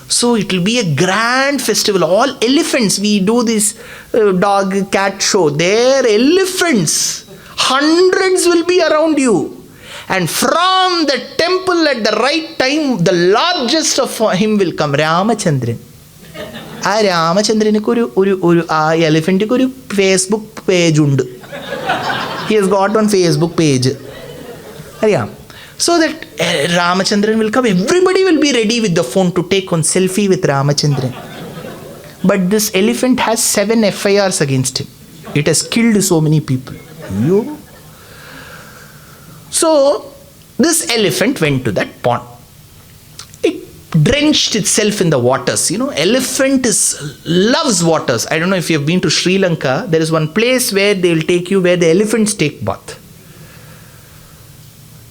So it will be a grand festival. All elephants. We do this dog, cat show. There elephants. Hundreds will be around you. And from the temple at the right time, the largest of him will come. Ramachandran. ആ രാമചന്ദ്രനക്ക് ഒരു എലിഫന്റിക്ക് ഒരു Facebook page ഉണ്ട്. He has got one Facebook page. അറിയാം. So that Ramachandran will come. Everybody will be ready with the phone to take one selfie with Ramachandran. But this elephant has 7 FIRs against him. It has killed so many people. So this elephant went to that pond. It drenched itself in the waters. You know, elephant loves waters. I don't know if you have been to Sri Lanka. There is one place where they will take you where the elephants take bath.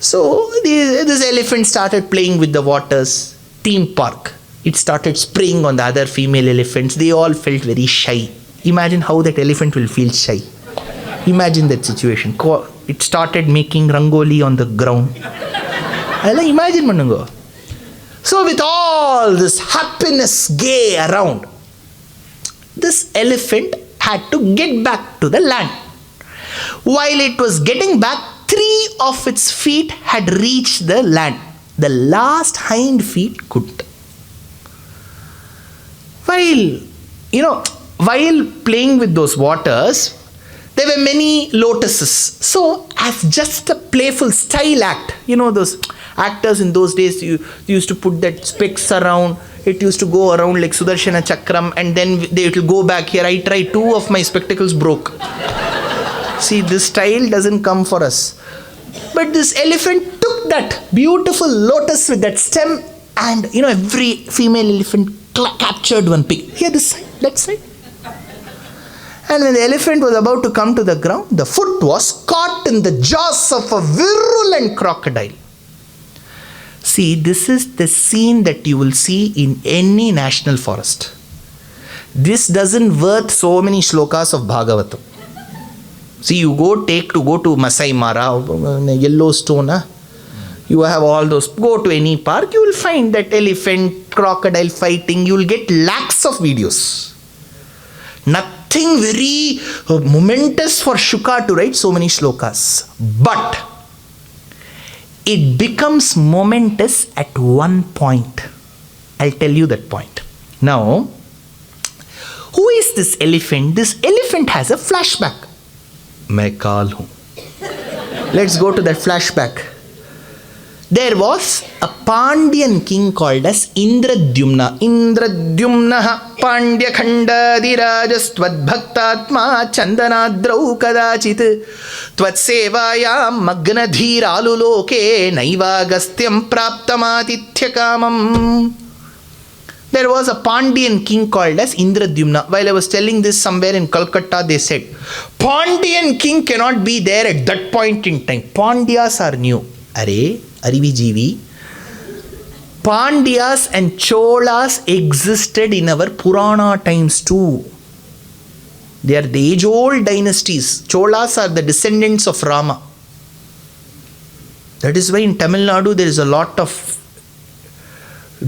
So this elephant started playing with the waters. Theme park. It started spraying on the other female elephants. They all felt very shy. Imagine how that elephant will feel shy. Imagine that situation. It started making rangoli on the ground. Imagine manungo. So with all this happiness gay around, this elephant had to get back to the land. While it was getting back, 3 of its feet had reached the land. The last hind feet couldn't. While playing with those waters, there were many lotuses. So as just a playful style act, those actors in those days, you used to put that specs around. It used to go around like Sudarshana Chakram, and then it will go back here. I tried, 2 of my spectacles broke. See, this style doesn't come for us. But this elephant took that beautiful lotus with that stem, and every female elephant captured one pig. Here, this side, that side. And when the elephant was about to come to the ground, the foot was caught in the jaws of a virulent crocodile. See, this is the scene that you will see in any national forest. This doesn't worth so many shlokas of Bhagavatam. See, you go to Masai Mara, Yellowstone, you have all those. Go to any park, you will find that elephant, crocodile fighting. You will get lakhs of videos. Nothing very momentous for Shuka to write so many shlokas. But it becomes momentous at one point. I'll tell you that point. Now, who is this elephant? This elephant has a flashback. मैं काल हूँ. Let's go to that flashback. There was a Pandyan king called as Indradyumna. Indradyumna Pandya Khandadirajas Bhaktatma Chandanadrau Kadachit Tvatsevayam Magnadhiraluloke Naivagastyam Praptamatithyakamam. There was a Pandyan king called as Indradyumna. While I was telling this somewhere in Calcutta, they said, Pandyan king cannot be there at that point in time. Pandyas are new. Arey, Arivijivi. Pandyas and Cholas existed in our Purana times too. They are the age-old dynasties. Cholas are the descendants of Rama. That is why in Tamil Nadu there is a lot of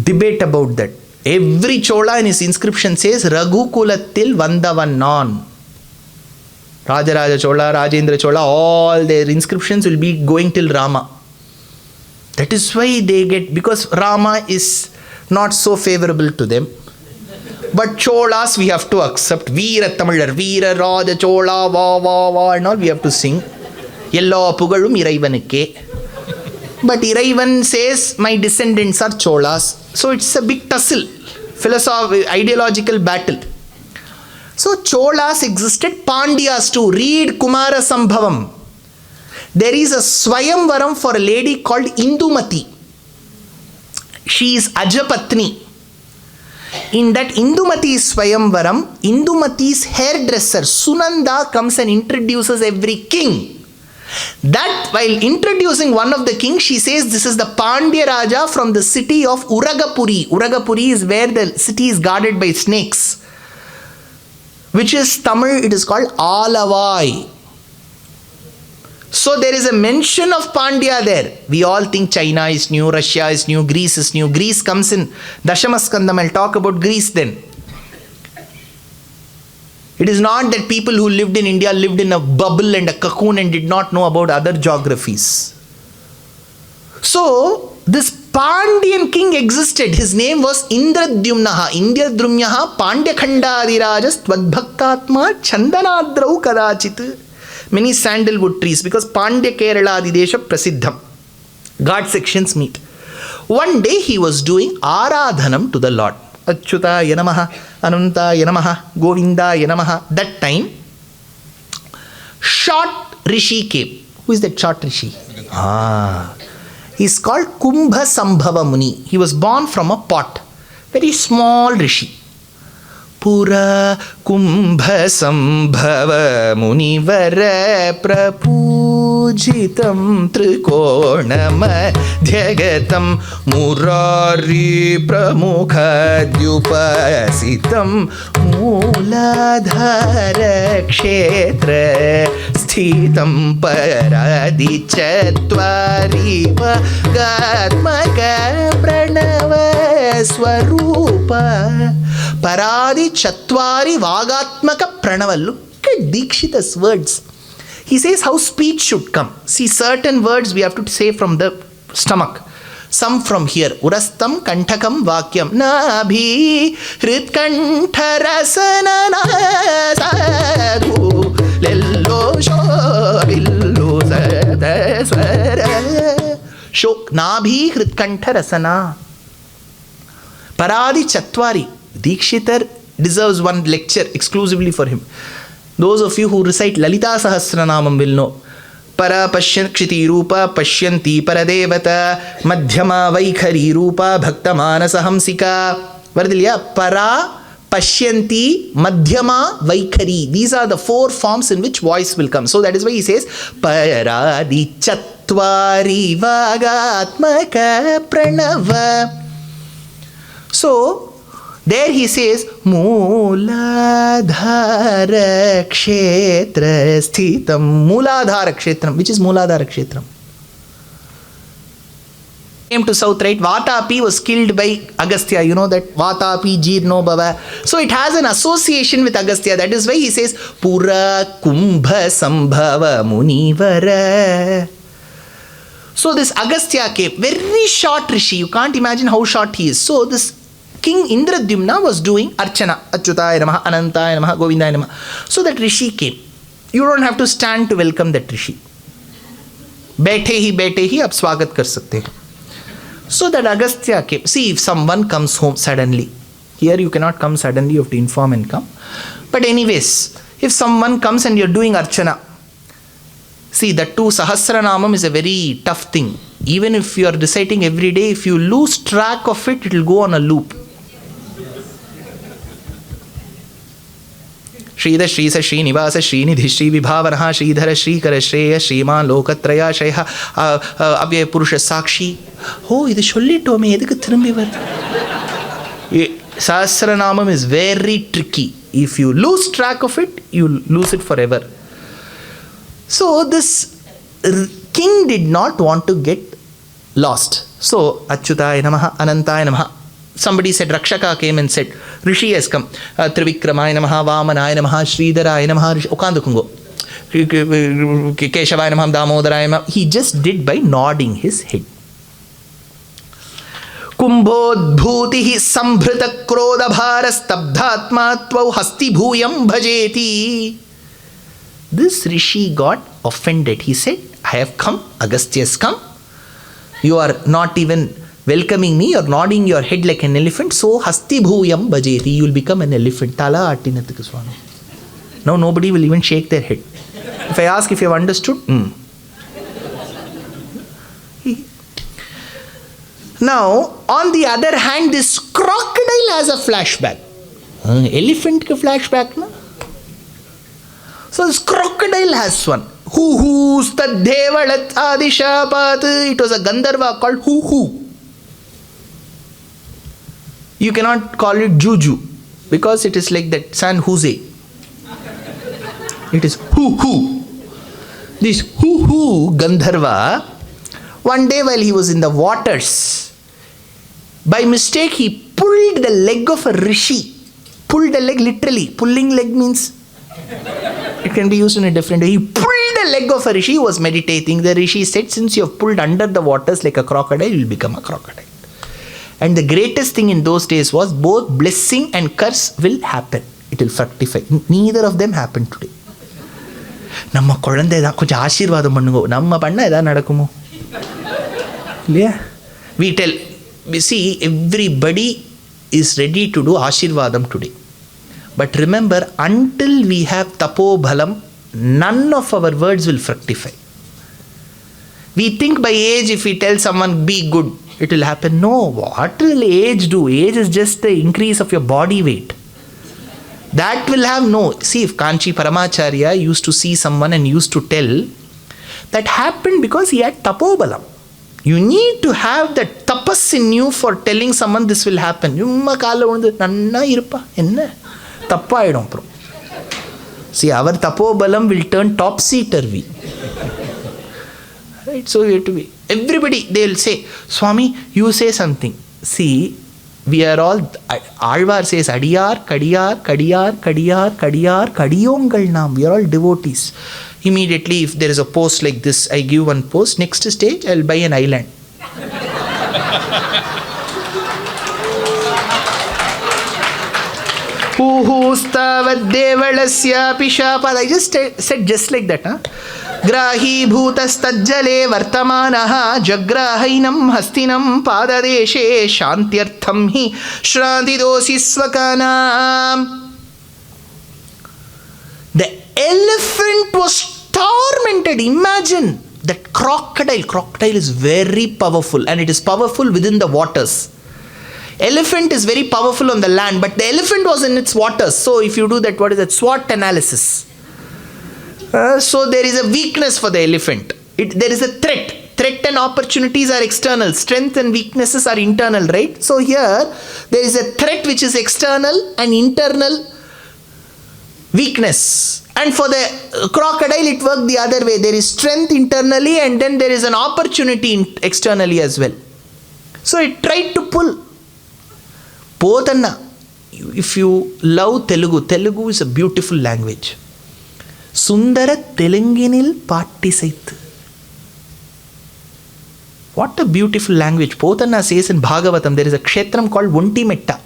debate about that. Every Chola in his inscription says Raghukulatil Vandavannan. Rajaraja Chola, Gajendra Chola, all their inscriptions will be going till Rama. That is why they get, because Rama is not so favorable to them. But Cholas we have to accept. Veera Tamilar, Veera Raja Chola, va and all we have to sing. Yellow Pugalum Iraivanukke. But Iraivan says my descendants are Cholas. So it's a big tussle, philosophical, ideological battle. So Cholas existed, Pandyas too. Read Kumara Sambhavam. There is a Swayamvaram for a lady called Indumati. She is Ajapatni. In that Indumati Swayamvaram, Indumati's hairdresser Sunanda comes and introduces every king. That while introducing one of the kings, she says this is the Pandya Raja from the city of Uragapuri. Uragapuri is where the city is guarded by snakes. Which is Tamil, it is called Alavai. So there is a mention of Pandya there. We all think China is new, Russia is new, Greece is new. Greece comes in Dashamaskandam. I'll talk about Greece then. It is not that people who lived in India lived in a bubble and a cocoon and did not know about other geographies. So this Pandyan king existed. His name was Indradyumnaha. Indradyumnaha Pandyakhandadirajas Tvadbhaktatma Chandanadrau Kadachit. Many sandalwood trees, because Pandya Kerala Adidesha Prasiddham. God sections meet. One day he was doing Aradhanam to the Lord. Achyutaya Namaha, Anantaya Namaha, Govindaya Namaha. That time, short Rishi came. Who is that short Rishi? He's called Kumbha Sambhava Muni. He was born from a pot. Very small Rishi. Pura Kumbha Sambhava Munivara Prapujitam Trikonama Dhyagatam Murari Pramukha Dyupasitam Mooladhara Kshetra Sthitam Paradi Chatwariva Gatmaka Pranava Swarupa Paradi Chatwari Vagatmaka Pranava. Look at Dikshita's words. He says how speech should come. See, certain words we have to say from the stomach. Some from here. Urastam Kantakam Vakyam Nabhi Hritkantharasana Sadhu Lello Sho Billo Sadaswara Shok Nabhi Hritkantharasana Paradi Chatwari. Dikshitar deserves one lecture exclusively for him. Those of you who recite Lalita Sahasranamam will know. Para Pashyakshiti Rupa Pashyanti Paradevata Madhyama Vaikhari Rupa Bhakta Manasa Hamsika. Varadilya Para Pashyanti Madhyama Vaikhari. These are the four forms in which voice will come. So that is why he says Paradi Chatwari Vagatmaka Pranava. So there he says, Mooladhara Kshetra Sthitam. Mooladhara Kshetram. Which is Mooladhara Kshetram? Came to south, right? Vatapi was killed by Agastya. You know that Vatapi Jirno Bhava. So it has an association with Agastya. That is why he says, Pura Kumbha Sambhava Munivara. So this Agastya came. Very short Rishi. You can't imagine how short he is. So this King Indradyumna was doing Archana. Achyutaya Namaha, Anantaya Namaha, Govindaya Namaha. So that Rishi came. You don't have to stand to welcome that Rishi. Baithe hi ab swagat kar sakte. So that Agastya came. See, if someone comes home suddenly. Here you cannot come suddenly, you have to inform and come. But anyways, if someone comes and you're doing Archana. See, that too, Sahasranamam is a very tough thing. Even if you are reciting every day, if you lose track of it, it will go on a loop. Shrida Shrisa Srinivasa Srinidhi Shri Vibhavanaha Sridhara Shrikara Shreya Shriman Lokatraya Shreya Avyaya Purusha Sakshi. Oh, idu sollitome edukku thirumbi varudhu. Sahasranamam is very tricky. If you lose track of it, you lose it forever. So this king did not want to get lost. So Achyutaya Namaha, Anantaya Namaha. Somebody said, Rakshaka came and said, Rishi has come. Trivikramaya Namaha, Vamanaya Namaha, Sridharaya Namaha, Okandukungo. Keshavaya Namaha, Damodaraya Namaha. He just did by nodding his head. Kumbodbhutihi sambhrita krodha bharas tabdhatma tvau hasti bhuyam bhajeti. This Rishi got offended. He said, I have come, Agastya has come. You are not even welcoming me, you are nodding your head like an elephant. So, hasti bhuyam bhajeti. You will become an elephant. Tala attinathuku Swami. Now nobody will even shake their head. If I ask if you have understood, Now, on the other hand, this crocodile has a flashback. Elephant ka flashback, na? So this crocodile has one. Hu stadhevalat adishapat. It was a Gandharva called Hu. You cannot call it Juju because it is like that San Jose. It is Hu. This Hu Gandharva, one day while he was in the waters, by mistake he pulled the leg of a rishi. Pulled the leg literally. Pulling leg means it can be used in a different way. He pulled the leg of a rishi. He was meditating. The rishi said, since you have pulled under the waters like a crocodile, you will become a crocodile. And the greatest thing in those days was both blessing and curse will happen. It will fructify. Neither of them happened today. நம்ம குழந்தை தான் கொஞ்சம் ஆசீர்வாதம் பண்ணுங்க நம்ம பண்ண ஏதாவது நடக்குமோ இல்லையா we tell we see everybody is ready to do ஆசீர்வாதம் today, but remember, until we have tapobhalam, none of our words will fructify. We think by age, if we tell someone be good, it will happen. No, what will age do? Age is just the increase of your body weight. That will have no. See, if Kanchi Paramacharya used to see someone and used to tell, that happened because he had tapobalam. You need to have that tapas in you for telling someone this will happen. See, our tapobalam will turn topsy-turvy. Right? So you have to be. Everybody, they will say, Swami, you say something. See, we are all, Alvar says, Adiyar, Kadiyar, Kadiyar, Kadiyar, Kadiyar, Kadiyongal Nam. We are all devotees. Immediately, if there is a post like this, I give one post. Next stage, I will buy an island. I just said just like that. Grahi bhutastajjale vartamanaha jagrahainam hastinam padadeshe shantyartham hi shrantidosi swakanam. The elephant was tormented. Imagine that crocodile. Crocodile is very powerful, and it is powerful within the waters. Elephant is very powerful on the land, but the elephant was in its waters. So if you do that, what is that? SWOT analysis. So there is a weakness for the elephant. There is a threat. Threat and opportunities are external. Strength and weaknesses are internal, right? So here, there is a threat which is external and internal weakness. And for the crocodile, it worked the other way. There is strength internally, and then there is an opportunity externally as well. So it tried to pull. Potanna. If you love Telugu, Telugu is a beautiful language. Sundara Telenginil Pattisaitu. What a beautiful language. Potanna says in Bhagavatam, there is a kshetram called Vontimetta.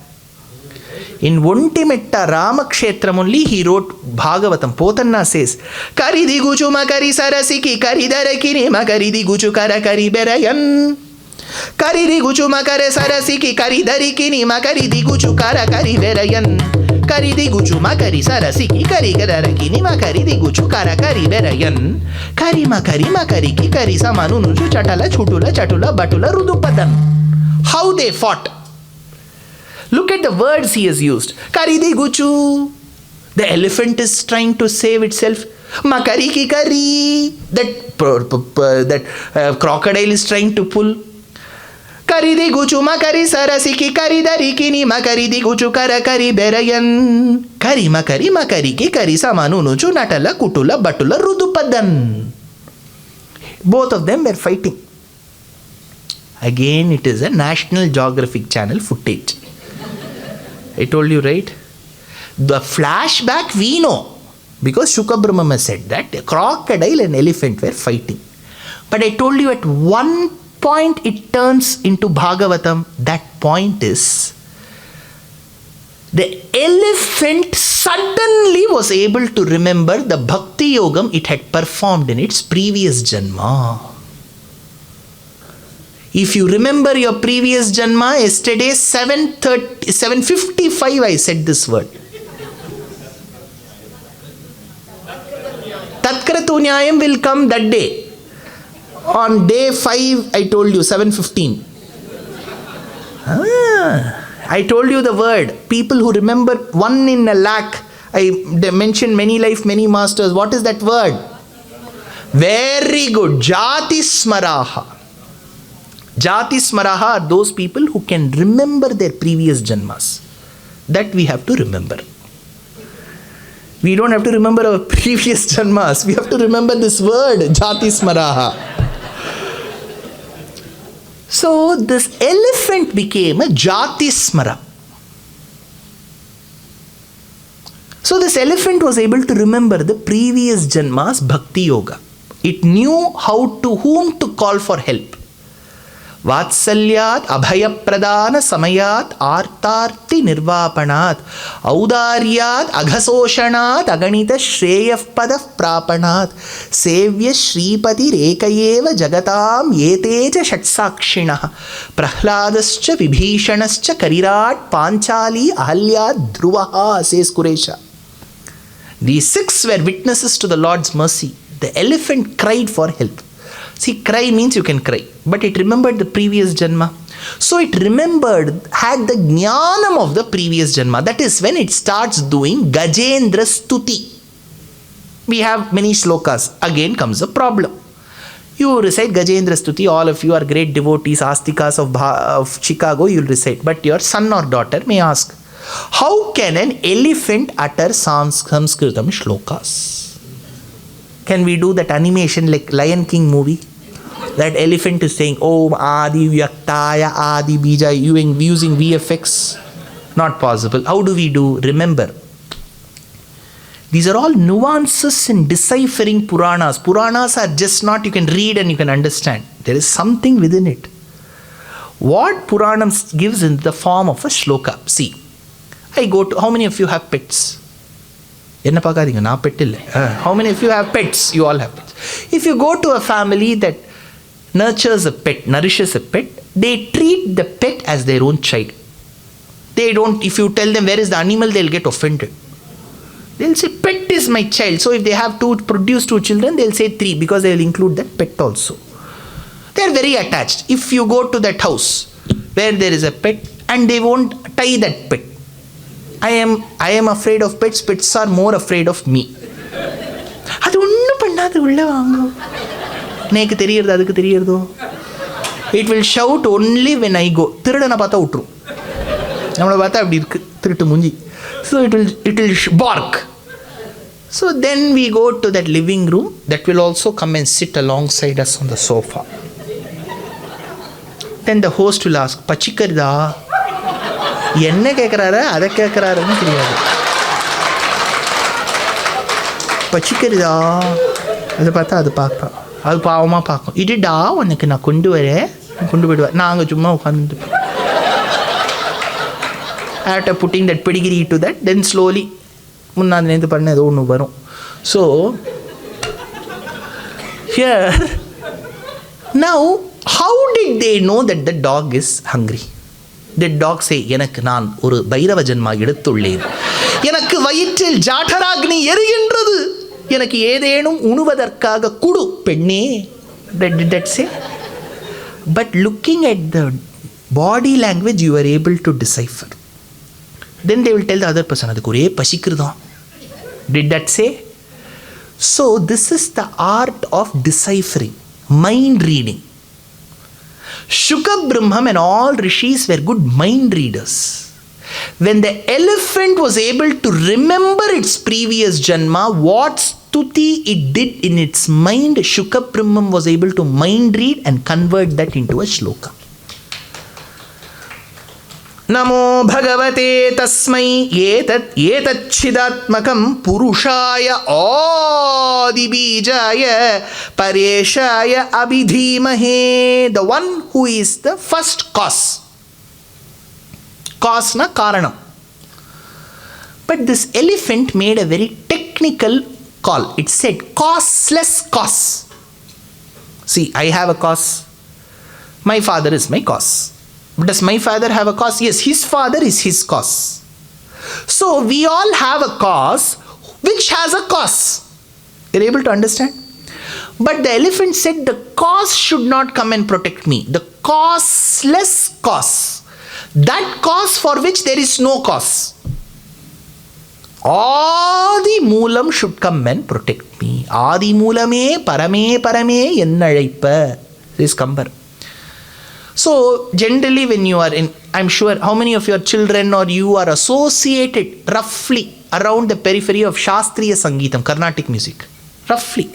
In Vontimetta, Rama Kshetram only, he wrote Bhagavatam. Potanna says, Karidi guchu makari sarasiki karidarakini makaridi guchu karakari berayan. Karidi guchu makare sarasiki karidarikini makaridi guchu karakari berayan. Karidi guchu makari sarasiki karidarakini makaridi guchu karakari berayan. Kari makari ki kari samanu nuju chatala chutula chatula batula rudupadan. How they fought. Look at the words he has used. Karidi guchu. The elephant is trying to save itself. Makari ki kari. That crocodile is trying to pull. Karidi guchu makari sarasiki karidarikini makaridi guchu karakari berayan. Kari makari ki kari samanu nuchu natala kutula batula rudupadan. Both of them were fighting. Again, it is a National Geographic Channel footage. I told you, right? The flashback we know, because Shukabrahma said that a crocodile and elephant were fighting. But I told you at one point it turns into Bhagavatam. That point is, the elephant suddenly was able to remember the Bhakti Yogam it had performed in its previous Janma. If you remember your previous Janma, yesterday 7:55 I said this word. Ketu Nyayam will come that day. On day 5, I told you, 7:15. I told you the word. People who remember 1 in a lakh. I mentioned many life, many masters. What is that word? Very good. Jati Smaraha. Jati Smaraha are those people who can remember their previous janmas. That we have to remember. We don't have to remember our previous janmas. We have to remember this word, Jati Smaraha. So this elephant became a Jati Smara. So this elephant was able to remember the previous janma's bhakti yoga. It knew whom to call for help. Vatsalyat abhayapradana samayat artarti nirvapanat audaryat aghasoshanat aganita shreyafpada prapanat sevya shripati rekayeva jagatam yeteja shatsakshinaha prahladascha vibhishanascha karirat panchali ahalyat dhruvaha, says Kuresha. These 6 were witnesses to the Lord's mercy. The elephant cried for help. See, cry means you can cry. But it remembered the previous janma. So it had the jnanam of the previous janma. That is when it starts doing Gajendra Stuti. We have many slokas. Again comes a problem. You recite Gajendra Stuti. All of you are great devotees, astikas of Chicago. You will recite. But your son or daughter may ask, how can an elephant utter Sanskritam shlokas? Can we do that animation like Lion King movie? That elephant is saying, Om Adi Vyaktaya Adi Bija, using VFX. Not possible. How do we do? Remember. These are all nuances in deciphering Puranas. Puranas are just not you can read and you can understand. There is something within it. What Puranam gives in the form of a shloka. See, I go to, how many of you have pets? How many of you have pets? You all have pets. If you go to a family that nurtures a pet, nourishes a pet, they treat the pet as their own child. They don't, if you tell them where is the animal, they'll get offended. They'll say, pet is my child. So if they have to produce 2 children, they'll say 3 because they'll include that pet also. They're very attached. If you go to that house where there is a pet and they won't tie that pet, I am afraid of pets. Pets are more afraid of me. It will shout only when I go. So it will bark. So then we go to that living room. That will also come and sit alongside us on the sofa. Then the host will ask, Pachikarda. என்ன கேட்குறாரு அதை கேட்குறாருன்னு தெரியாது. பச்சிக்கிறதா அதை பார்த்தா அது பார்ப்பேன், அது பாவமாக பார்க்கும். இதுடா உனக்கு நான் கொண்டு வரேன், கொண்டு போயிடுவேன். நான் அங்கே சும்மா உட்காந்துட்டு after putting that pedigree to that, then slowly முன்னாடி பண்ண ஏதோ ஒன்று வரும். So here now how did they know that the dog is hungry? The dog say, எனக்கு நான் ஒரு பைரவ ஜன்மா எடுத்துள்ளேன், எனக்கு வயிற்றில் ஜாடராக்னி எரிகின்றது, எனக்கு ஏதேனும் உணுவதற்காக குடு பெண்ணே. Did that say? But looking at the body language, you are able to decipher. Then they will tell the other person, அதுக்கு ஒரே பசிக்கிறதான். Did that say? So this is the art of deciphering, mind reading. Shuka Brahman and all rishis were good mind readers. When the elephant was able to remember its previous janma, what stuti it did in its mind, Shuka Brahman was able to mind read and convert that into a shloka. Namo Bhagavate Tasmai Etat Chidatmakam Purushaya Adibijaya Pareshaya Abhidhimahe. The one who is the first cause. Cause na karanam. But this elephant made a very technical call. It said causeless cause. See, I have a cause. My father is my cause. Does my father have a cause? Yes, his father is his cause. So we all have a cause which has a cause. You're able to understand? But the elephant said, the cause should not come and protect me. The causeless cause. That cause for which there is no cause. Adi Moolam should come and protect me. Adi Moolame Parame Parame Ennazhaipa. This Kambar. So generally when you are in, I'm sure how many of your children or you are associated roughly around the periphery of Shastriya Sangeetam, Carnatic music. Roughly.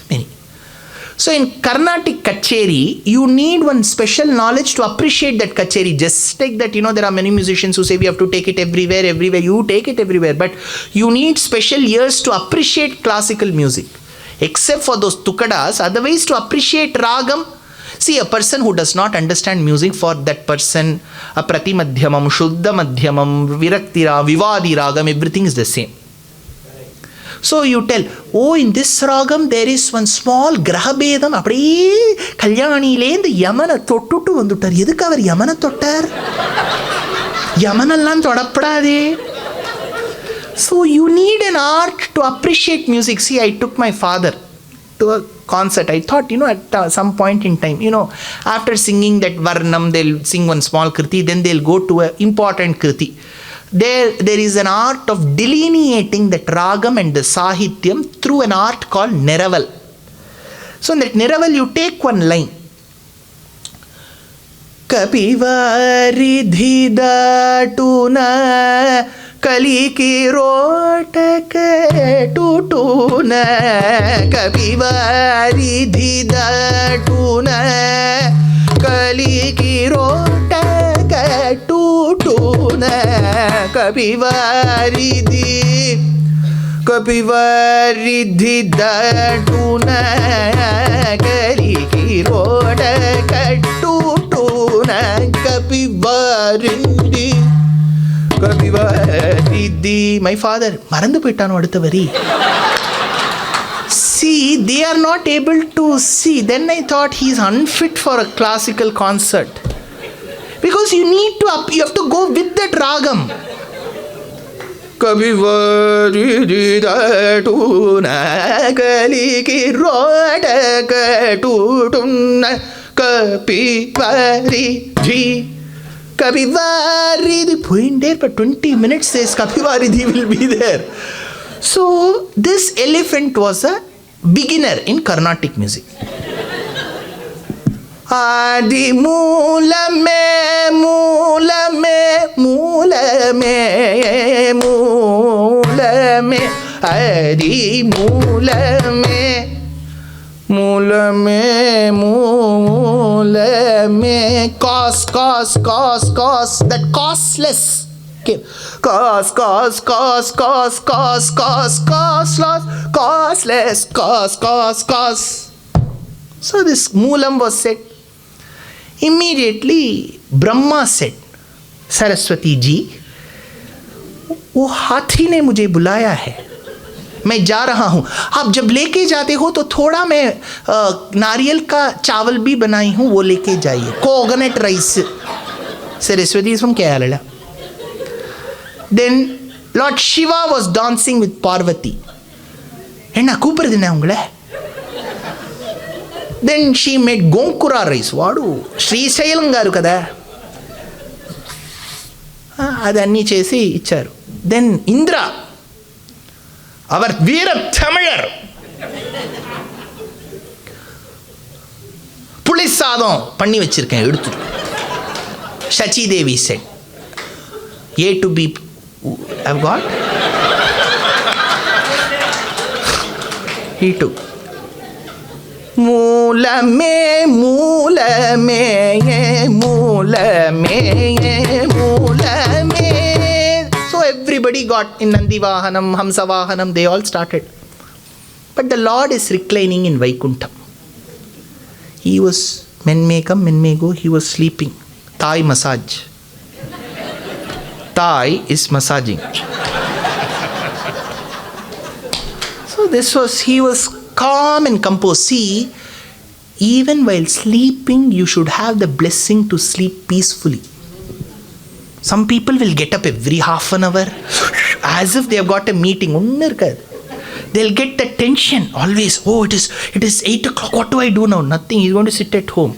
Many. So in Carnatic Kacheri, you need one special knowledge to appreciate that Kacheri. Just take that, there are many musicians who say we have to take it everywhere. You take it everywhere. But you need special ears to appreciate classical music. Except for those tukadas, otherwise to appreciate ragam. See, a person who does not understand music, for that person, a prati madhyamam, shuddha madhyamam, viraktira, vivadi ragam, everything is the same. So you tell, in this ragam there is one small grahabedam. Apdi Kalyanile the Yamana Totu Vandutar. Yedikavar Yamana Totar Yamana Lan Todaprade. So you need an art to appreciate music. See, I took my father to a concert. I thought, at some point in time, after singing that Varnam, they'll sing one small kriti, then they'll go to an important kriti. There is an art of delineating that ragam and the sahityam through an art called Neraval. So in that Neraval, you take one line. Kapivari dhida tuna kaliki rotake tutuna. Kapivari dhida tuna kaliki rotake tutuna. Kapivaridhi datuna kaliki rotake tutuna. Kapivaridhi. My father, Marandu Pittano Aduthavari. See, they are not able to see. Then I thought he is unfit for a classical concert. Because you have to go with that ragam. Kapivari datuna kaliki rotake tutuna. Kapivari the point there for 20 minutes says Kapivaridhi will be there. So this elephant was a beginner in Carnatic music. Adi Moolame Moolame Moolame Moolame Adi Moolame Moolame Moolame Cause that causeless. Okay. Causeless. So this Moolam was said. Immediately Brahma said, Saraswati ji, वो हाथी ने मुझे बुलाया है, मैं जा रहा हूँ. आप जब लेके जाते हो तो थोड़ा मैं नारियल का चावल भी बनाई हूँ, वो लेके जाइए. Coconut rice. Saraswati is from Kerala. Then Lord Shiva was dancing with Parvati. Enna கூப்பிடுதுன்னா உங்களை. Then she made Gonkura rice. Vadu Srisailam garu kada. Adanni chesi icharu. Then Indra, our Veera Tamilar, Pulis sadam panni vechirken eduthu. Shachi Devi said, A to B, I've got he took. Moolame, moolame, moolame, moolame. So everybody got in Nandi Vahanam, Hamsa Vahanam, they all started. But the Lord is reclining in Vaikuntham. He was, men may come, men may go, he was sleeping. Thai massage. Thai is massaging. So he was calm and composed. See, even while sleeping, you should have the blessing to sleep peacefully. Some people will get up every half an hour as if they have got a meeting. they'll get the tension always. Oh, it is 8 o'clock. What do I do now? Nothing. He's going to sit at home.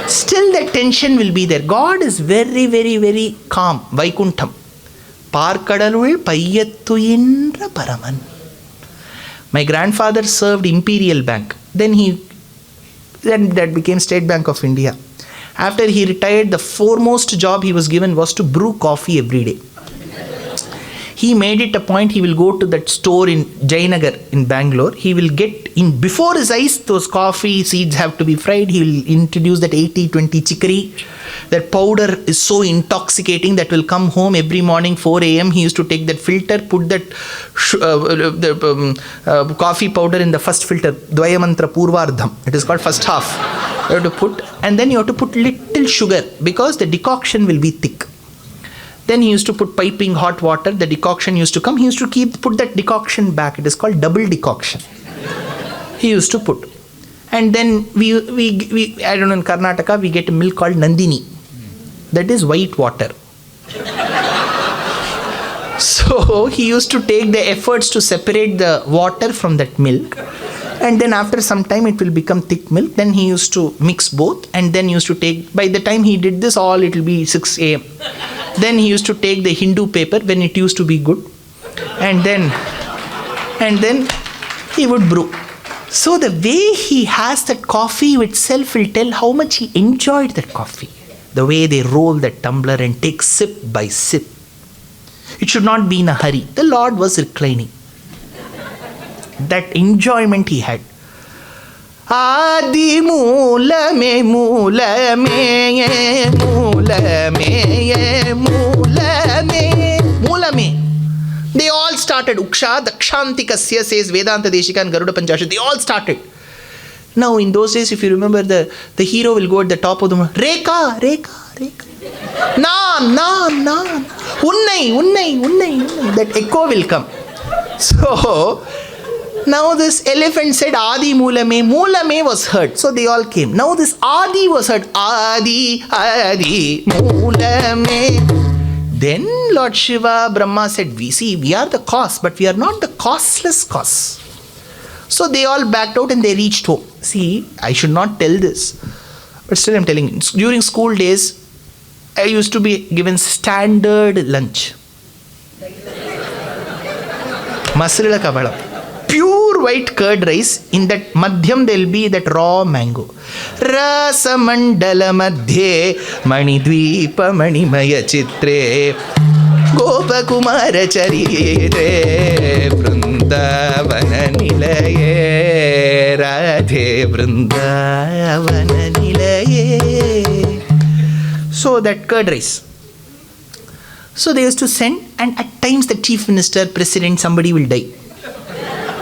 Still the tension will be there. God is very, very, very calm. Vaikuntham. Parkadalul payyattu indra paraman. My grandfather served Imperial Bank. Then that became State Bank of India. After he retired, the foremost job he was given was to brew coffee every day. He made it a point, he will go to that store in Jayanagar in Bangalore. He will get in before his eyes, those coffee seeds have to be fried. He will introduce that 80-20 chicory. That powder is so intoxicating that will come home every morning 4 a.m. He used to take that filter, put that coffee powder in the first filter, Dvayamantra Purvardham. It is called first half. You have to put, and then you have to put little sugar because the decoction will be thick. Then he used to put piping hot water. The decoction used to come. He used to put that decoction back. It is called double decoction. He used to put. And then we I don't know, in Karnataka, we get a milk called Nandini. That is white water. So he used to take the efforts to separate the water from that milk. And then after some time it will become thick milk. Then he used to mix both. And then used to take, by the time he did this, all it will be 6 a.m. Then he used to take the Hindu paper when it used to be good. And then he would brew. So the way he has that coffee itself will tell how much he enjoyed that coffee. The way they roll that tumbler and take sip by sip. It should not be in a hurry. The Lord was reclining. That enjoyment he had. Adi moolame moolame moolame moolame moolame. They all started. Uksha Dakshantikasya says Vedanta Deshika and Garuda Panchashat. They all started. Now in those days, if you remember, the hero will go at the top of the mountain. Reka, Reka, Reka. Nam, Nam, Nam. Unnai, Unnai, Unnai, Unnai. That echo will come. So now this elephant said Adi Moolame. Moolame was heard. So they all came. Now this Adi was heard. Adi, Adi, Moolame. Then Lord Shiva, Brahma said, we are the cause, but we are not the causeless cause. So they all backed out and they reached home. See, I should not tell this, but still I'm telling you. During school days, I used to be given standard lunch. Masrila Kavala. Pure white curd rice. In that madhyam there will be that raw mango. Rasa mandala madhye mani dvipa mani maya chitre gopa kumara charire vrindavana nilaye radhe vrindavana nilaye. So that curd rice. So they used to send, and at times the chief minister, president, somebody will die.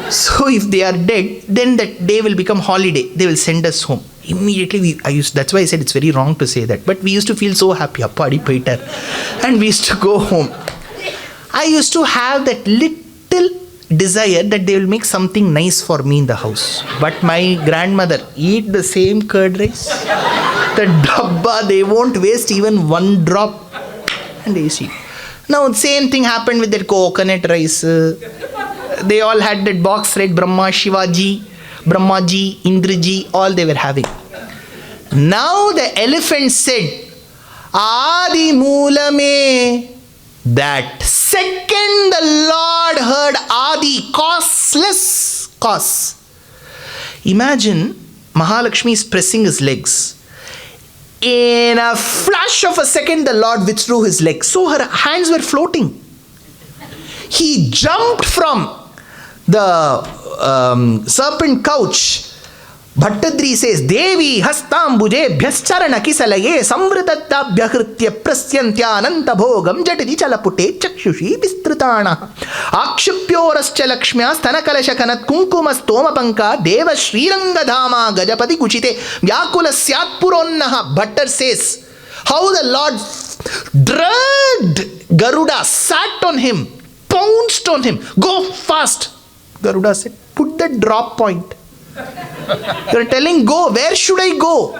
So if they are dead, then that day will become holiday. They will send us home. Immediately, that's why I said it's very wrong to say that. But we used to feel so happy, and we used to go home. I used to have that little desire that they will make something nice for me in the house. But my grandmother, eat the same curd rice. The dabba, they won't waste even one drop. And they see. Now, the same thing happened with that coconut rice. They all had that box, right? Brahma, Shivaji, Brahmaji, Indraji, all they were having. Now the elephant said, Adi Moolame. That second the Lord heard Adi, causeless cause. Imagine Mahalakshmi is pressing his legs. In a flash of a second, the Lord withdrew his legs. So her hands were floating. He jumped from the serpent couch. Bhattadri says, Devi hastambuje bhyascharana kisalaye samvritatabhyahritya prasyantya ananta bhogam jatidi chalapute chakshushi vistritana akshipyorascha lakshmya sthanakalasha kanat kunkuma stoma panka deva shrirangadhama gajapati kuchite vyakulasyat puronnaha. Bhattar says, how the Lord dragged Garuda, sat on him, pounced on him. Go fast. Garuda said, put the drop point. They're telling, go. Where should I go?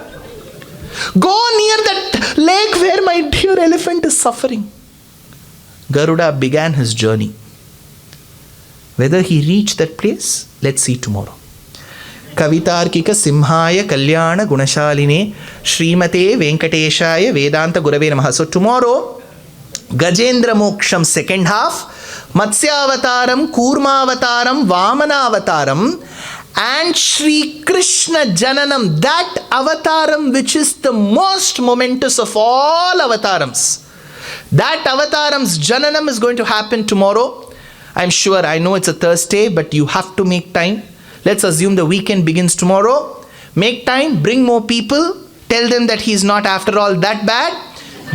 Go near that lake where my dear elephant is suffering. Garuda began his journey. Whether he reached that place, let's see tomorrow. Kavitarkika Simhaya Kalyana Gunashaline Srimate Venkateshaya Vedanta Gurave Namaha. So tomorrow, Gajendra Moksham second half, Matsya Avataram, Kurma Avataram, Vamana Avataram, and Shri Krishna Jananam, that avataram which is the most momentous of all avatarams. That avataram's Jananam is going to happen tomorrow. I'm sure, I know it's a Thursday, but you have to make time. Let's assume the weekend begins tomorrow. Make time, bring more people, tell them that he's not after all that bad.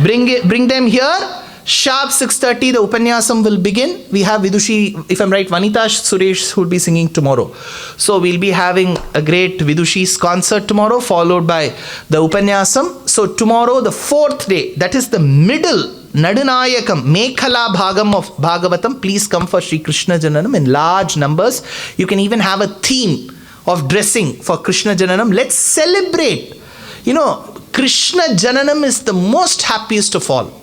Bring them here. Sharp 6:30, the Upanyasam will begin. We have Vidushi, if I'm right, Vanita Suresh who will be singing tomorrow. So we'll be having a great Vidushi's concert tomorrow, followed by the Upanyasam. So tomorrow, the fourth day, that is the middle, Nadunayakam, Mekhala Bhagam of Bhagavatam. Please come for Sri Krishna Jananam in large numbers. You can even have a theme of dressing for Krishna Jananam. Let's celebrate. You know, Krishna Jananam is the most happiest of all.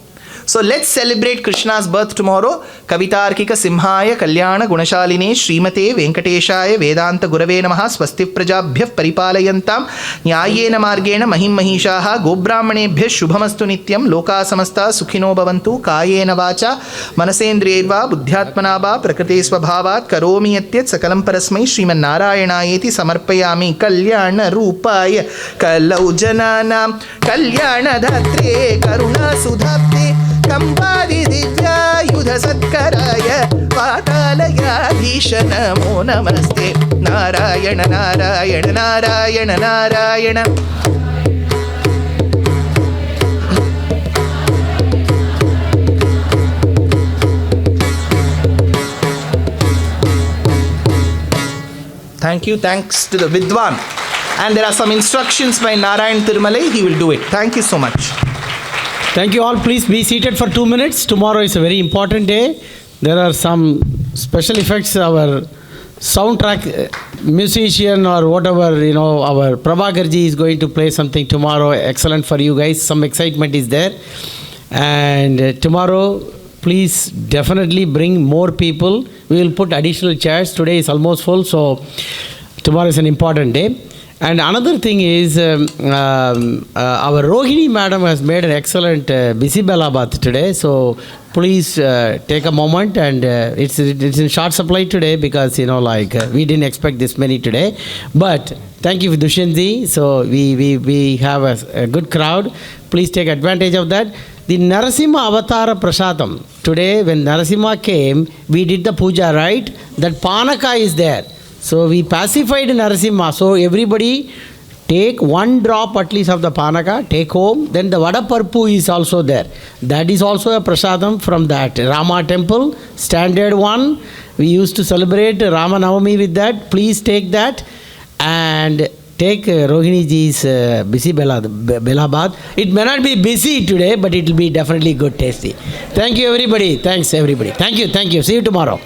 So let's celebrate Krishna's birth tomorrow. Kavitarkika Simhaya Kalyana Gunashaline Srimate Venkateshaya Vedanta Gurave Namaha Swasti Prajabhyah Paripalayantam Nyayena Margena Mahim Mahishaha Gobrahmanebhyah Shubhamastu Nityam Loka Samasta Sukhino Bhavantu Kayena Vacha Manasendriyeva Buddhyatmanaba Prakriti Swabhavat Karomi Yatyat Sakalam Parasmai Sriman Narayanayeti Samarpayami Kalyana Rupaya Kalaujananam Kalyana Dhatre Karuna Sudhapte Kambadi Divya Yudha Satkaraya Vatalaya Dhisha Namo Namaste Narayana Narayana Narayana Narayana. Thank you. Thanks to the Vidwan. And there are some instructions by Narayan Tirumalai. He will do it. Thank you so much. Thank you all. Please be seated for 2 minutes. Tomorrow is a very important day. There are some special effects. Our soundtrack musician or whatever, our Prabhakarji is going to play something tomorrow. Excellent for you guys. Some excitement is there. And tomorrow, please definitely bring more people. We will put additional chairs. Today is almost full, so tomorrow is an important day. And another thing is, our Rohini madam has made an excellent Bisi Belabath today. So please take a moment, and it's in short supply today because we didn't expect this many today. But thank you, Dushyanth. So we have a good crowd. Please take advantage of that. The Narasimha Avatara Prasadam. Today, when Narasimha came, we did the puja, right? That Panaka is there. So we pacified Narasimha. So everybody take one drop at least of the Panaka, take home. Then the Vadaparpu is also there. That is also a prasadam from that Rama temple, standard one. We used to celebrate Rama Navami with that. Please take that and take Rohini ji's Bisi Belabath. It may not be busy today, but it will be definitely good, tasty. Thank you everybody. Thanks everybody. Thank you. See you tomorrow.